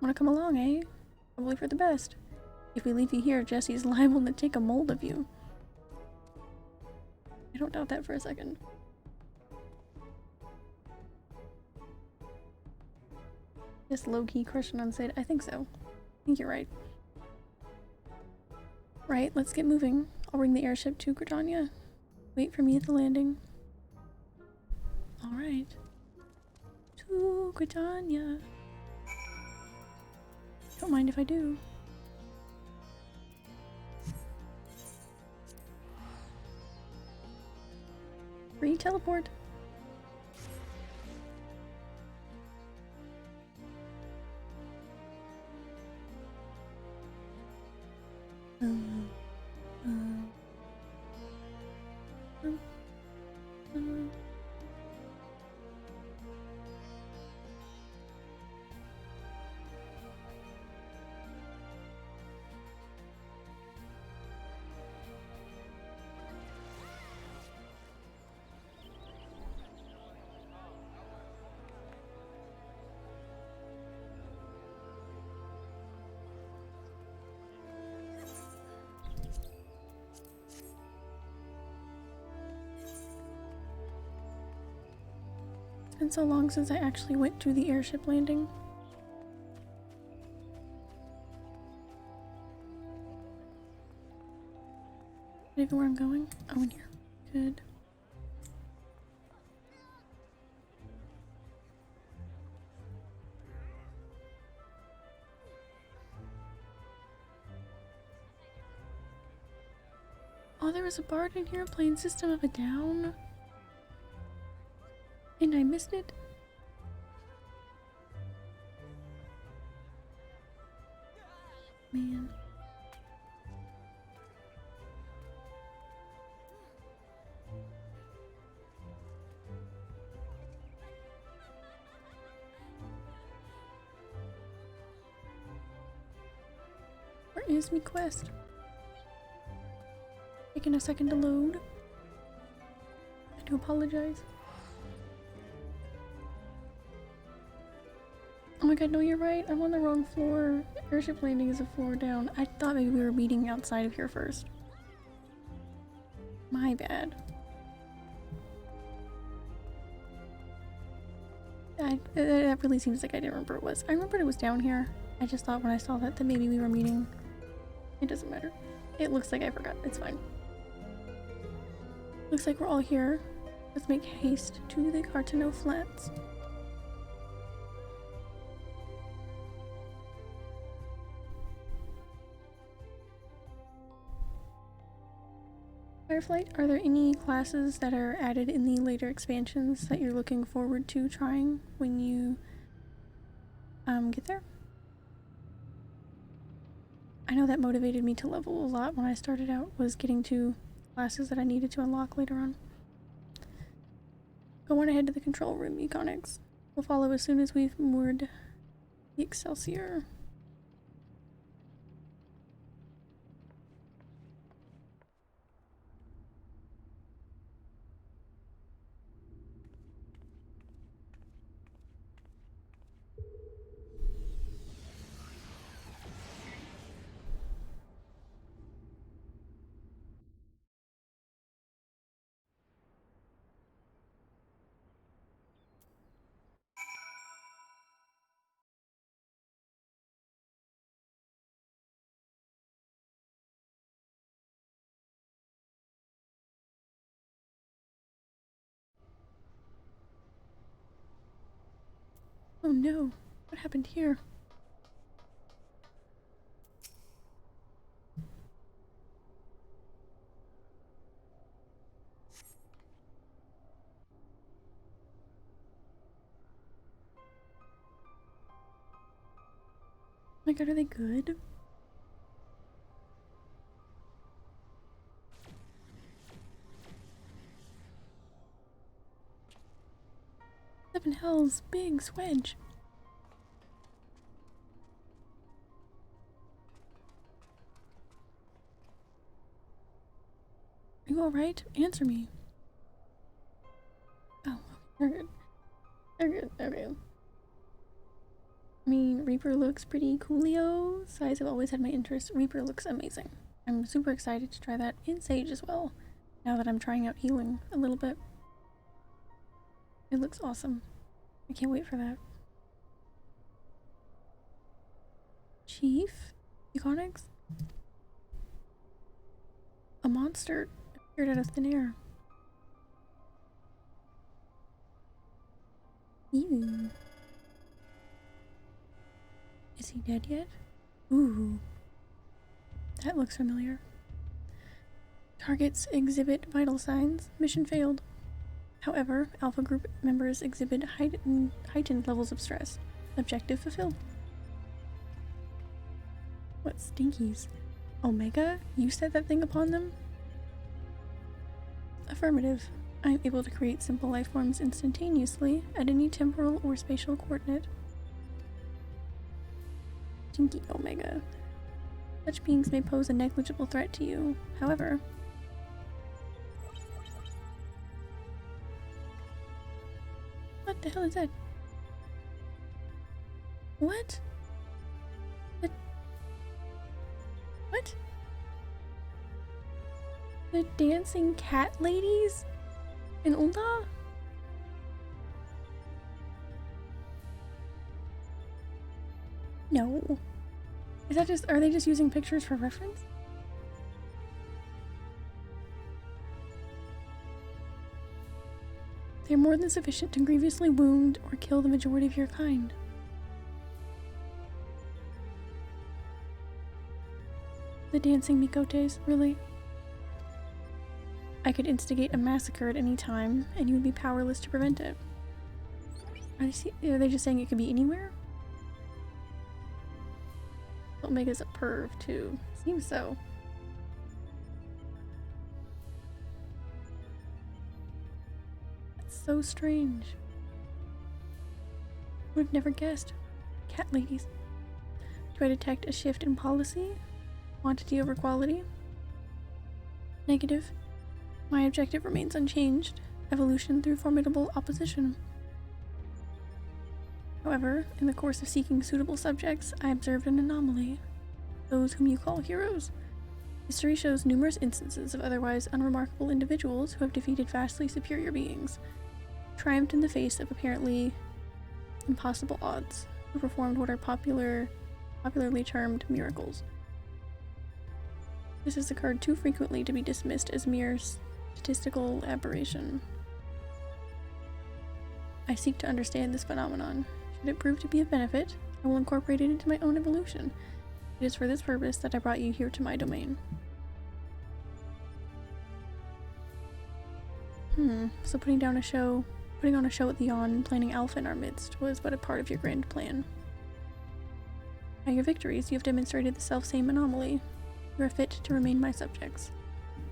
Wanna come along, eh? Probably for the best. If we leave you here, Jesse's liable to take a mold of you. I don't doubt that for a second. Just low-key crushing on Sid. I think so. I think you're right. Right, let's get moving. I'll bring the airship to Gridania. Wait for me at the landing. Alright. To Gridania. Don't mind if I do. Free teleport. Um, um, um, um. It's been so long since I actually went to the airship landing. Even where I'm going? Oh, in here. Good. Oh, there was a bard in here playing System of a Down. And I missed it. Man. Where is me quest? Taking a second to load. I do apologize. Oh my god, no, you're right. I'm on the wrong floor. Airship landing is a floor down. I thought maybe we were meeting outside of here first. My bad. That really seems like I didn't remember it was. I remembered it was down here. I just thought when I saw that maybe we were meeting. It doesn't matter. It looks like I forgot. It's fine. Looks like we're all here. Let's make haste to the Cartano Flats. Fireflight, are there any classes that are added in the later expansions that you're looking forward to trying when you get there? I know that motivated me to level a lot when I started out, was getting to classes that I needed to unlock later on. Go on ahead to the control room, Econics. We'll follow as soon as we've moored the Excelsior. Oh no, what happened here? Oh my god, are they good? Seven hells, big swedge. Are you alright? Answer me. Oh, you're good. You're good, okay. I mean, Reaper looks pretty coolio. Size have always had my interest. Reaper looks amazing. I'm super excited to try that in Sage as well, now that I'm trying out healing a little bit. It looks awesome. I can't wait for that. Chief? Econics? A monster appeared out of thin air. Ew. Is he dead yet? Ooh. That looks familiar. Targets exhibit vital signs. Mission failed. However, Alpha Group members exhibit heightened levels of stress. Objective fulfilled. What stinkies? Omega? You set that thing upon them? Affirmative. I am able to create simple life forms instantaneously at any temporal or spatial coordinate. Stinky Omega. Such beings may pose a negligible threat to you. However, what the hell is that? What? What? The dancing cat ladies in Ulda? No. Is that just, are they just using pictures for reference? They're more than sufficient to grievously wound or kill the majority of your kind. The dancing Mikotes, really? I could instigate a massacre at any time, and you would be powerless to prevent it. Are they just saying it could be anywhere? Omega's a perv, too. Seems so. That's so strange. Would have never guessed. Cat ladies. Do I detect a shift in policy? Quantity over quality? Negative. My objective remains unchanged. Evolution through formidable opposition. However, in the course of seeking suitable subjects, I observed an anomaly. Those whom you call heroes. History shows numerous instances of otherwise unremarkable individuals who have defeated vastly superior beings, triumphed in the face of apparently impossible odds, who performed what are popularly termed miracles. This has occurred too frequently to be dismissed as mere statistical aberration. I seek to understand this phenomenon. Should it prove to be of benefit, I will incorporate it into my own evolution. It is for this purpose that I brought you here to my domain. So putting on a show at the Yawn and planning Alpha in our midst was but a part of your grand plan. By your victories, you have demonstrated the selfsame anomaly. You are fit to remain my subjects.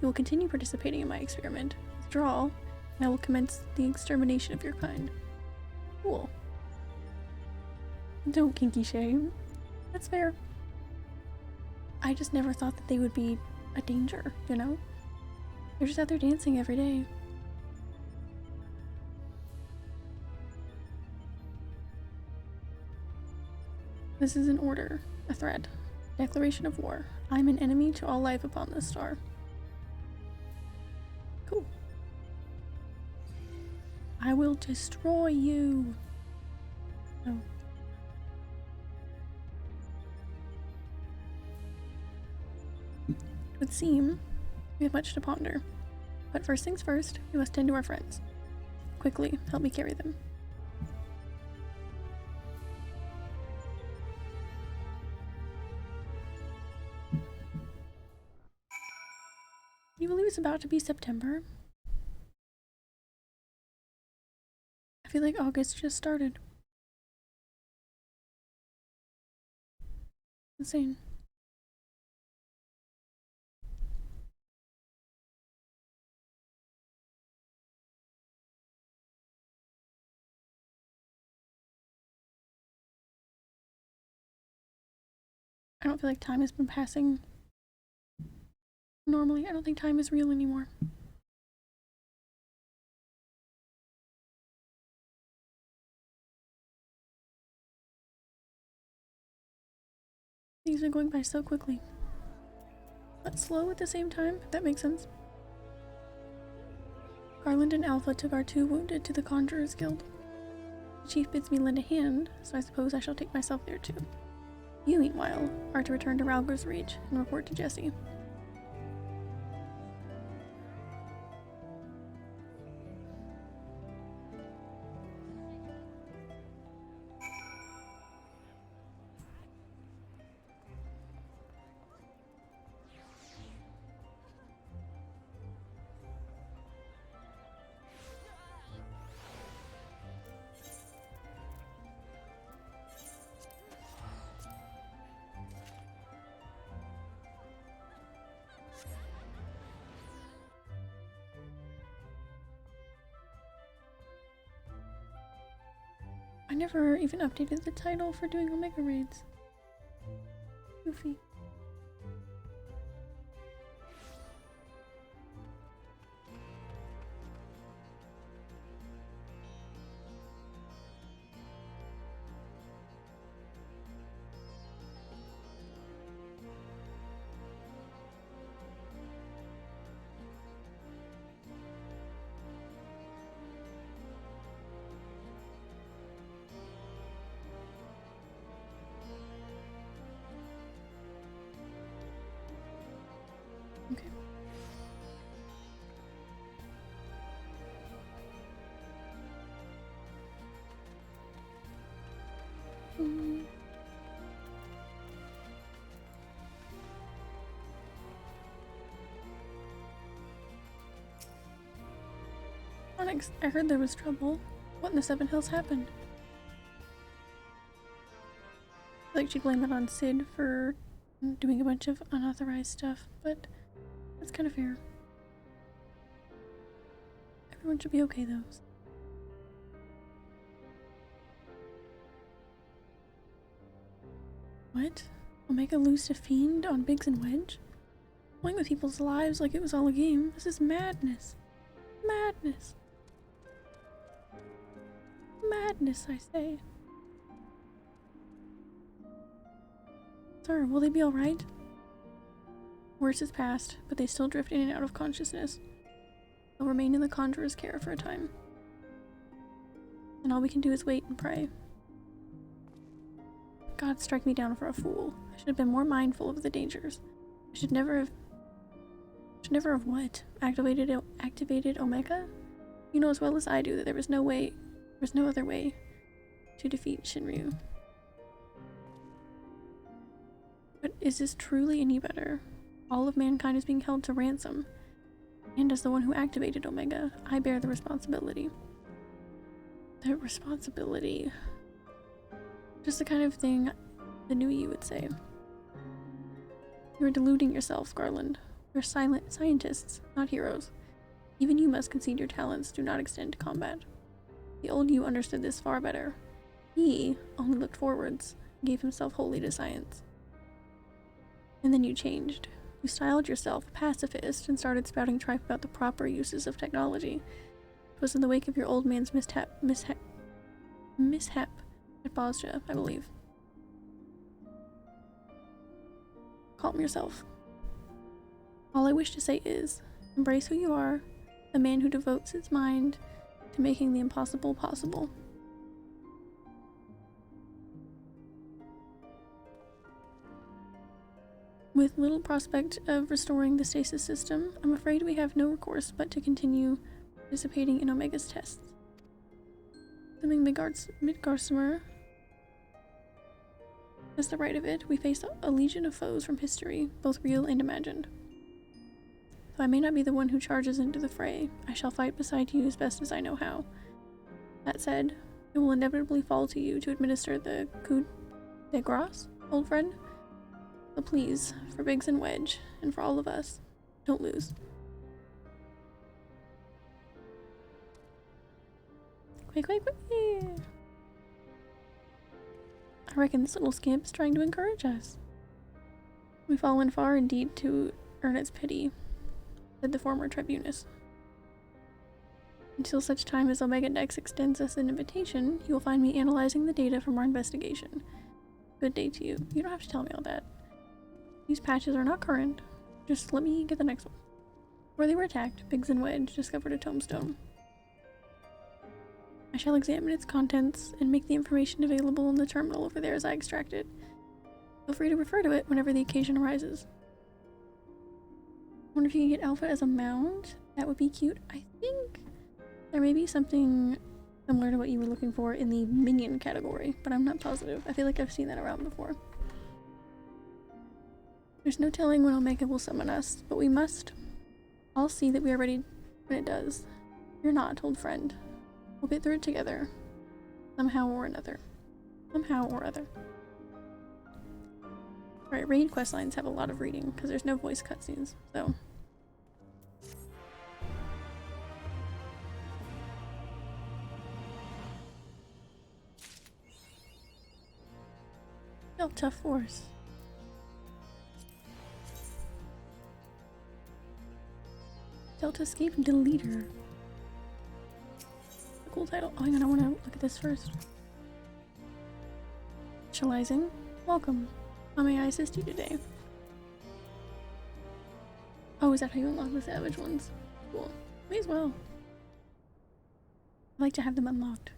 You will continue participating in my experiment. Withdraw, and I will commence the extermination of your kind. Cool. Don't kinky shame. That's fair. I just never thought that they would be a danger, you know? They're just out there dancing every day. This is an order, a threat, declaration of war. I'm an enemy to all life upon this star. Cool. I will destroy you. Oh. It would seem we have much to ponder. But first things first, we must tend to our friends. Quickly, help me carry them. Can you believe it's about to be September? I feel like August just started. Insane. I don't feel like time has been passing normally. I don't think time is real anymore. Things are going by so quickly. But slow at the same time, if that makes sense. Garland and Alpha took our 2 wounded to the Conjurer's Guild. The chief bids me lend a hand, so I suppose I shall take myself there too. You, meanwhile, are to return to Ralger's Reach and report to Jesse. I never even updated the title for doing Omega raids. Goofy. Okay. Onyx, I heard there was trouble. What in the Seven Hills happened? I feel like she'd blame it on Sid for doing a bunch of unauthorized stuff, but that's kind of fair. Everyone should be okay though. What? Omega lose to Fiend on Biggs and Wedge? Playing with people's lives like it was all a game. This is madness. Madness. Madness, I say. Sir, will they be alright? Worse is past, but they still drift in and out of consciousness. They'll remain in the Conjurer's care for a time. And all we can do is wait and pray. God strike me down for a fool. I should have been more mindful of the dangers. I should never have what? Activated Omega? You know as well as I do that there was no other way to defeat Shinryu. But is this truly any better? All of mankind is being held to ransom. And as the one who activated Omega, I bear the responsibility. The responsibility. Just the kind of thing the new you would say. You are deluding yourself, Garland. We're silent scientists, not heroes. Even you must concede your talents do not extend to combat. The old you understood this far better. He only looked forwards, gave himself wholly to science. And then you changed. You styled yourself a pacifist and started spouting tripe about the proper uses of technology. It was in the wake of your old man's mishap at Bosja, I believe. Calm yourself. All I wish to say is, embrace who you are, a man who devotes his mind to making the impossible possible. With little prospect of restoring the stasis system, I'm afraid we have no recourse but to continue participating in Omega's tests. Assuming Midgarsimer has the right of it, we face a legion of foes from history, both real and imagined. Though I may not be the one who charges into the fray, I shall fight beside you as best as I know how. That said, it will inevitably fall to you to administer the coup de grace, old friend. So please, for Biggs and Wedge, and for all of us, don't lose. Quick. I reckon this little scamp is trying to encourage us. We've fallen far indeed to earn its pity, said the former tribunus. Until such time as Omega Dex extends us an invitation, you will find me analyzing the data from our investigation. Good day to you. You don't have to tell me all that. These patches are not current. Just let me get the next one. Where they were attacked, Biggs and Wedge discovered a tombstone. I shall examine its contents and make the information available in the terminal over there as I extract it. Feel free to refer to it whenever the occasion arises. I wonder if you can get Alpha as a mount? That would be cute. I think there may be something similar to what you were looking for in the minion category, but I'm not positive. I feel like I've seen that around before. There's no telling when Omega will summon us, but we must all see that we are ready when it does. You're not, old friend. We'll get through it together. Somehow or another. Somehow or other. Alright, raid questlines have a lot of reading, because there's no voice cutscenes, so... Delta Force. Delta Escape Deleter. Cool title. Oh, hang on, I want to look at this first. Initializing. Welcome. How may I assist you today? Oh, is that how you unlock the savage ones? Cool. May as well. I like to have them unlocked.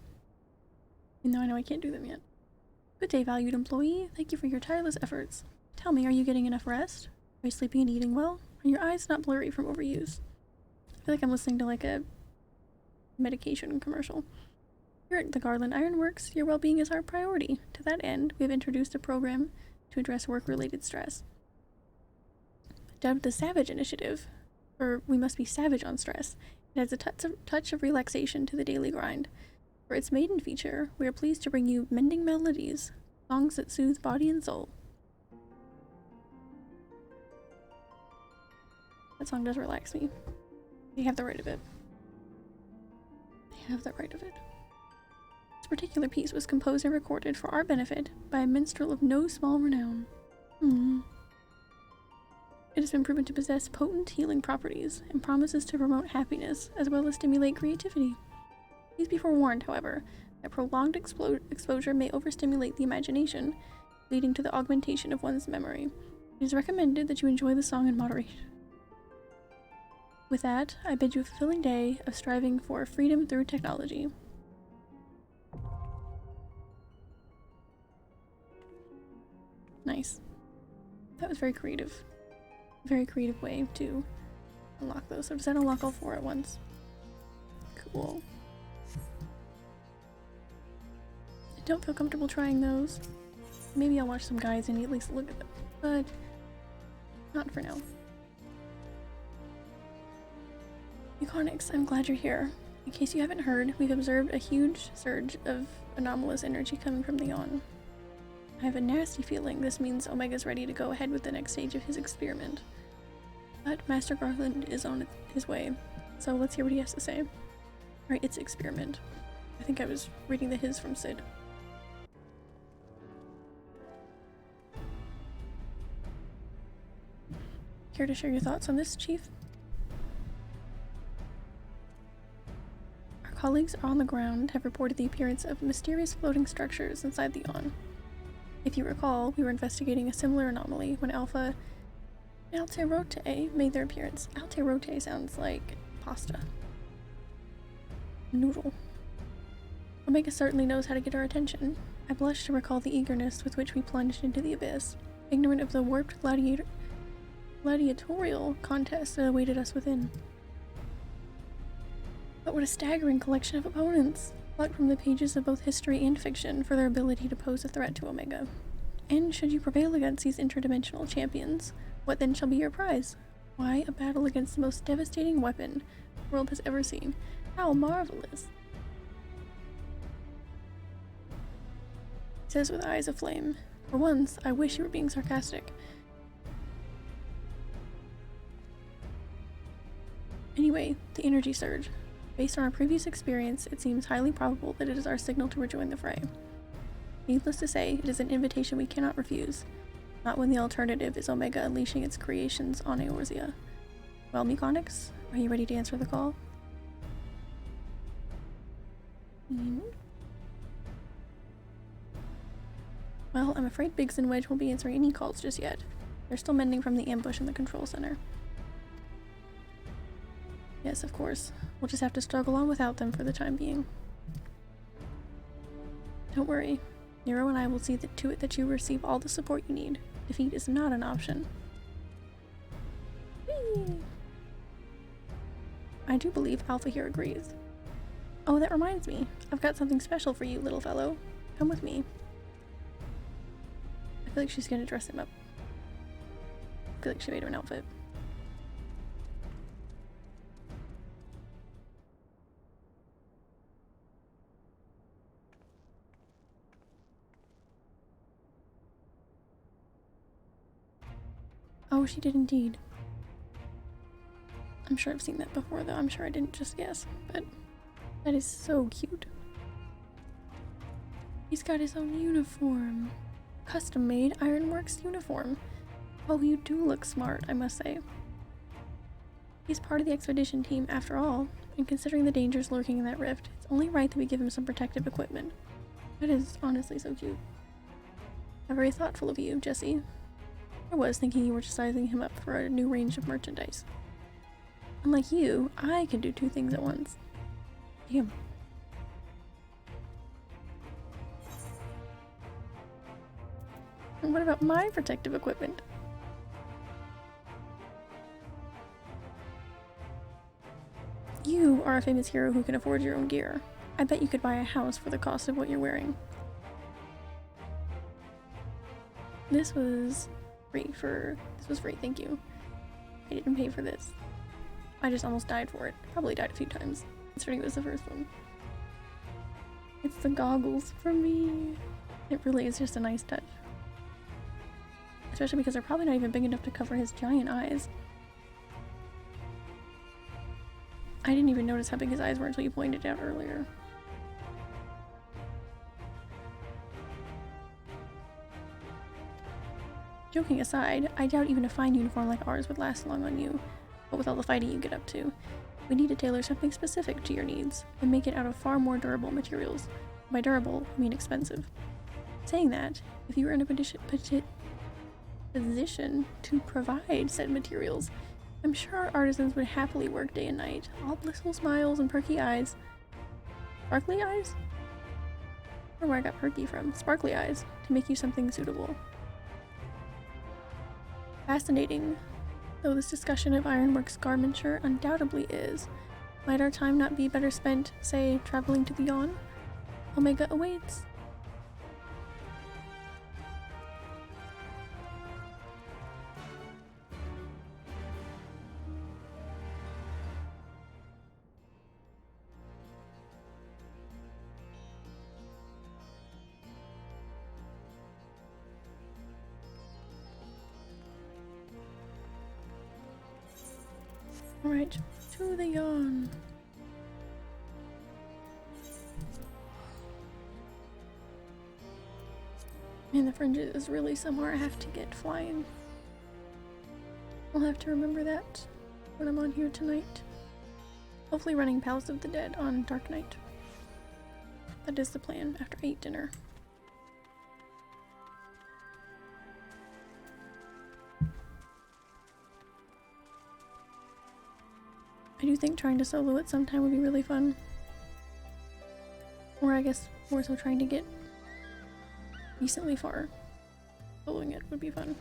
Even though I know I can't do them yet. Good day, valued employee. Thank you for your tireless efforts. Tell me, are you getting enough rest? Are you sleeping and eating well? Are your eyes not blurry from overuse? I feel like I'm listening to like a medication commercial. Here at the Garland Ironworks, your well-being is our priority. To that end, we have introduced a program to address work-related stress. Dubbed the Savage Initiative, or We Must Be Savage on Stress, it adds a touch of relaxation to the daily grind. For its maiden feature, we are pleased to bring you Mending Melodies, songs that soothe body and soul. That song does relax me. They have the right of it. They have the right of it. This particular piece was composed and recorded for our benefit by a minstrel of no small renown. It has been proven to possess potent healing properties and promises to promote happiness as well as stimulate creativity. Please be forewarned, however, that prolonged exposure may overstimulate the imagination, leading to the augmentation of one's memory. It is recommended that you enjoy the song in moderation. With that, I bid you a fulfilling day of striving for freedom through technology. Nice. That was very creative. Very creative way to unlock those. So does that unlock all four at once? Cool. I don't feel comfortable trying those. Maybe I'll watch some guides and at least look at them, but not for now. Euconics, I'm glad you're here. In case you haven't heard, we've observed a huge surge of anomalous energy coming from the Yawn. I have a nasty feeling this means Omega's ready to go ahead with the next stage of his experiment. But Master Garland is on his way, so let's hear what he has to say. Alright, it's experiment. I think I was reading the his from Sid. Care to share your thoughts on this, Chief? Our colleagues on the ground have reported the appearance of mysterious floating structures inside the Yawn. If you recall, we were investigating a similar anomaly when Alpha and Alterote made their appearance. Alterote sounds like pasta. Noodle. Omega certainly knows how to get our attention. I blush to recall the eagerness with which we plunged into the abyss, ignorant of the warped gladiatorial contest that awaited us within. But what a staggering collection of opponents, plucked from the pages of both history and fiction for their ability to pose a threat to Omega. And should you prevail against these interdimensional champions, what then shall be your prize? Why, a battle against the most devastating weapon the world has ever seen. How marvelous! He says with eyes aflame. For once, I wish you were being sarcastic. Anyway, the energy surge. Based on our previous experience, it seems highly probable that it is our signal to rejoin the fray. Needless to say, it is an invitation we cannot refuse. Not when the alternative is Omega unleashing its creations on Eorzea. Well, Mechanics, are you ready to answer the call? Well, I'm afraid Biggs and Wedge won't be answering any calls just yet. They're still mending from the ambush in the control center. Yes, of course. We'll just have to struggle on without them for the time being. Don't worry. Nero and I will see to it that you receive all the support you need. Defeat is not an option. Whee! I do believe Alpha here agrees. Oh, that reminds me. I've got something special for you, little fellow. Come with me. I feel like she's gonna dress him up. I feel like she made him an outfit. Oh, she did indeed. I'm sure I've seen that before, though. I'm sure I didn't just guess, but that is so cute. He's got his own uniform. Custom-made Ironworks uniform. Oh, you do look smart, I must say. He's part of the expedition team after all, and considering the dangers lurking in that rift, it's only right that we give him some protective equipment. That is honestly so cute. How very thoughtful of you, Jesse. I was thinking you were just sizing him up for a new range of merchandise. Unlike you, I can do two things at once. Damn. And what about my protective equipment? You are a famous hero who can afford your own gear. I bet you could buy a house for the cost of what you're wearing. This was free, thank you. I didn't pay for this. I just almost died for it. Probably died a few times, considering it was the first one. It's the goggles for me. It really is just a nice touch. Especially because they're probably not even big enough to cover his giant eyes. I didn't even notice how big his eyes were until you pointed it out earlier. Joking aside, I doubt even a fine uniform like ours would last long on you, but with all the fighting you get up to, we need to tailor something specific to your needs, and make it out of far more durable materials. By durable, I mean expensive. Saying that, if you were in a position to provide said materials, I'm sure our artisans would happily work day and night, all blissful smiles and perky eyes. Sparkly eyes? Or where I got perky from. Sparkly eyes, to make you something suitable. Fascinating, though this discussion of Ironworks garmenture undoubtedly is. Might our time not be better spent, say, traveling to the Yawn? Omega awaits. Alright, to the Yawn. Man, the fringe is really somewhere I have to get flying. I'll have to remember that when I'm on here tonight. Hopefully running Palace of the Dead on Dark Night. That is the plan after I eat dinner. I do think trying to solo it sometime would be really fun. Or I guess more so trying to get decently far. Soloing it would be fun.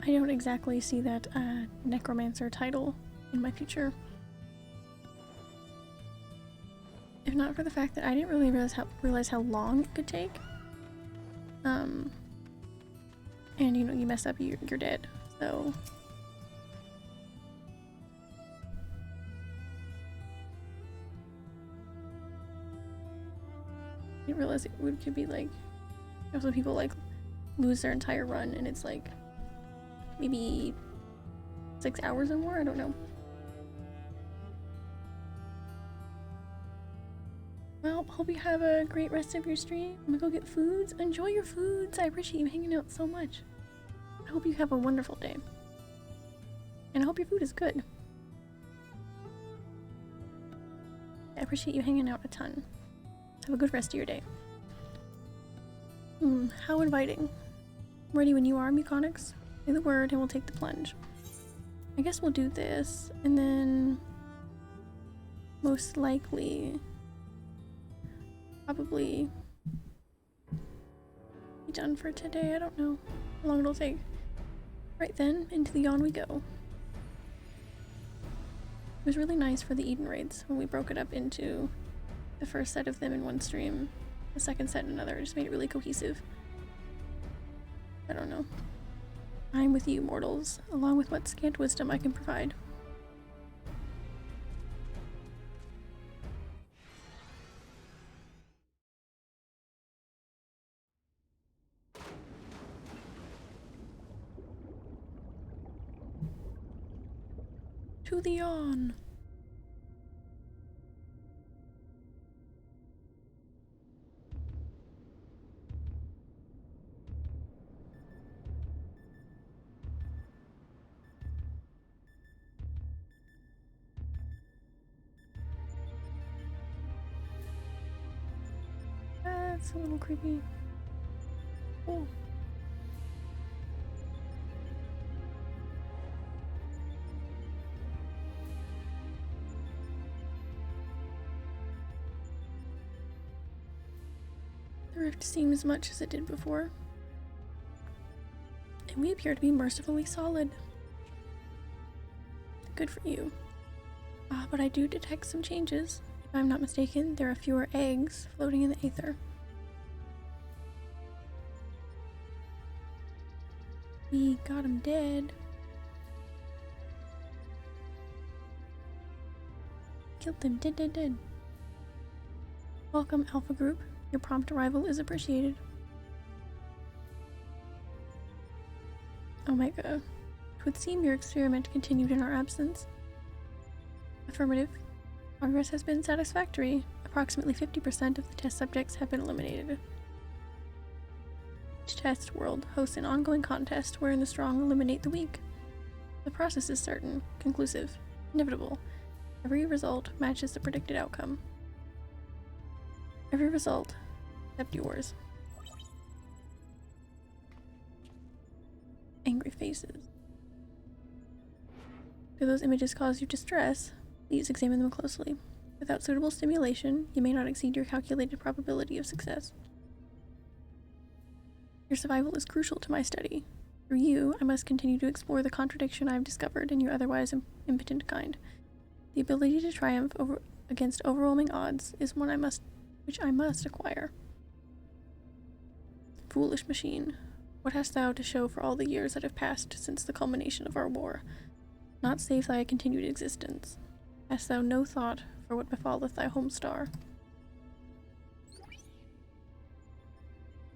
I don't exactly see that necromancer title in my future. If not for the fact that I didn't really realize how long it could take. And you know, you mess up, you're dead. So I didn't realize it could be like, some people like lose their entire run and it's like maybe 6 hours or more, I don't know. Well, hope you have a great rest of your stream. I'm gonna go get foods. Enjoy your foods. I appreciate you hanging out so much. I hope you have a wonderful day. And I hope your food is good. I appreciate you hanging out a ton. Have a good rest of your day. How inviting. I'm ready when you are, Muconix. Say the word and we'll take the plunge. I guess we'll do this, and then most likely probably be done for today. I don't know how long it'll take. Right then, into the yawn we go. It was really nice for the Eden raids when we broke it up into the first set of them in one stream, the second set in another. It just made it really cohesive. I don't know. I'm with you, mortals, along with what scant wisdom I can provide. To the yawn. That's a little creepy. Oh. The rift seems much as it did before, and we appear to be mercifully solid. Good for you. But I do detect some changes. If I'm not mistaken, there are fewer eggs floating in the aether. We got him dead. Killed him dead. Welcome, Alpha Group. Your prompt arrival is appreciated. Omega. It would seem your experiment continued in our absence. Affirmative. Progress has been satisfactory. Approximately 50% of the test subjects have been eliminated. Each test world hosts an ongoing contest wherein the strong eliminate the weak. The process is certain, conclusive, inevitable. Every result matches the predicted outcome. Every result, except yours. Angry faces. Do those images cause you distress? Please examine them closely. Without suitable stimulation, you may not exceed your calculated probability of success. Your survival is crucial to my study. Through you, I must continue to explore the contradiction I have discovered in your otherwise impotent kind. The ability to triumph against overwhelming odds is one which I must acquire. Foolish machine, what hast thou to show for all the years that have passed since the culmination of our war? Not save thy continued existence. Hast thou no thought for what befalleth thy home star?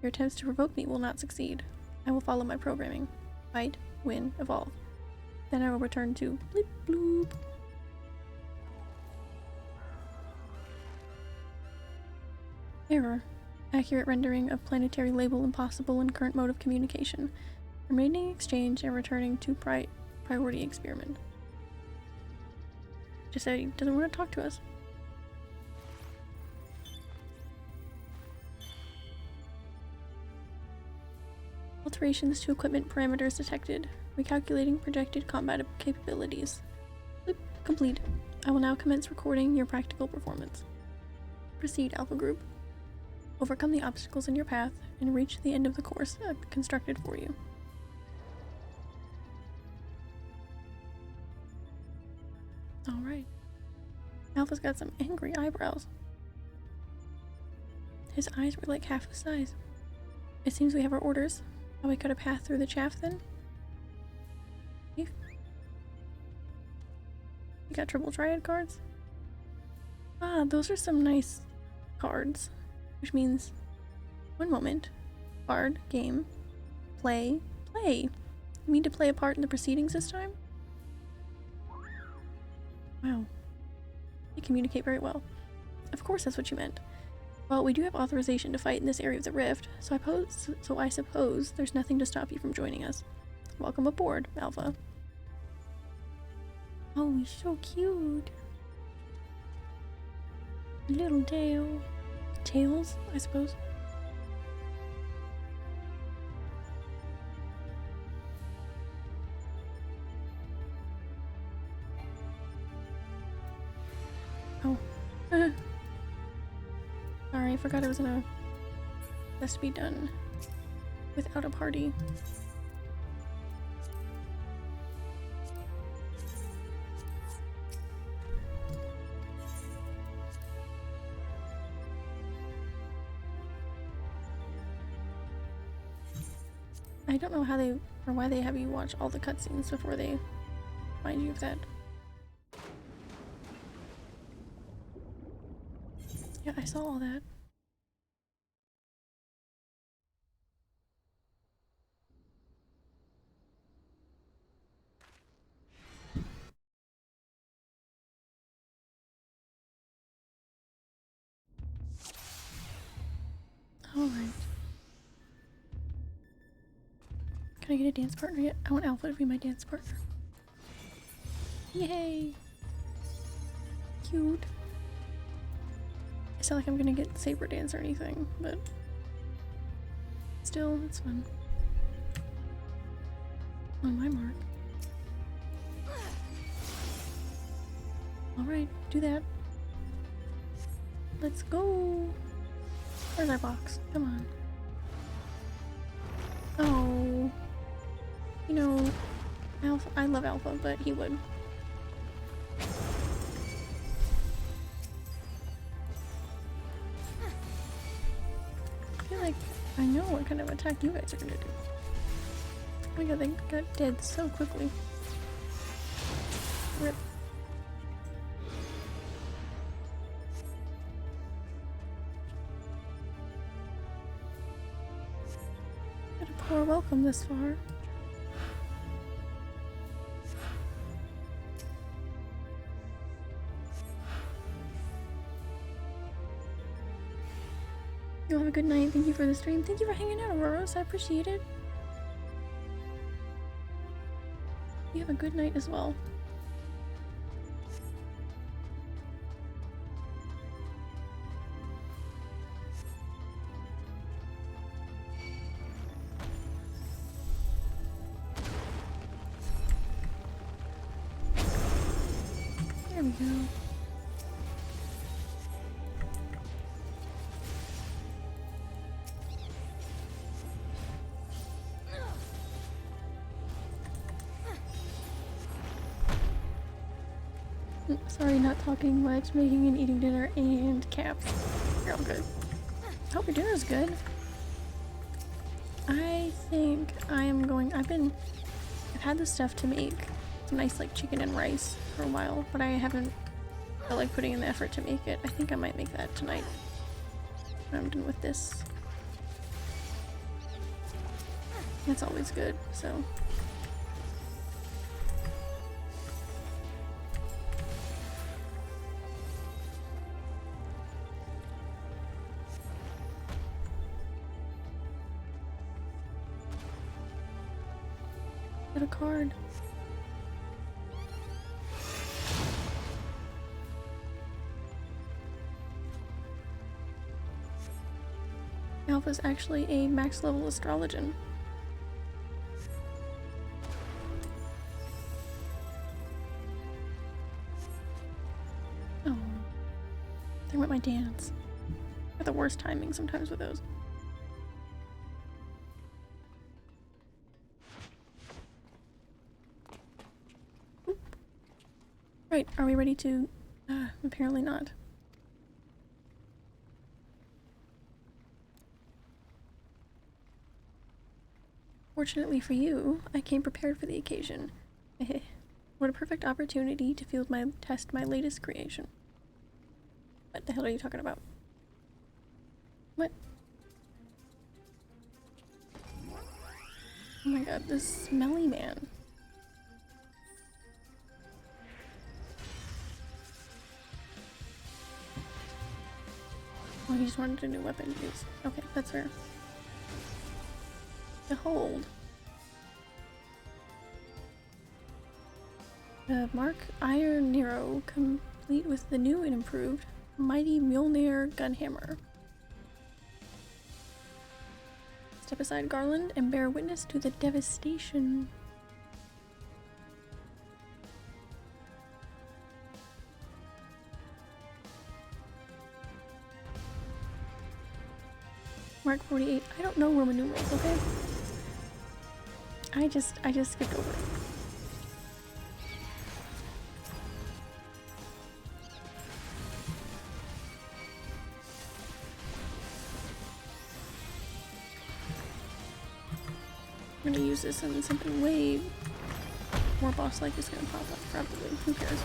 Your attempts to provoke me will not succeed. I will follow my programming. Fight, win, evolve. Then I will return to bleep bloop. Error. Accurate rendering of planetary label impossible in current mode of communication. Remaining exchange and returning to priority experiment. Just said he doesn't want to talk to us. Alterations to equipment parameters detected. Recalculating projected combat capabilities. Loop complete. I will now commence recording your practical performance. Proceed, Alpha Group. Overcome the obstacles in your path and reach the end of the course constructed for you. Alright. Alpha's got some angry eyebrows. His eyes were like half the size. It seems we have our orders. Shall we cut a path through the chaff then? You got triple triad cards? Those are some nice cards. Which means, one moment, card, game, play. You mean to play a part in the proceedings this time? Wow. You communicate very well. Of course that's what you meant. Well, we do have authorization to fight in this area of the rift, so I suppose there's nothing to stop you from joining us. Welcome aboard, Alpha. Oh, he's so cute. Little tail. Tails, I suppose. Oh. Sorry, I forgot it was has to be done without a party. I don't know how they or why they have you watch all the cutscenes before they remind you of that. Yeah, I saw all that. Alright. Can I get a dance partner yet? I want Alpha to be my dance partner. Yay! Cute. I sound like I'm gonna get saber dance or anything, but still, it's fun. On my mark. Alright, do that. Let's go! Where's our box? Come on. Oh. You know, Alpha, I love Alpha, but he would. I feel like I know what kind of attack you guys are gonna do. Oh my god, they got dead so quickly. Rip. Got a poor welcome this far. You'll have a good night. Thank you for the stream. Thank you for hanging out, Auroros. I appreciate it. You have a good night as well. There we go. Sorry, not talking much, making and eating dinner, and caps. You're all good. Hope your dinner's good. I think I am going. I've had the stuff to make some nice like chicken and rice for a while, but I haven't felt like putting in the effort to make it. I think I might make that tonight when I'm done with this. That's always good, so. Got a card. Alpha's actually a max level astrologian. Oh. There went my dance. I have the worst timing sometimes with those. Oop. Right, are we ready to... apparently not. Fortunately for you, I came prepared for the occasion. What a perfect opportunity to test my latest creation. What the hell are you talking about? What? Oh my god, this smelly man. Oh, he just wanted a new weapon to use. Okay, that's fair. Behold. The Mark Iron Nero, complete with the new and improved Mighty Mjolnir Gunhammer. Step aside, Garland, and bear witness to the devastation. Mark 48. I don't know Roman numerals, okay? I just skipped over it. I'm gonna use this and something way more boss-like is gonna pop up, probably. Who cares?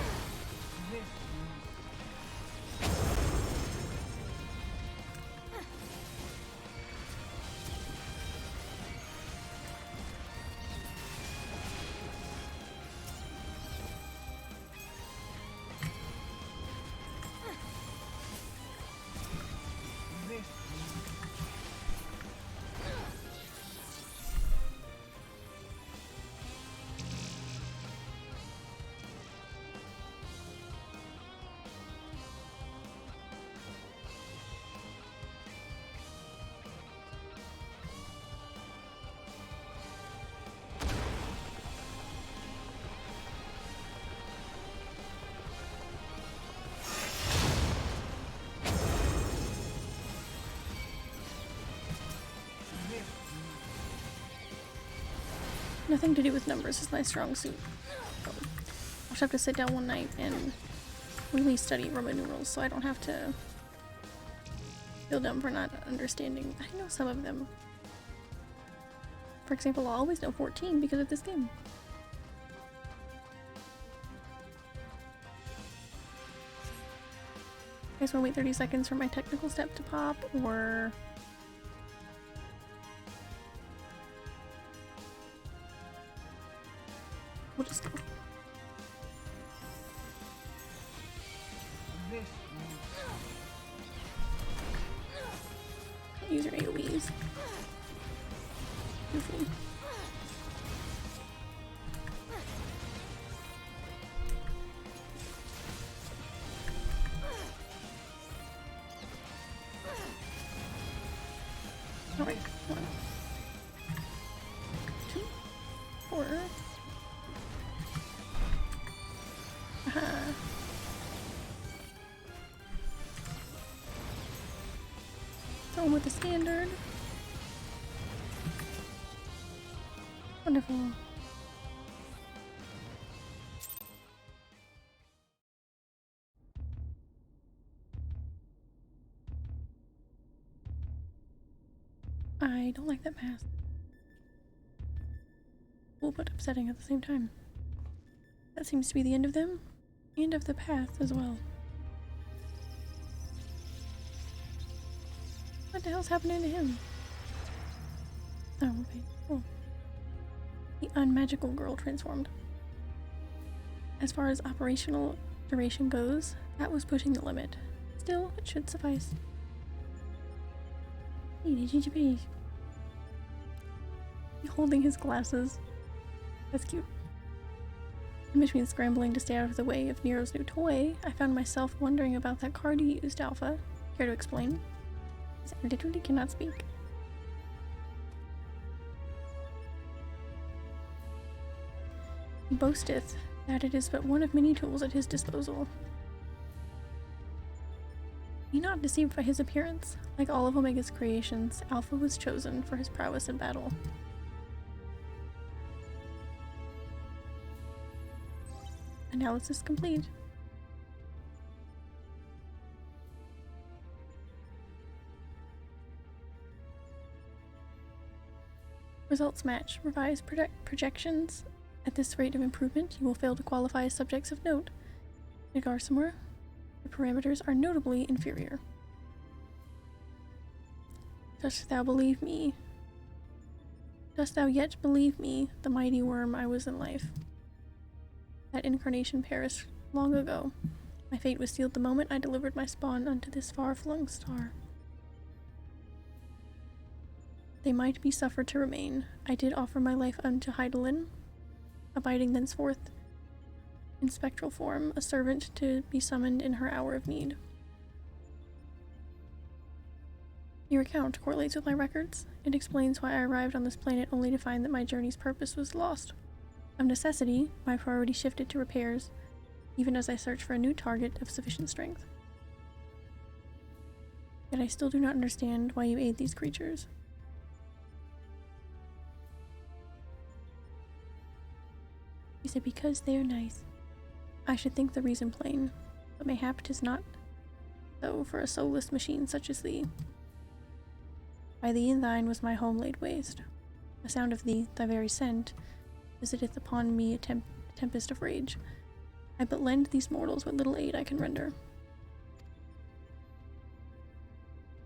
Nothing to do with numbers is my strong suit. I'll just have to sit down one night and really study Roman numerals so I don't have to feel dumb for not understanding. I know some of them. For example, I'll always know 14 because of this game. You guys want to wait 30 seconds for my technical step to pop, or... we'll just go. Use your AoEs. Goofy. Alright, 1, 2, 4. Going with the standard. Wonderful. I don't like that path. Cool, but upsetting at the same time. That seems to be the end of them, and of the path as well. What the hell's happening to him? Oh, okay, cool. The unmagical girl transformed. As far as operational duration goes, that was pushing the limit. Still, it should suffice. Hey, holding his glasses. That's cute. In between scrambling to stay out of the way of Nero's new toy, I found myself wondering about that card you used, Alpha. Care to explain? I literally cannot speak. He boasteth that it is but one of many tools at his disposal. Be not deceived by his appearance. Like all of Omega's creations, Alpha was chosen for his prowess in battle. Analysis complete. Results match. Revise projections. At this rate of improvement, you will fail to qualify as subjects of note. Negarsimur, the parameters are notably inferior. Dost thou believe me? Dost thou yet believe me, the mighty worm I was in life? That incarnation perished long ago. My fate was sealed the moment I delivered my spawn unto this far-flung star. They might be suffered to remain. I did offer my life unto Heidelin, abiding thenceforth in spectral form, a servant to be summoned in her hour of need. Your account correlates with my records. It explains why I arrived on this planet only to find that my journey's purpose was lost. Of necessity, my priority shifted to repairs, even as I search for a new target of sufficient strength. Yet I still do not understand why you aid these creatures. You say because they are nice. I should think the reason plain, but mayhap 'tis not so for a soulless machine such as thee. By thee and thine was my home laid waste. The sound of thee, thy very scent, visiteth upon me a tempest of rage. I but lend these mortals what little aid I can render.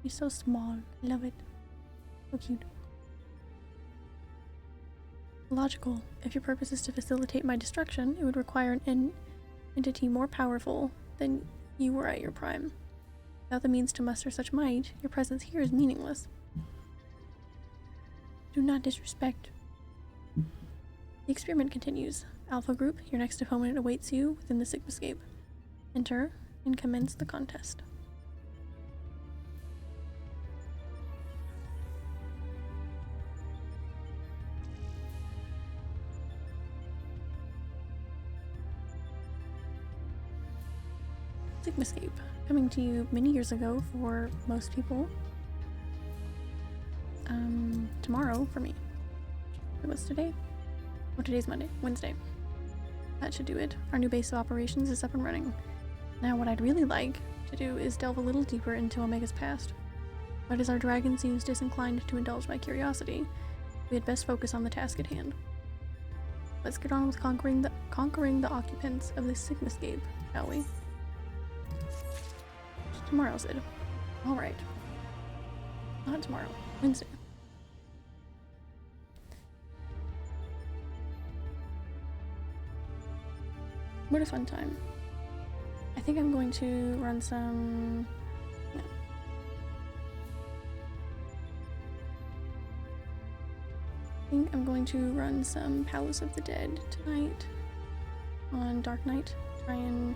You're so small, love it. So cute. Logical. If your purpose is to facilitate my destruction, it would require an entity more powerful than you were at your prime. Without the means to muster such might, your presence here is meaningless. Do not disrespect. The experiment continues. Alpha Group, your next opponent awaits you within the Sigmascape. Enter and commence the contest. Sigmascape, coming to you many years ago for most people. Tomorrow for me. What's today? Oh, today's Monday. Wednesday. That should do it. Our new base of operations is up and running. Now what I'd really like to do is delve a little deeper into Omega's past. But as our dragon seems disinclined to indulge my curiosity, we had best focus on the task at hand. Let's get on with conquering the occupants of this Sigmascape, shall we? Tomorrow, Sid. Alright. Not tomorrow. Wednesday. What a fun time. I think I'm going to run some... No. I think I'm going to run some Palace of the Dead tonight on Dark Knight. Try and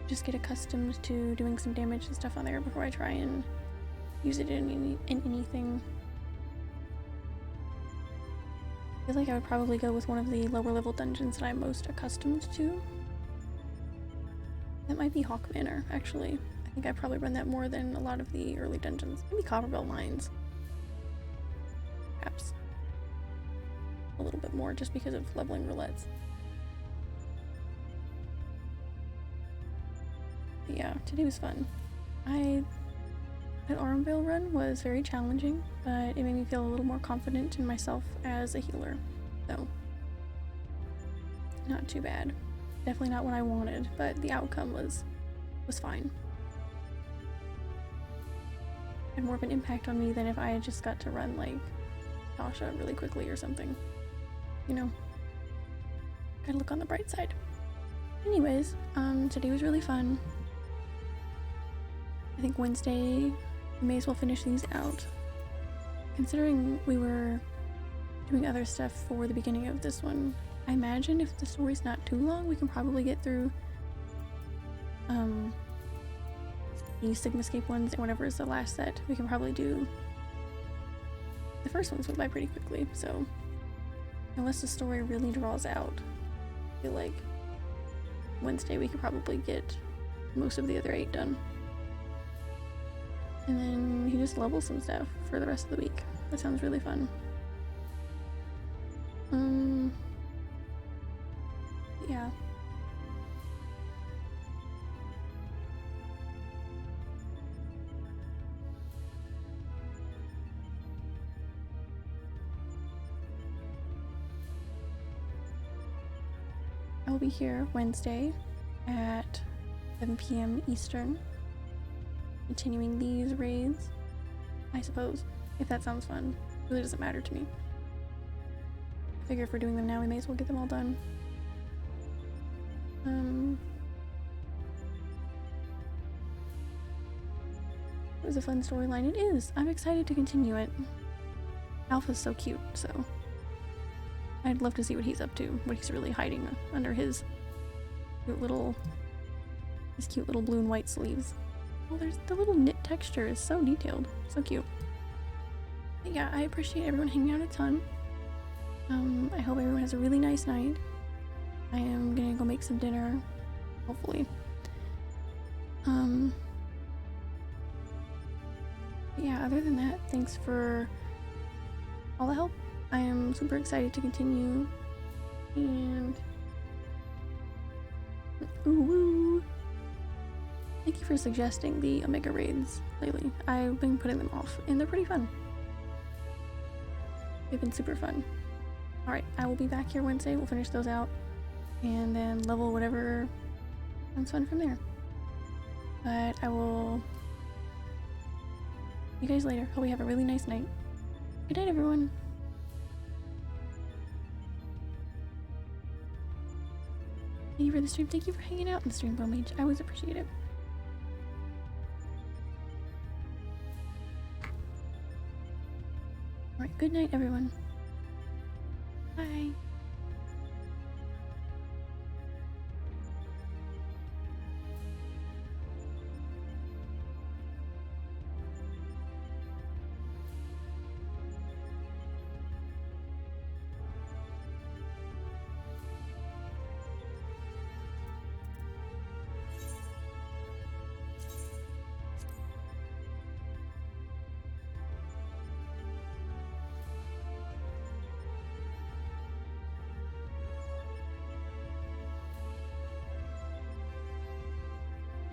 just get accustomed to doing some damage and stuff on there before I try and use it in anything. I feel like I would probably go with one of the lower level dungeons that I'm most accustomed to. That might be Hawk Manor, actually. I think I'd probably run that more than a lot of the early dungeons. Maybe Copperbell Mines. Perhaps. A little bit more just because of leveling roulettes. But yeah, today was fun. That Aurum run was very challenging, but it made me feel a little more confident in myself as a healer. So, not too bad. Definitely not what I wanted, but the outcome was fine. Had more of an impact on me than if I had just got to run like Tasha really quickly or something. You know, gotta look on the bright side. Anyways, today was really fun. I think Wednesday, we may as well finish these out. Considering we were doing other stuff for the beginning of this one, I imagine if the story's not too long, we can probably get through the Sigmascape ones and whatever is the last set. We can probably do the first ones went by pretty quickly, so unless the story really draws out, I feel like Wednesday we could probably get most of the other 8 done. And then you just level some stuff for the rest of the week. That sounds really fun. Yeah. I will be here Wednesday at 7 p.m. Eastern. Continuing these raids, I suppose, if that sounds fun. It really doesn't matter to me. I figure if we're doing them now, we may as well get them all done. It was a fun storyline. It is. I'm excited to continue it. Alpha's so cute, so I'd love to see what he's up to, what he's really hiding under his cute little blue and white sleeves. Oh, there's the little knit texture is so detailed. So cute. But yeah, I appreciate everyone hanging out a ton. I hope everyone has a really nice night. I am gonna go make some dinner, hopefully. Yeah, other than that, thanks for all the help. I am super excited to continue. And ooh, thank you for suggesting the Omega raids lately. I've been putting them off, and they're pretty fun. They've been super fun. Alright, I will be back here Wednesday. We'll finish those out, and then level whatever sounds fun from there. But I will see you guys later. Hope you have a really nice night. Good night, everyone. Thank you for the stream. Thank you for hanging out in the stream, Bowmage. I always appreciate it. Alright, good night, everyone. Bye.